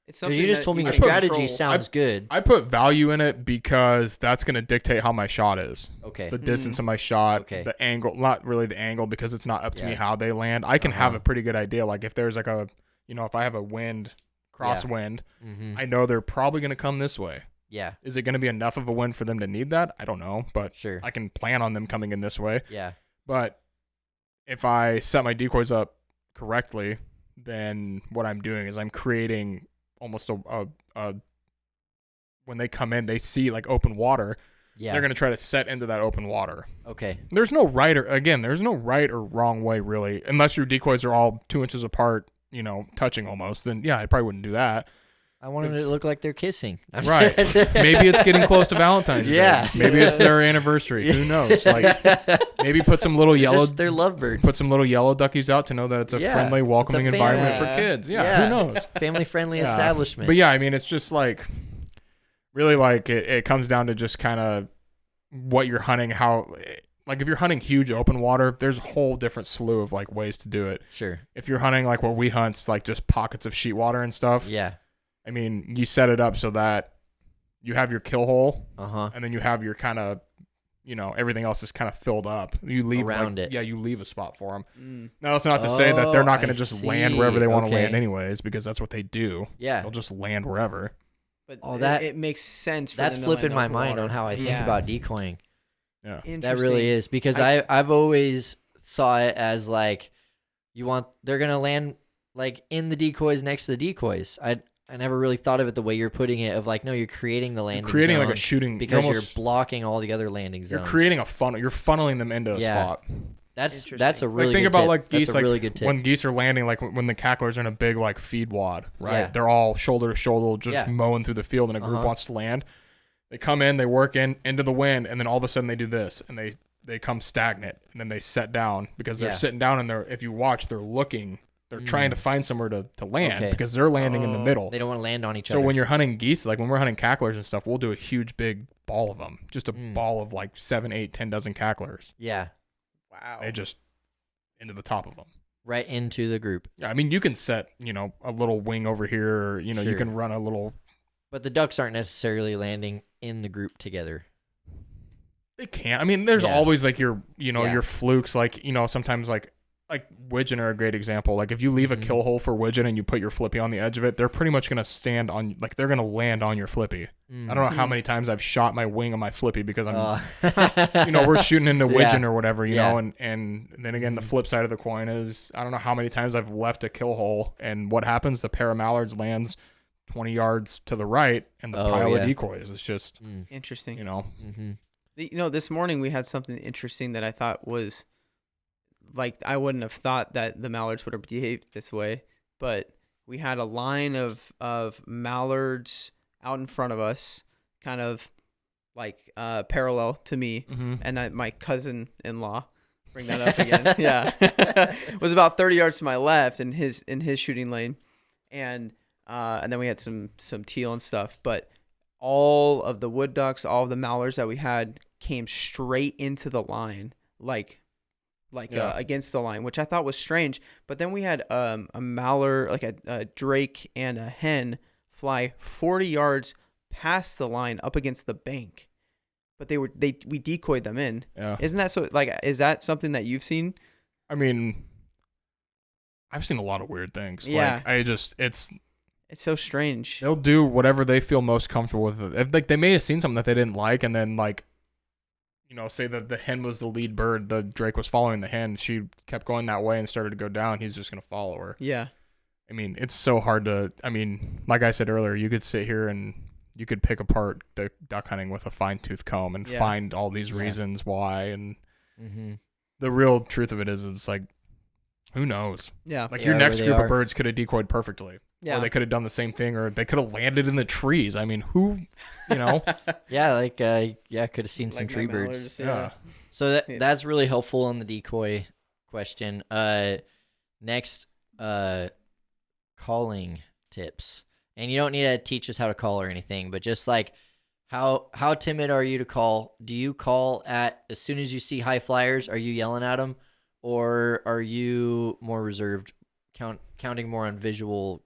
It's Because something you just that told me you your can strategy control. sounds good. I put value in it because that's going to dictate how my shot is. Okay. The distance of my shot, Okay. the angle, not really the angle because it's not up to me Yeah. how they land. I can have Uh-huh. a pretty good idea. Like if there's like a, if I have a wind, crosswind, Mm-hmm. I know they're probably going to come this way. Yeah. Is it going to be enough of a wind for them to need that? I don't know, but Sure. I can plan on them coming in this way. Yeah. But if I set my decoys up correctly, then what I'm doing is I'm creating almost a when they come in, they see like open water. Yeah. They're going to try to set into that open water. Okay. There's no right or wrong way really, unless your decoys are all 2 inches apart, touching almost. Then yeah, I probably wouldn't do that. I want them to look like they're kissing. Right. Maybe it's getting close to Valentine's Yeah. Day. Maybe it's their anniversary. Who knows? Like maybe put some little yellow They're lovebirds. put some little yellow duckies out to know that it's a Yeah. friendly, welcoming It's a environment for family. kids. Yeah, who knows? Family friendly Yeah. establishment. But yeah, I mean, it's just like really like it comes down to just kind of what you're hunting, how like if you're hunting huge open water, there's a whole different slew of like ways to do it. Sure. If you're hunting like what we hunt, it's like just pockets of sheet water and stuff. Yeah. I mean, you set it up so that you have your kill hole, Uh-huh. and then you have your kind of, everything else is kind of filled up. You leave Around like, it. Yeah, you leave a spot for them. Mm. Now, that's not to say that they're not going I to just land wherever see. they want to Okay. land anyways, because that's what they do. Yeah. They'll just land wherever. But Oh, it- that- it makes sense. For That's them to land flipping my open mind water. on how I think Yeah. about decoying. Yeah. That really is, because I've always saw it as like they're gonna land like in the decoys next to the decoys. I never really thought of it the way you're putting it, of like, no, you're creating the landing You're creating like zone a shooting because you're almost- blocking all the other landing You're zones. creating a funnel. You're funneling them into a Yeah. spot. That's Interesting. a really Like think good about tip. like geese, That's a like really good tip. when geese are landing, like when the cacklers are in a big like feed wad, right? Yeah. They're all shoulder to shoulder, just Yeah. mowing through the field, and a group Uh-huh. wants to land. They come in, they work into the wind, and then all of a sudden they do this, and they come stagnant, and then they set down because they're Yeah. sitting down, and if you watch, they're looking, they're trying to find somewhere to land Okay. because they're landing in the middle. They don't want to land on each So other. when you're hunting geese, like when we're hunting cacklers and stuff, we'll do a huge big ball of them, just a ball of like 7, 8, 10 dozen cacklers. yeah, Wow. They just into the top of them. right into the group. Yeah, I mean, you can set, a little wing over here, or, you Sure. can run a little. But the ducks aren't necessarily landing in the group together. They can't. I mean, there's Yeah. always like your, Yeah. your flukes, like, sometimes like widgeon are a great example. Like if you leave a kill hole for widgeon and you put your flippy on the edge of it, they're pretty much going to stand on, like they're going to land on your flippy. I don't know how many times I've shot my wing on my flippy because I'm, we're shooting into widgeon Yeah. or whatever, Yeah. know, and then again, the flip side of the coin is I don't know how many times I've left a kill hole and what happens, the pair of mallards lands 20 yards to the right and the pile yeah. of decoys. It's just, Interesting. Mm-hmm. This morning we had something interesting that I thought was like I wouldn't have thought that the mallards would have behaved this way, but we had a line of mallards out in front of us, kind of like parallel to me, and my cousin-in-law. Bring that up again. Yeah, was about 30 yards to my left in his shooting lane, and then we had some teal and stuff, but all of the wood ducks, all of the mallards that we had came straight into the line, like against the line, which I thought was strange. But then we had a mallard, like a drake and a hen, fly 40 yards past the line up against the bank. But we decoyed them in. Yeah. Isn't that so? Like, is that something that you've seen? I mean, I've seen a lot of weird things. Yeah. Like It's so strange. they'll do whatever they feel most comfortable with. If, like they may have seen something that they didn't like, and then like, say that the hen was the lead bird, the drake was following the hen. She kept going that way and started to go down. He's just gonna follow her. Yeah. I mean, it's so hard to. I mean, like I said earlier, you could sit here and you could pick apart the duck hunting with a fine tooth comb and Yeah. find all these Yeah. reasons why. And Mm-hmm. the real truth of it is, it's like, who knows? Yeah. Like Yeah, your next where they group are. of birds could have decoyed perfectly. Yeah. Or they could have done the same thing, or they could have landed in the trees. I mean, who, you know? Yeah, like could have seen some Like tree my birds. mallards, Yeah. So Yeah. that's really helpful on the decoy question. Next, calling tips, and you don't need to teach us how to call or anything, but just like how timid are you to call? Do you call at as soon as you see high flyers? Are you yelling at them, or are you more reserved, counting more on visual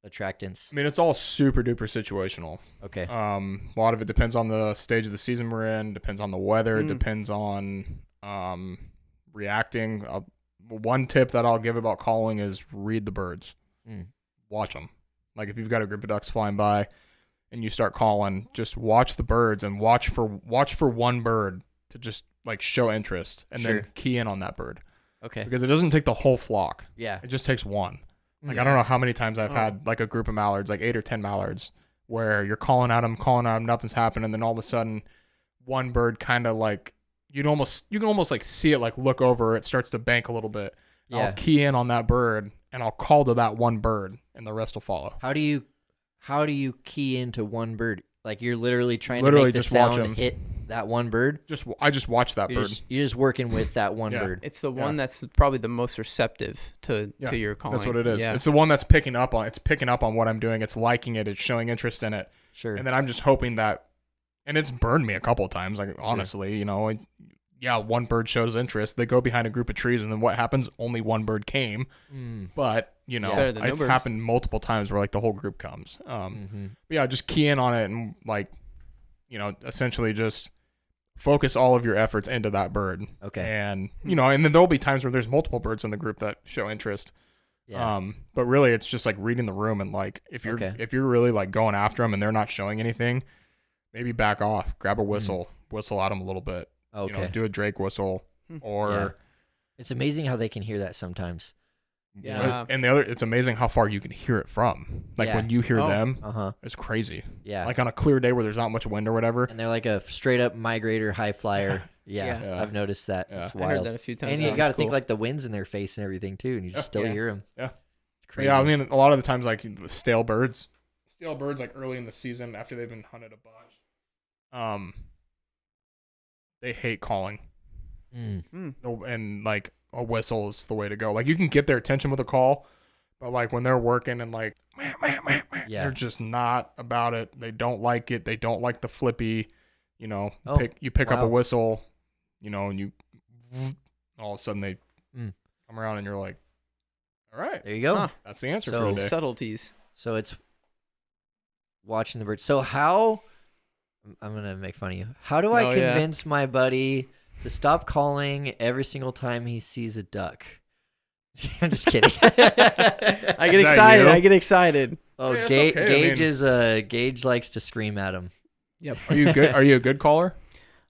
attractants? I mean, it's all super duper situational. Okay. A lot of it depends on the stage of the season we're in, depends on the weather, Mm. depends on reacting. One tip that I'll give about calling is read the birds. Mm. Watch them. Like if you've got a group of ducks flying by and you start calling, just watch the birds and watch for one bird to just like show interest and Sure. then key in on that bird. Okay. Because it doesn't take the whole flock. Yeah. It just takes one. Like, Mm. I don't know how many times I've Oh. had like a group of mallards, like 8 or 10 mallards, where you're calling at them, nothing's happening. And then all of a sudden one bird kind of like, you can almost like see it, like look over, it starts to bank a little bit. Yeah. I'll key in on that bird and I'll call to that one bird and the rest will follow. How do you key into one bird? Like you're literally trying Literally to make the just watch sound 'em. hit that one bird. I just watch that bird. You're just working with that one Yeah. bird. It's the Yeah. one that's probably the most receptive to your calling. That's what it is. Yeah. It's the one that's picking up on what I'm doing. It's liking it. It's showing interest in it. Sure. And then I'm just hoping that, and it's burned me a couple of times. Like honestly, you know, yeah, one bird shows interest. They go behind a group of trees, and then what happens? Only one bird came. Mm. But you know, Yeah. Better than no it's birds. happened multiple times where like the whole group comes. Mhm. But yeah, just key in on it and like, you know, essentially just focus all of your efforts into that bird. Okay. And you know, and then there'll be times where there's multiple birds in the group that show interest. Yeah. But really it's just like reading the room, and like if you're really like going after them and they're not showing anything, maybe back off, grab a whistle at them a little bit. Okay. You know, do a Drake whistle or Yeah. It's amazing how they can hear that sometimes. Yeah. and it's amazing how far you can hear it from. Like Yeah. when you hear Oh. them, Uh-huh. it's crazy. Yeah. Like on a clear day where there's not much wind or whatever. And they're like a straight up migrator high flyer. Yeah. Yeah. I've noticed that. Yeah. It's I heard wild. that a few times. And you Sounds got to think cool. like the wind's in their face and everything too, and you just still Yeah. hear them. Yeah. It's crazy. Yeah, I mean, a lot of the times, like stale birds, like early in the season after they've been hunted a bunch, they hate calling. Mm. And like a whistle is the way to go. Like you can get their attention with a call, but like when they're working and like, Yeah. they're just not about it. They don't like it. They don't like the flippy. You know, Oh, you pick up a wow. whistle, you know, and you all of a sudden they Mm. come around and you're like, all right, There you go. Huh. that's the answer So- for today. subtleties. So it's watching the birds. So how? I'm gonna make fun of you. How do I Oh, yeah. convince my buddy to stop calling every single time he sees a duck? I'm just kidding. I get Is that excited. you? I get excited. Oh, Yeah, it's okay. I mean- Gage likes to scream at him. Yep. Are you good? Are you a good caller?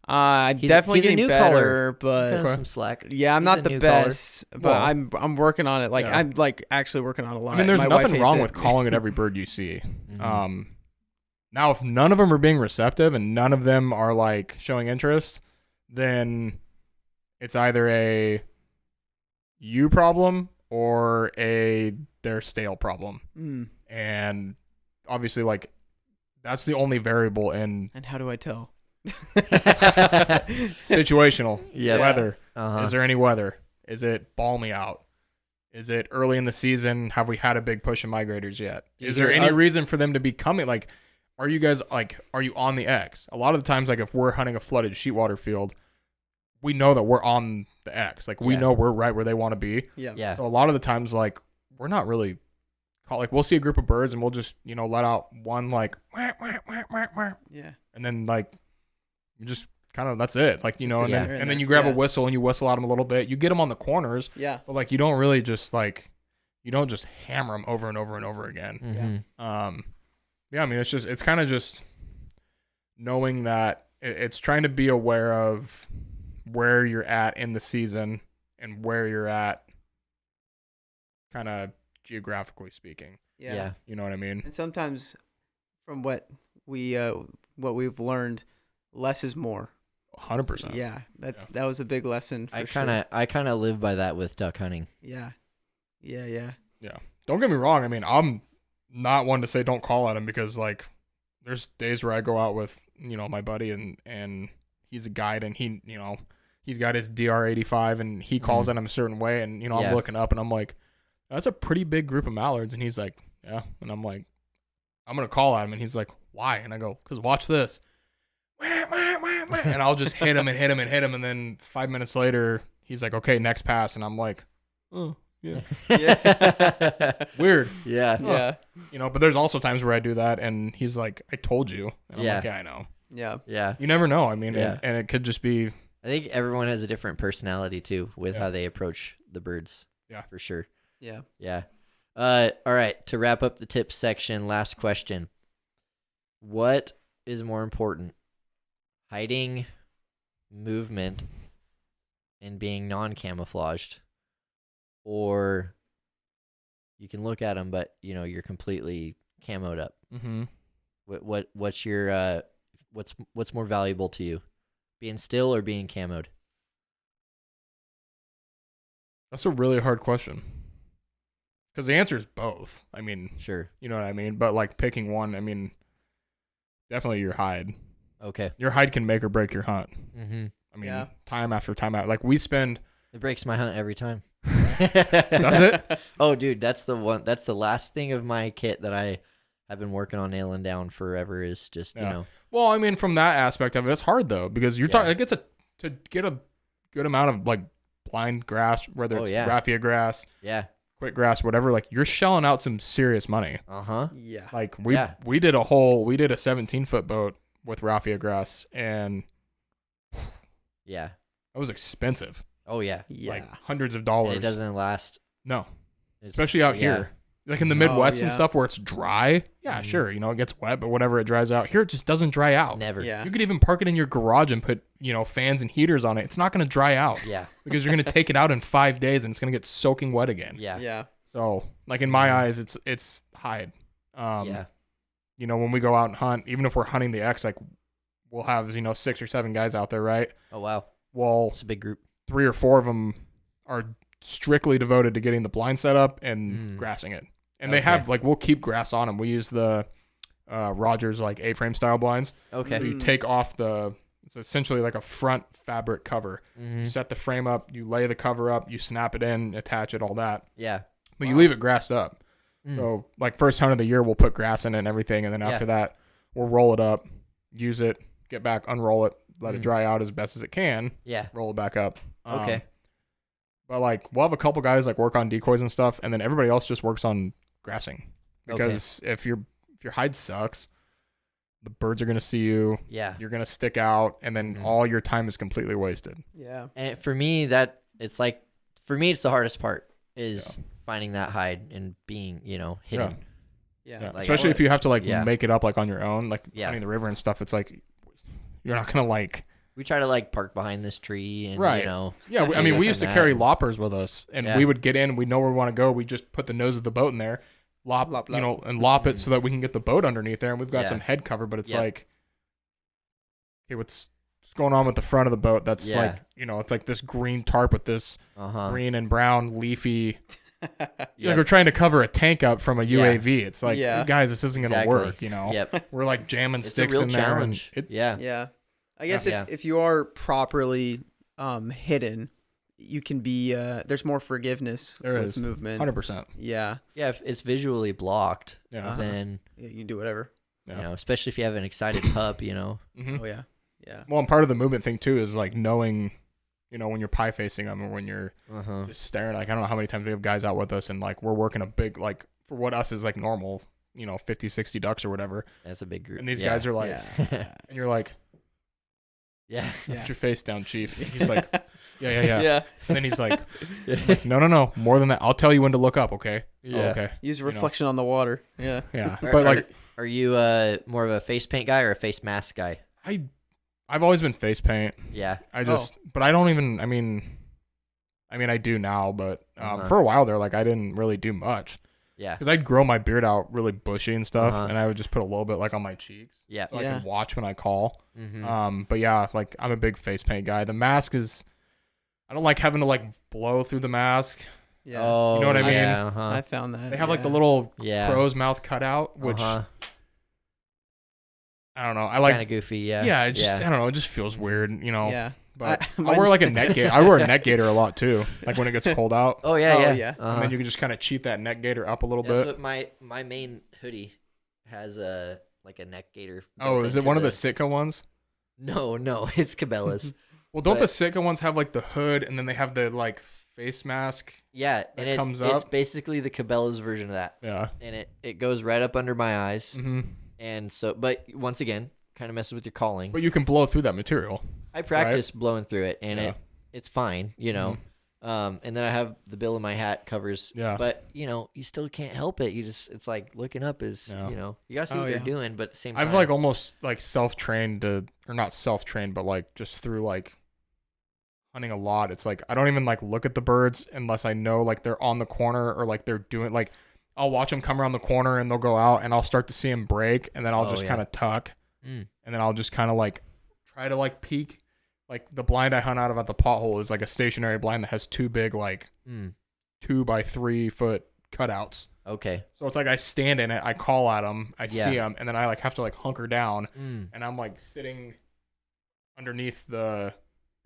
I'm definitely he's a getting new better, caller. but Cut him some slack. yeah, I'm He's not a the new caller. best. But Well, I'm working on it. Like yeah. I'm like actually working on a lot. I mean, there's My wife nothing hates wrong it. with calling at every bird you see. Mhm. Now, if none of them are being receptive and none of them are like showing interest, then it's either a you problem or they're stale problem. Mm. And obviously, like that's the only variable in And how do I tell? situational Yeah. weather. Uh-huh. Is there any weather? Is it balmy out? Is it early in the season? Have we had a big push of migrators yet? Do Is you there hear any oth- reason for them to be coming? Like, are you guys are you on the X? A lot of the times, like if we're hunting a flooded sheetwater field, we know that we're on the X. Like we Yeah. know we're right where they want to be. Yeah. Yeah. So a lot of the times, like we're not really like we'll see a group of birds and we'll just let out one like wah, wah, wah, wah, wah, Yeah. and then like you just kind of that's it. Like and Yeah. then and then you grab a whistle and you whistle at them a little bit. You get them on the corners. Yeah. But like you don't really just you don't just hammer them over and over and over again. Mhm. Yeah, I mean it's kind of just knowing that it's trying to be aware of where you're at in the season and where you're at kind of geographically speaking. Yeah. You know what I mean? And sometimes, from what we've learned, less is more. 100%. Yeah, that was a big lesson. For I sure. kind of live by that with duck hunting. Yeah. Don't get me wrong. I mean, I'm not one to say don't call at him, because like there's days where I go out with, my buddy and he's a guide, and he's got his DR85 and he calls at him a certain way, and I'm looking up and I'm like, that's a pretty big group of mallards, and he's like, yeah, and I'm like, I'm gonna call at him, and he's like, why? And I go, because watch this. And I'll just hit him and hit him and hit him, and then 5 minutes later he's like, okay, next pass, and I'm like, oh yeah. Weird. Yeah. But there's also times where I do that and he's like, I told you, and I'm like, yeah, I know. Yeah. You never know. I mean, and it could just be, I think everyone has a different personality too with how they approach the birds. Yeah, for sure. Yeah. All right, to wrap up the tips section, last question. What is more important? Hiding, movement, and being non-camouflaged, or you can look at them, but you're completely camoed up. Mm-hmm. What's your what's more valuable to you, being still or being camoed? That's a really hard question, because the answer is both. I mean, Sure. You know what I mean? But like picking one, I mean, definitely your hide. Okay. Your hide can make or break your hunt. Mm-hmm. I mean, time after time out. Like we spend. It breaks my hunt every time. Does it? Oh, dude, that's the one. That's the last thing of my kit that I have been working on nailing down forever. Is just Well, I mean, from that aspect of it, it's hard though, because you're talking. Like to get a good amount of like blind grass, whether it's raffia grass, quick grass, whatever. Like you're shelling out some serious money. Yeah. Like we did a 17-foot boat with raffia grass, and that was expensive. Oh yeah. Like hundreds of dollars. And it doesn't last. No. Especially out here. Like in the Midwest and stuff where it's dry. Yeah, sure. It gets wet, but whatever, it dries out. Here it just doesn't dry out. Never. Yeah. You could even park it in your garage and put, fans and heaters on it. It's not going to dry out. Yeah. Because you're going to take it out in 5 days and it's going to get soaking wet again. Yeah. Yeah. So, like in my eyes, it's hide. When we go out and hunt, even if we're hunting the X, like we'll have, 6 or 7 guys out there, right? Oh, wow. Well, it's a big group. 3 or 4 of them are strictly devoted to getting the blind set up and grassing it. And they have, like, we'll keep grass on them. We use the Rogers, like, A-frame style blinds. Okay. So you take off it's essentially like a front fabric cover. You set the frame up, you lay the cover up, you snap it in, attach it, all that. Yeah. But you leave it grassed up. So, like, first hunt of the year, we'll put grass in it and everything. And then after that, we'll roll it up, use it, get back, unroll it, let it dry out as best as it can. Yeah. Roll it back up. Okay. But like we'll have a couple guys like work on decoys and stuff, and then everybody else just works on grassing. Because if your hide sucks, the birds are gonna see you. Yeah. You're gonna stick out, and then all your time is completely wasted. Yeah. And for me, it's the hardest part is finding that hide and being, hidden. Yeah. Like, especially if you have to make it up like on your own, like hunting the river and stuff. It's like you're not gonna like. We try to park behind this tree and Yeah, we used to carry loppers with us, and we would get in. We know where we want to go. We just put the nose of the boat in there, lop, and lop it so that we can get the boat underneath there. And we've got some head cover, but it's like, okay, what's going on with the front of the boat? That's like, it's like this green tarp with this green and brown leafy. Like we're trying to cover a tank up from a UAV. It's like, guys, this isn't gonna work. We're like jamming sticks in there. Challenge. Yeah. I guess if you are properly hidden, you can be there's more forgiveness with movement. 100%. Yeah. Yeah, if it's visually blocked, then you can do whatever. Especially if you have an excited pup, Oh yeah. Yeah. Well, and part of the movement thing too is like knowing, when you're pie facing them or when you're just staring. Like I don't know how many times we have guys out with us and like we're working a big, like for what us is like normal, 50, 60 ducks or whatever. That's a big group. And these guys are like, and you're like, put your face down, chief. He's like, yeah. And then he's like, no, more than that. I'll tell you when to look up, okay? Yeah. Oh, okay. Use reflection on the water. Yeah. Yeah. But are you more of a face paint guy or a face mask guy? I've always been face paint. Yeah. But I don't even. I mean, I do now, but for a while there, like I didn't really do much. Yeah. Because I'd grow my beard out really bushy and stuff, Uh-huh. and I would just put a little bit like on my cheeks. Yeah. So I Yeah. can watch when I call. Mm-hmm. But yeah, like I'm a big face paint guy. The mask is, I don't like having to like blow through the mask. Yeah. Oh, You know what I mean? Yeah, uh-huh. I found that. They have like the yeah. little Yeah. crow's mouth cutout, which Uh-huh. I don't know. I It's like. kind of goofy. Yeah. Yeah, it just I don't know. It just feels weird, you know. Yeah. But I mine- wear like a neck gaiter. I wear a neck gaiter a lot too. Like when it gets cold out, Oh yeah. Oh, Yeah. yeah. Uh-huh. and then you can just kind of cheat that neck gaiter up a little That's bit. what my main hoodie has a like a neck gaiter. Oh, built is it into one of the Sitka ones? No, it's Cabela's. Well, don't the But- Sitka ones have like the hood and then they have the like face mask? Yeah, and it's comes it's up? basically the Cabela's version of that, Yeah. and it goes right up under my eyes, hmm and so but once again, kind of messes with your calling. But you can blow through that material. I practice blowing through it, and Yeah. it's fine, you know. And then I have the bill of my hat covers. Yeah. But you know, you still can't help it. It's like looking up is Yeah. you know you gotta see Oh, what they're yeah. doing, but at the same time, I've like almost like self-trained to, or not self-trained, but like just through like hunting a lot. It's like I don't even like look at the birds unless I know like they're on the corner or like they're doing like I'll watch them come around the corner and they'll go out and I'll start to see them break and then I'll Oh, just yeah. kind of tuck Mm. and then I'll just kind of like try to like peek. Like the blind I hunt out of at the pothole is like a stationary blind that has two big like 2 by 3 foot cutouts. Okay. So it's like I stand in it, I call at them, I Yeah. see them, and then I like have to like hunker down, Mm. and I'm like sitting underneath the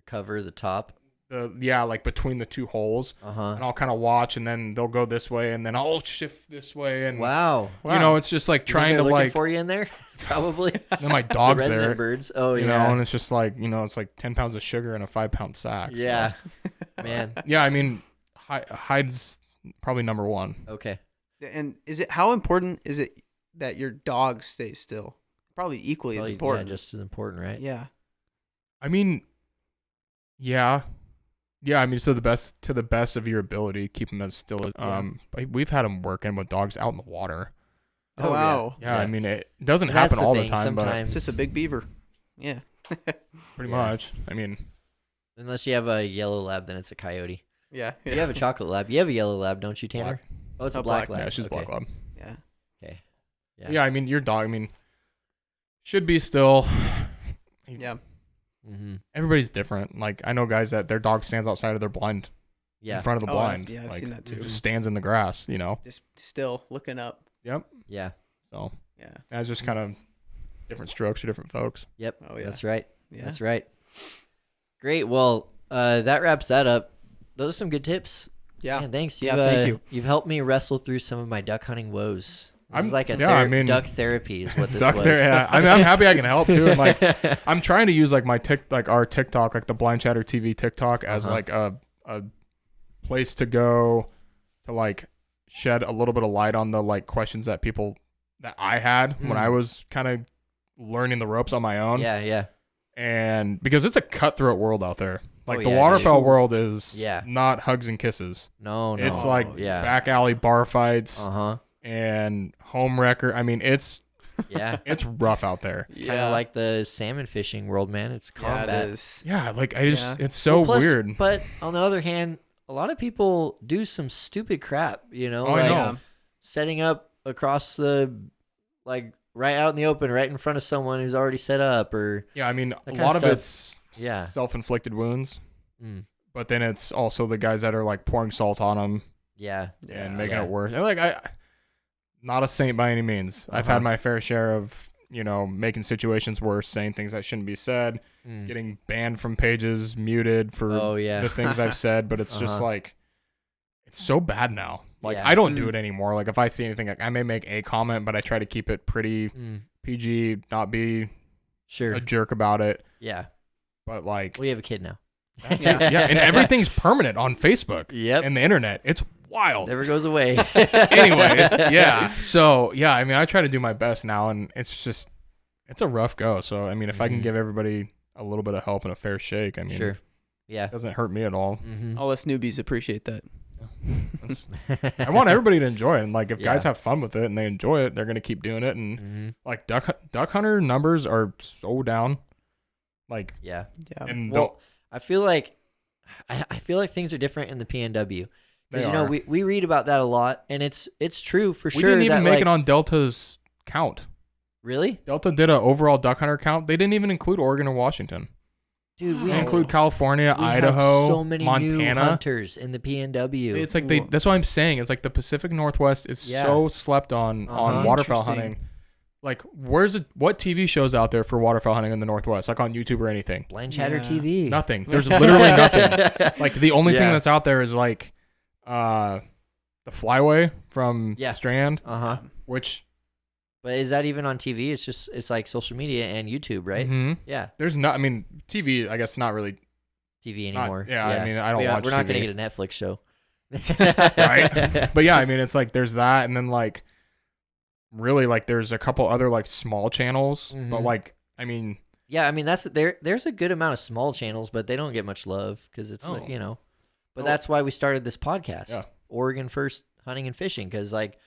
Cover the top. like between the two holes, Uh-huh. and I'll kind of watch, and then they'll go this way, and then I'll shift this way, and Wow. you know, it's just like You think trying they're to looking like. for you in there, probably. Then my The dog's resident there, birds. Oh you yeah. know, and it's just like it's like 10 pounds of sugar in a 5-pound sack. so. Yeah. Man. Yeah, I mean, hide's probably number one. Okay. And how important is it that your dog stays still? Probably equally as Probably, important. Yeah, just as important, right? Yeah. I mean, yeah. I mean, to the best of your ability, keep them as still as. We've had them working with dogs out in the water. Oh, wow. Yeah, I mean, it doesn't That's happen all the thing, time, sometimes, It's just a big beaver. Yeah. but pretty Yeah. much. I mean, unless you have a yellow lab, then it's a coyote. Yeah. You have a chocolate lab. You have a yellow lab, don't you, Tanner? Black. Oh, it's a Oh, black black. lab. yeah, she's a okay. black lab. Yeah. Okay. Yeah, I mean, your dog. I mean, should be still. Yeah. Mm-hmm. Everybody's different. Like I know guys that their dog stands outside of their blind, Yeah. in front of the Oh, blind. I've like, seen that too. just stands in the grass. You know. Just still looking up. Yep. Yeah. So Yeah. that's just kind of different strokes for different folks. Yep. Oh, yeah. That's right. Yeah. That's right. Great. Well, that wraps that up. Those are some good tips. Yeah. Man, thanks. Yeah, You've, thank you. You've helped me wrestle through some of my duck hunting woes. This is like a yeah, I mean, duck therapy is what this Duck was. there, yeah. I'm happy I can help too. And like, I'm trying to use like our TikTok, like the Blind Chatter TV TikTok, as Uh-huh. like a place to go to like shed a little bit of light on the like questions that I had when I was kind of learning the ropes on my own. Yeah, yeah. And because it's a cutthroat world out there. Like Oh, the yeah, waterfowl dude. world is Yeah. not hugs and kisses. No, no. It's like yeah. back alley bar fights Uh-huh. and home wrecker. I mean, it's Yeah. it's rough out there. It's kind of like the salmon fishing world, man. It's Yeah, combat. it is. Yeah, like I just Yeah. it's so Well, plus- weird. But on the other hand, a lot of people do some stupid crap, you know, Oh, I like know. setting up across the, like right out in the open, right in front of someone who's already set up, or Yeah, I mean, a kinda lot of stuff. it's Yeah. self-inflicted wounds, Mm. but then it's also the guys that are like pouring salt on them Yeah. and making Yeah. it worse. And like not a saint by any means. I've Uh-huh. had my fair share of, making situations worse, saying things that shouldn't be said, Mm. getting banned from pages, muted for Oh, yeah. the things I've said, but it's just Uh-huh. like it's so bad now. Like Yeah. I don't do Mm. it anymore. Like if I see anything, like I may make a comment, but I try to keep it pretty Mm. PG, not be Sure. a jerk about it. Yeah. But like We have a kid now. yeah, and everything's permanent on Facebook Yep. and the internet. It's wild. Never goes away. Anyways, yeah. So yeah, I mean, I try to do my best now, and it's a rough go. So I mean, if I can Mhm. give everybody a little bit of help and a fair shake, I mean, Sure. Yeah. it doesn't hurt me at all. Mm-hmm. All us newbies appreciate that. It's- I want everybody to enjoy it, and like if guys Yeah. have fun with it and they enjoy it, they're gonna keep doing it. And Mm-hmm. like duck hunter numbers are so down. Like Yeah. Yeah. and Well, I feel like things are different in the PNW Because you know we read about that a lot, and it's true for sure. We didn't even that, make it on Delta's count. Really? Delta did an overall duck hunter count. They didn't even include Oregon or Washington. Dude, we They include California, Idaho, have so many Montana. new hunters in the PNW. It's like that's what I'm saying. It's like the Pacific Northwest is so slept on waterfowl hunting. Like, what TV shows out there for waterfowl hunting in the Northwest? Like on YouTube or anything? Blind Chatter TV. Nothing. There's literally nothing. Like the only thing that's out there is like the Flyway from Strand. Which. But is that even on TV? It's like social media and YouTube, right? Mm-hmm. Yeah. There's not. I mean, TV. I guess not really TV anymore. I mean, I don't watch. We're not TV. gonna get a Netflix show, right? But yeah, I mean, it's like there's that, and then like really like there's a couple other like small channels, but like I mean, yeah, I mean there's a good amount of small channels, but they don't get much love because it's like, you know. But that's why we started this podcast, Oregon First Hunting and Fishing, because like.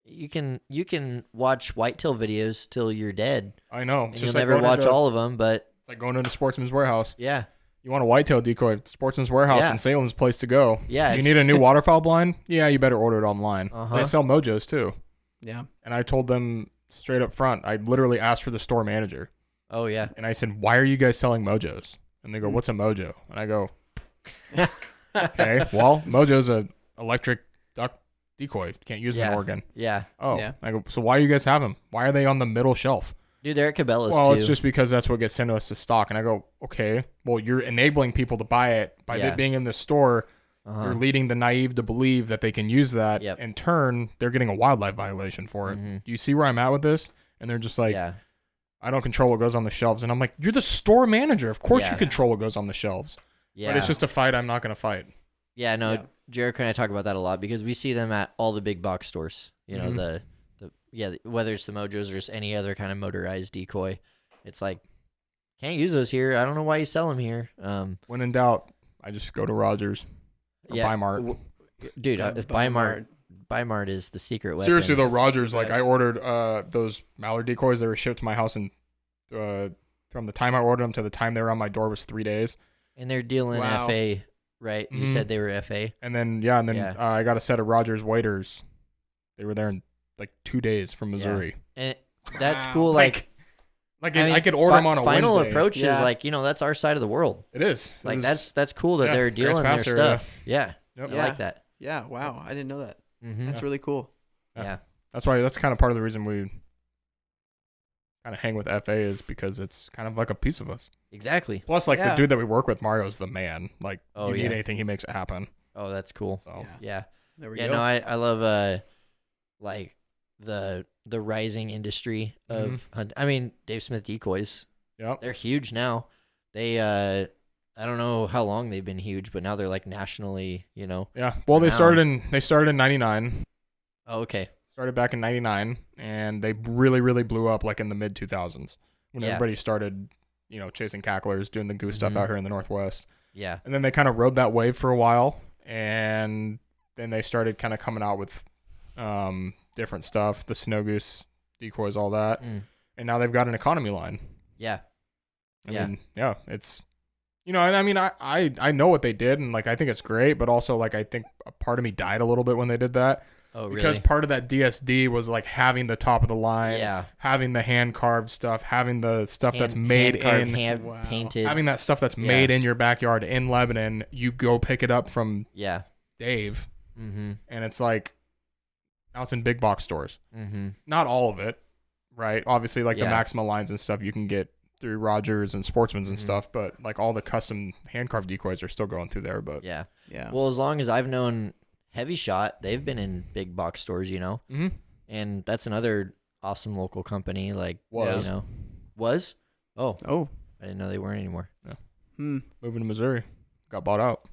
You can watch whitetail videos till you're dead. I know. And you'll never watch all of them, but it's like going into Sportsman's Warehouse. Yeah. You want a whitetail decoy? Sportsman's Warehouse in Salem's place to go. Yeah. You need a new waterfowl blind? Yeah, you better order it online. They sell mojos too. Yeah. And I told them straight up front. I literally asked for the store manager. Oh yeah. And I said, "Why are you guys selling mojos?" And they go, "What's a mojo?" And I go, "Okay, well, mojo's a electric duck decoy. Can't use them in Oregon." Yeah. Oh. Yeah. I go, "So why do you guys have them? Why are they on the middle shelf?" Dude, they're at Cabela's Well, too. it's just because that's what gets sent to us to stock. And I go, "Okay, well, you're enabling people to buy it by it being in the store. You're leading the naive to believe that they can use that. In turn, they're getting a wildlife violation for it. Do you see where I'm at with this?" And they're just like, "I don't control what goes on the shelves." And I'm like, "You're the store manager. Of course you control what goes on the shelves." Yeah. But it's just a fight I'm not going to fight. Yeah, no, Jericho and I talk about that a lot because we see them at all the big box stores. You know, whether it's the Mojos or just any other kind of motorized decoy. It's like, can't use those here. I don't know why you sell them here. When in doubt, I just go to Rogers or Bi-Mart. Dude, Bi-Mart is the secret weapon. Seriously, though, Rogers, like I ordered those mallard decoys that were shipped to my house, and from the time I ordered them to the time they were on my door was 3 days. And they're dealing FA. Right, you said they were FA, and then I got a set of Rogers waders. They were there in like 2 days from Missouri, and that's cool. Like I mean, I could order them on a final Wednesday. Approach is like, you know, that's our side of the world. It is like that's cool that they're dealing their stuff. Yeah, I like that. Yeah, wow, I didn't know that. That's really cool. Yeah, that's kind of part of the reason we kind of hang with FA is because it's kind of like a piece of us. Exactly. Plus, like the dude that we work with, Mario's the man. Like, you need anything, he makes it happen. Oh, that's cool. So. Yeah. There we go. No, I love like the rising industry of hunt. I mean, Dave Smith decoys. Yep. They're huge now. They I don't know how long they've been huge, but now they're like nationally, you know. Yeah. Well, they started in 99. Oh, okay. Started back in 99, and they really, really blew up like in the mid 2000s when everybody started, you know, chasing cacklers, doing the goose stuff out here in the Northwest. Yeah. And then they kind of rode that wave for a while, and then they started kind of coming out with different stuff, the snow goose decoys, all that. And now they've got an economy line. Yeah. I mean, it's, you know, and I mean, I know what they did, and like I think it's great, but also like I think a part of me died a little bit when they did that. Oh, really? Because part of that DSD was like having the top of the line, having the hand carved stuff, having the stuff that's made painted, having that stuff that's made in your backyard in Lebanon. You go pick it up from Dave, and it's like now it's in big box stores. Not all of it, right? Obviously, like the Maxima lines and stuff you can get through Rogers and Sportsman's and stuff, but like all the custom hand carved decoys are still going through there. But yeah. Well, as long as I've known Heavy Shot, they've been in big box stores, you know, and that's another awesome local company. Like, you know, I didn't know they weren't anymore. Moving to Missouri, got bought out.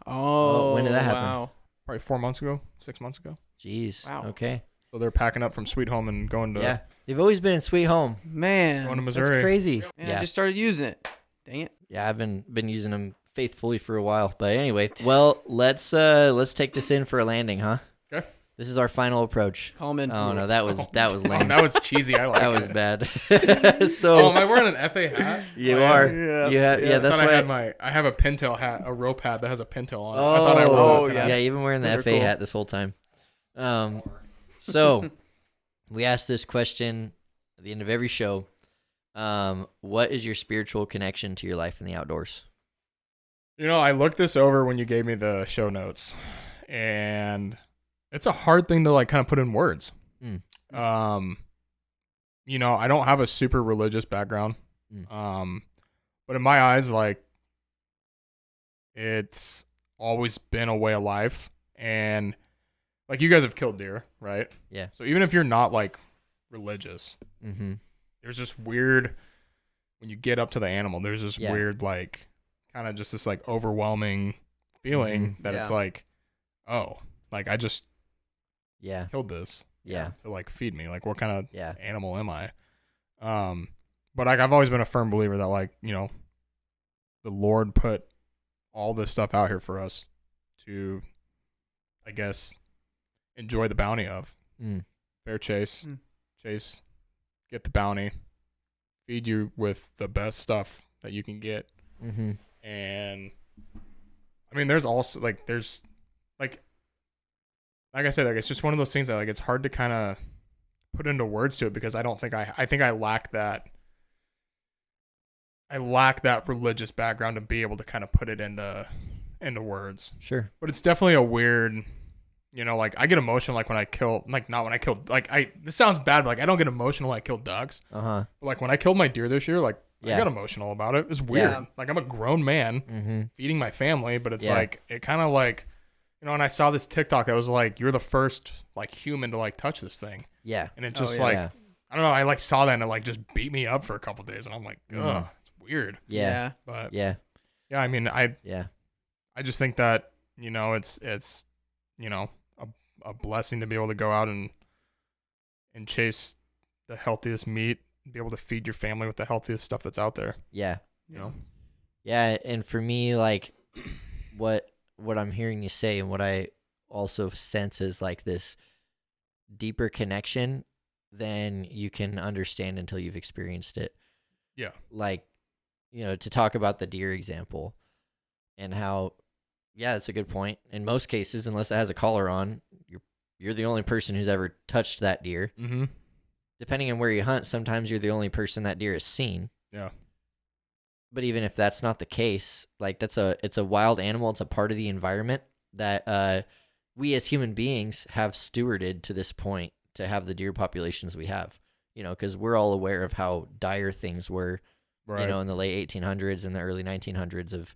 Oh, when did that happen? Wow. Probably 4 months ago, 6 months ago. Jeez. Wow. Okay. So they're packing up from Sweet Home and going to. Yeah, they've always been in Sweet Home. Man, going to Missouri. That's crazy. And I just started using it. Dang it. Yeah, I've been using them faithfully for a while. But anyway, well, let's take this in for a landing, huh? Okay. This is our final approach. Common. Oh no, that was lame. That was cheesy. I like That it. was bad. So am I wearing an FA hat? you I are. am. Yeah, that's why. I have a pintail hat, a rope hat that has a pintail on it. Oh, I thought I wore it yeah. tonight. Yeah, you've been wearing the Those are FA cool. hat this whole time. So we asked this question at the end of every show. What is your spiritual connection to your life in the outdoors? I looked this over when you gave me the show notes, and it's a hard thing to like kind of put in words. Mm. I don't have a super religious background. Mm. But in my eyes, like, it's always been a way of life, and like you guys have killed deer, right? Yeah. So even if you're not like religious, Mm-hmm. there's this weird when you get up to the animal. There's this Yeah. weird like kind of just this like overwhelming feeling that it's Yeah. like, oh, like I just Yeah. killed this Yeah. to like feed me. Like what kind of Yeah. animal am I? But like I've always been a firm believer that like, the Lord put all this stuff out here for us to, I guess, enjoy the bounty of. Mm. Fair chase, Mm. chase, get the bounty, feed you with the best stuff that you can get. Mm-hmm. And I mean, there's also like, like I said, like, it's just one of those things that like, it's hard to kind of put into words to it because I don't think I think I lack that. I lack that religious background to be able to kind of put it into words. Sure. But it's definitely a weird, like I get emotional like when I kill, like not when I killed, like this sounds bad, but like I don't get emotional when I kill ducks. Uh-huh. But like when I killed my deer this year, like Yeah. I got emotional about it. It's weird. Yeah. Like I'm a grown man Mm-hmm. feeding my family, but it's Yeah. like, it kind of like, and I saw this TikTok that was like, you're the first like human to like touch this thing. Yeah. And it just yeah. like, Yeah. I don't know. I like saw that and it like just beat me up for a couple days. And I'm like, ugh, Mhm. it's weird. Yeah. But Yeah. yeah, I mean, I just think that, it's, a blessing to be able to go out and chase the healthiest meat, be able to feed your family with the healthiest stuff that's out there. Yeah. You know? Yeah. And for me, like what I'm hearing you say and what I also sense is like this deeper connection than you can understand until you've experienced it. Yeah. Like, to talk about the deer example and how, yeah, it's a good point. In most cases, unless it has a collar on, you're the only person who's ever touched that deer. Mm-hmm. Depending on where you hunt, sometimes you're the only person that deer has seen. Yeah. But even if that's not the case, like it's a wild animal. It's a part of the environment that we as human beings have stewarded to this point to have the deer populations we have. Because we're all aware of how dire things were, Right. in the late 1800s and the early 1900s of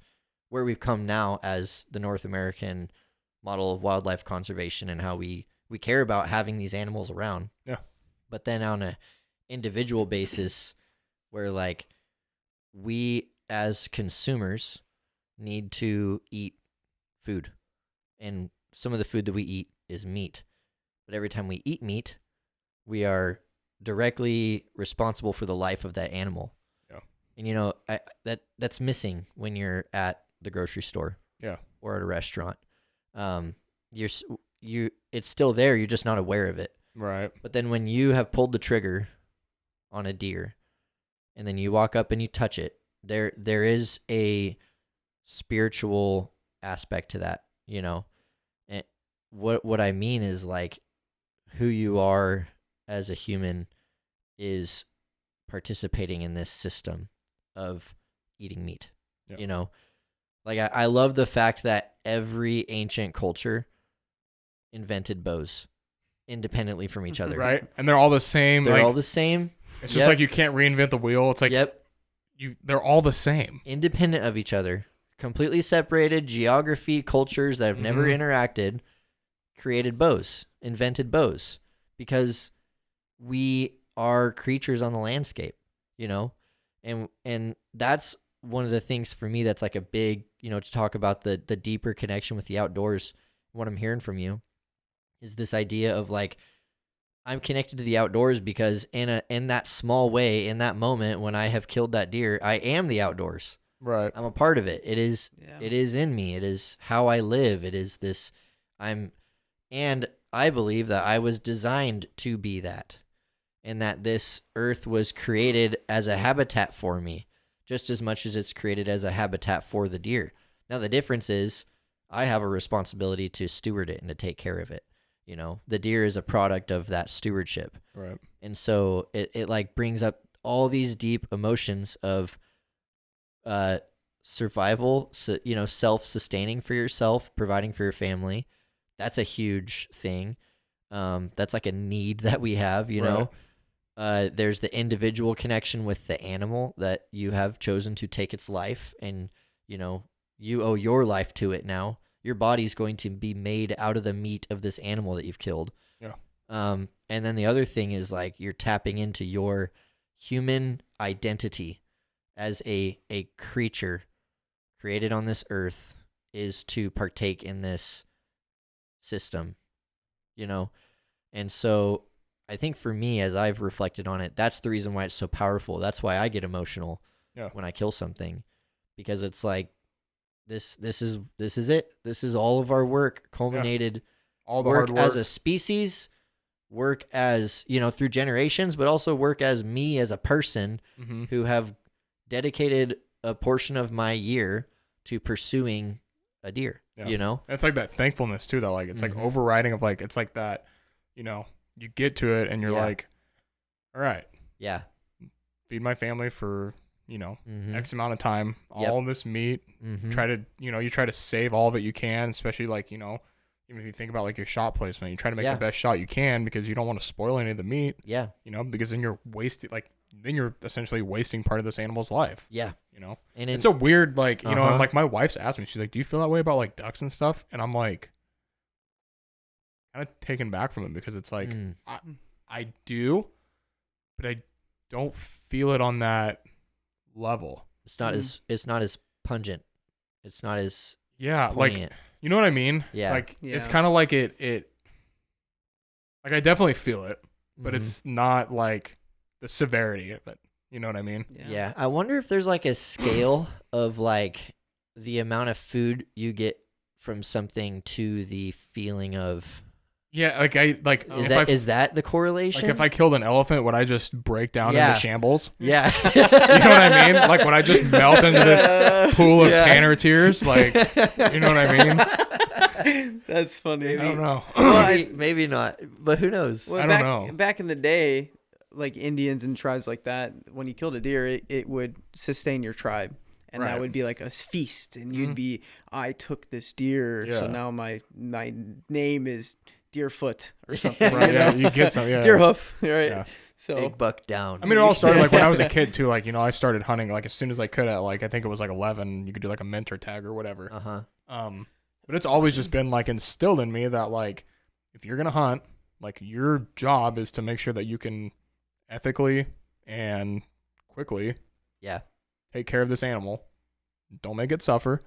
where we've come now as the North American model of wildlife conservation and how we care about having these animals around. Yeah. But then on a individual basis where like we as consumers need to eat food, and some of the food that we eat is meat. But every time we eat meat, we are directly responsible for the life of that animal. Yeah. And that's missing when you're at the grocery store. Yeah. Or at a restaurant. It's still there, you're just not aware of it. Right. But then when you have pulled the trigger on a deer and then you walk up and you touch it, there is a spiritual aspect to that, And what I mean is like who you are as a human is participating in this system of eating meat. Yeah. Like I love the fact that every ancient culture invented bows independently from each other. Right. And they're all the same. They're like, all the same. it's just like you can't reinvent the wheel. It's like Yep. they're all the same. Independent of each other. Completely separated geography, cultures that have never interacted, created bows, invented bows. Because we are creatures on the landscape, And that's one of the things for me that's like a big, to talk about the deeper connection with the outdoors. What I'm hearing from you is this idea of like, I'm connected to the outdoors because in that small way, in that moment when I have killed that deer, I am the outdoors. Right. I'm a part of it. It is in me. It is how I live. It is this, and I believe that I was designed to be that, and that this earth was created as a habitat for me, just as much as it's created as a habitat for the deer. Now, the difference is I have a responsibility to steward it and to take care of it. You know, the deer is a product of that stewardship. Right. And so it like brings up all these deep emotions of survival, so, you know, self-sustaining for yourself, providing for your family. That's a huge thing. That's like a need that we have, you know. There's the individual connection with the animal that you have chosen to take its life, and, you know, you owe your life to it now. Your body's going to be made out of the meat of this animal that you've killed. Yeah. And then the other thing is like you're tapping into your human identity as a creature created on this earth is to partake in this system, you know? And so I think for me, as I've reflected on it, that's the reason why it's so powerful. That's why I get emotional when I kill something, because it's like, this is it. This is all of our work culminated, all the work hard work as a species, work as, you know, through generations, but also work as me as a person who have dedicated a portion of my year to pursuing a deer, you know? It's like that thankfulness too, though. Like, it's like overriding of like, it's like that, you know, you get to it and you're like, all right, feed my family for, you know, X amount of time, all this meat, try to, you know, you try to save all of it you can, especially like, you know, even if you think about like your shot placement, you try to make the best shot you can because you don't want to spoil any of the meat. Yeah. You know, because then you're wasting, like, then you're essentially wasting part of this animal's life. Yeah. You know, and it's a weird, like, you know, and like my wife's asked me, she's like, do you feel that way about like ducks and stuff? And I'm like, kind of taken back from it because it's like, I do, but I don't feel it on that level. It's not as pungent. It's not as poignant. Like, you know what I mean? Yeah. Like, it's kind of like it like I definitely feel it, but it's not like the severity of it. You know what I mean? Yeah. I wonder if there's like a scale of like the amount of food you get from something to the feeling of. Yeah, like is that the correlation? Like if I killed an elephant, would I just break down into shambles? Yeah. You know what I mean? Like would I just melt into this pool of Tanner tears? Like, you know what I mean? That's funny. I don't know. Well, maybe not, but who knows? Well, I don't know. Back in the day, like Indians and tribes like that, when you killed a deer, it would sustain your tribe. And that would be like a feast. And you'd be, I took this deer, so now my name is Deerfoot or something. Right, yeah, you get some, Deerhoof, right? Yeah. So big buck down. I mean, it all started like when I was a kid too. Like, you know, I started hunting like as soon as I could at like I think it was like 11. You could do like a mentor tag or whatever. But it's always just been like instilled in me that like if you're gonna hunt, like your job is to make sure that you can ethically and quickly, take care of this animal. Don't make it suffer,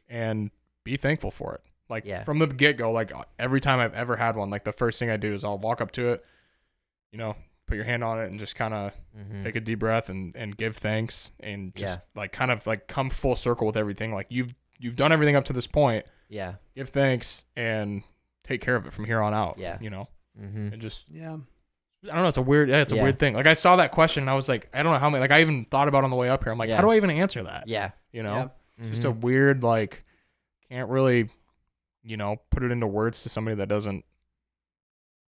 and be thankful for it. Like from the get-go, like every time I've ever had one, like the first thing I do is I'll walk up to it, you know, put your hand on it and just kind of take a deep breath and give thanks and just like kind of like come full circle with everything. Like you've done everything up to this point. Yeah. Give thanks and take care of it from here on out. Yeah. You know, and just, I don't know. It's a weird, it's a weird thing. Like I saw that question and I was like, I don't know how many, like I even thought about it on the way up here. I'm like, how do I even answer that? Yeah. You know, it's just a weird, like, can't really, you know, put it into words to somebody that doesn't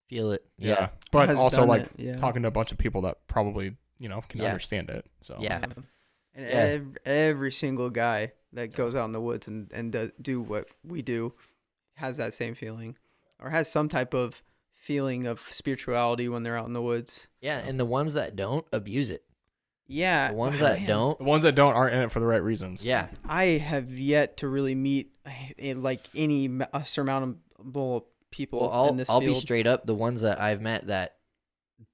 feel it. Yeah. But also like talking to a bunch of people that probably, you know, can understand it. So and every single guy that goes out in the woods and do what we do has that same feeling or has some type of feeling of spirituality when they're out in the woods. Yeah. And the ones that don't abuse it. Yeah. The ones that don't. The ones that don't aren't in it for the right reasons. Yeah. I have yet to really meet like any surmountable people in this field. I'll be straight up. The ones that I've met that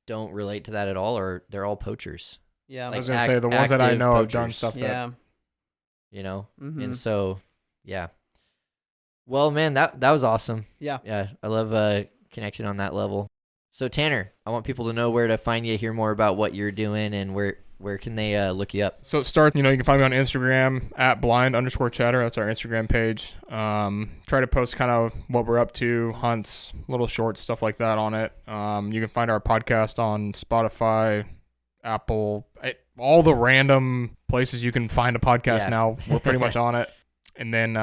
don't relate to that at all they're all poachers. Yeah. Like I was going to say the ones that I know have done stuff that. You know? And so, yeah. Well, man, that was awesome. Yeah. Yeah. I love connection on that level. So Tanner, I want people to know where to find you, hear more about what you're doing and where where can they look you up? So you can find me on Instagram at blind_chatter. That's our Instagram page. Try to post kind of what we're up to, hunts, little shorts, stuff like that on it. You can find our podcast on Spotify, Apple, all the random places you can find a podcast now. We're pretty much on it. And then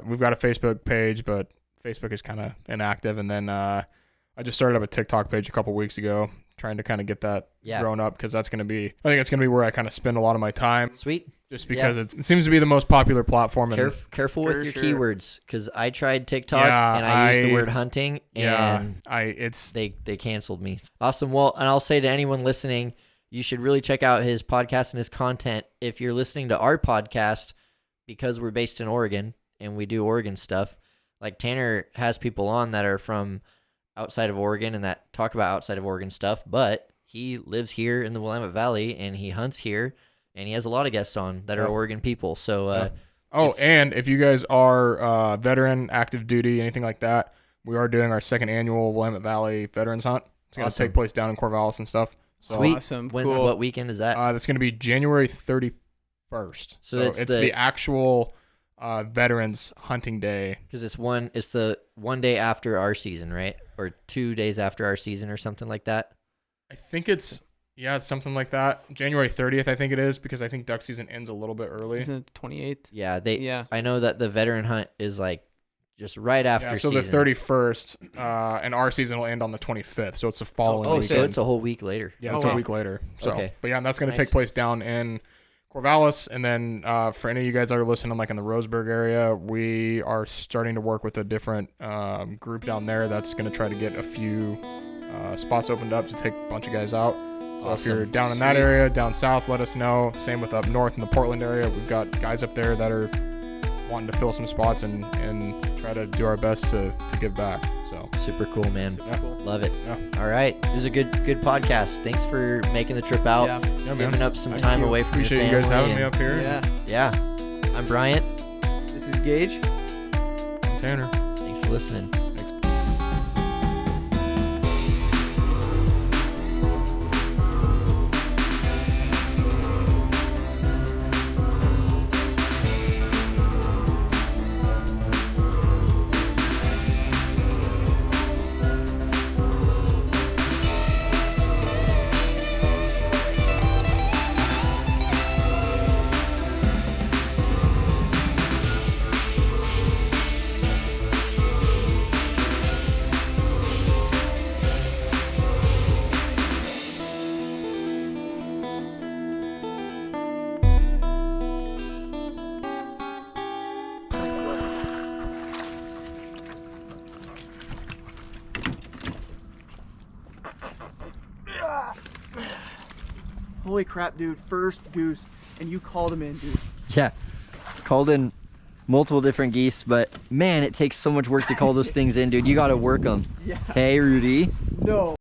we've got a Facebook page, but Facebook is kind of inactive. And then I just started up a TikTok page a couple weeks ago, trying to kind of get that grown up, because I think it's going to be where I kind of spend a lot of my time. Sweet. Just because it seems to be the most popular platform. Careful with your keywords, because I tried TikTok and I used the word hunting, and they canceled me. Awesome. Well, and I'll say to anyone listening, you should really check out his podcast and his content. If you're listening to our podcast, because we're based in Oregon and we do Oregon stuff, like Tanner has people on that are from outside of Oregon and that talk about outside of Oregon stuff, but he lives here in the Willamette Valley and he hunts here, and he has a lot of guests on that are Oregon people. So, and if you guys are veteran, active duty, anything like that, we are doing our second annual Willamette Valley Veterans Hunt. It's going to take place down in Corvallis and stuff. So, sweet. Awesome. Cool. What weekend is that? That's going to be January 31st. So it's the actual Veterans Hunting Day. Because it's the one day after our season, right? Or 2 days after our season or something like that. I think it's something like that. January 30th, I think it is, because I think duck season ends a little bit early. Isn't it 28th? Yeah, I know that the veteran hunt is like just right after so season. The 31st, and our season will end on the 25th, so it's the following weekend. So it's a whole week later. Yeah, it's a week later. So, okay. But yeah, that's going to take place down in Corvallis, and then for any of you guys that are listening, like in the Roseburg area, we are starting to work with a different group down there that's going to try to get a few spots opened up to take a bunch of guys out. So if you're down in that area, down south, let us know. Same with up north in the Portland area. We've got guys up there that are wanting to fill some spots and try to do our best to give back. So super cool, man. Cool. Love it. Yeah. All right, this is a good podcast. Thanks for making the trip out, giving up some time away from your family. Appreciate you guys having me up here. Yeah. I'm Bryant. This is Gage. I'm Tanner. Thanks for listening. Holy crap, dude. First goose. And you called him in, dude. Yeah. Called in multiple different geese, but man, it takes so much work to call those things in, dude. You got to work them. Yeah. Hey, Rudy. No.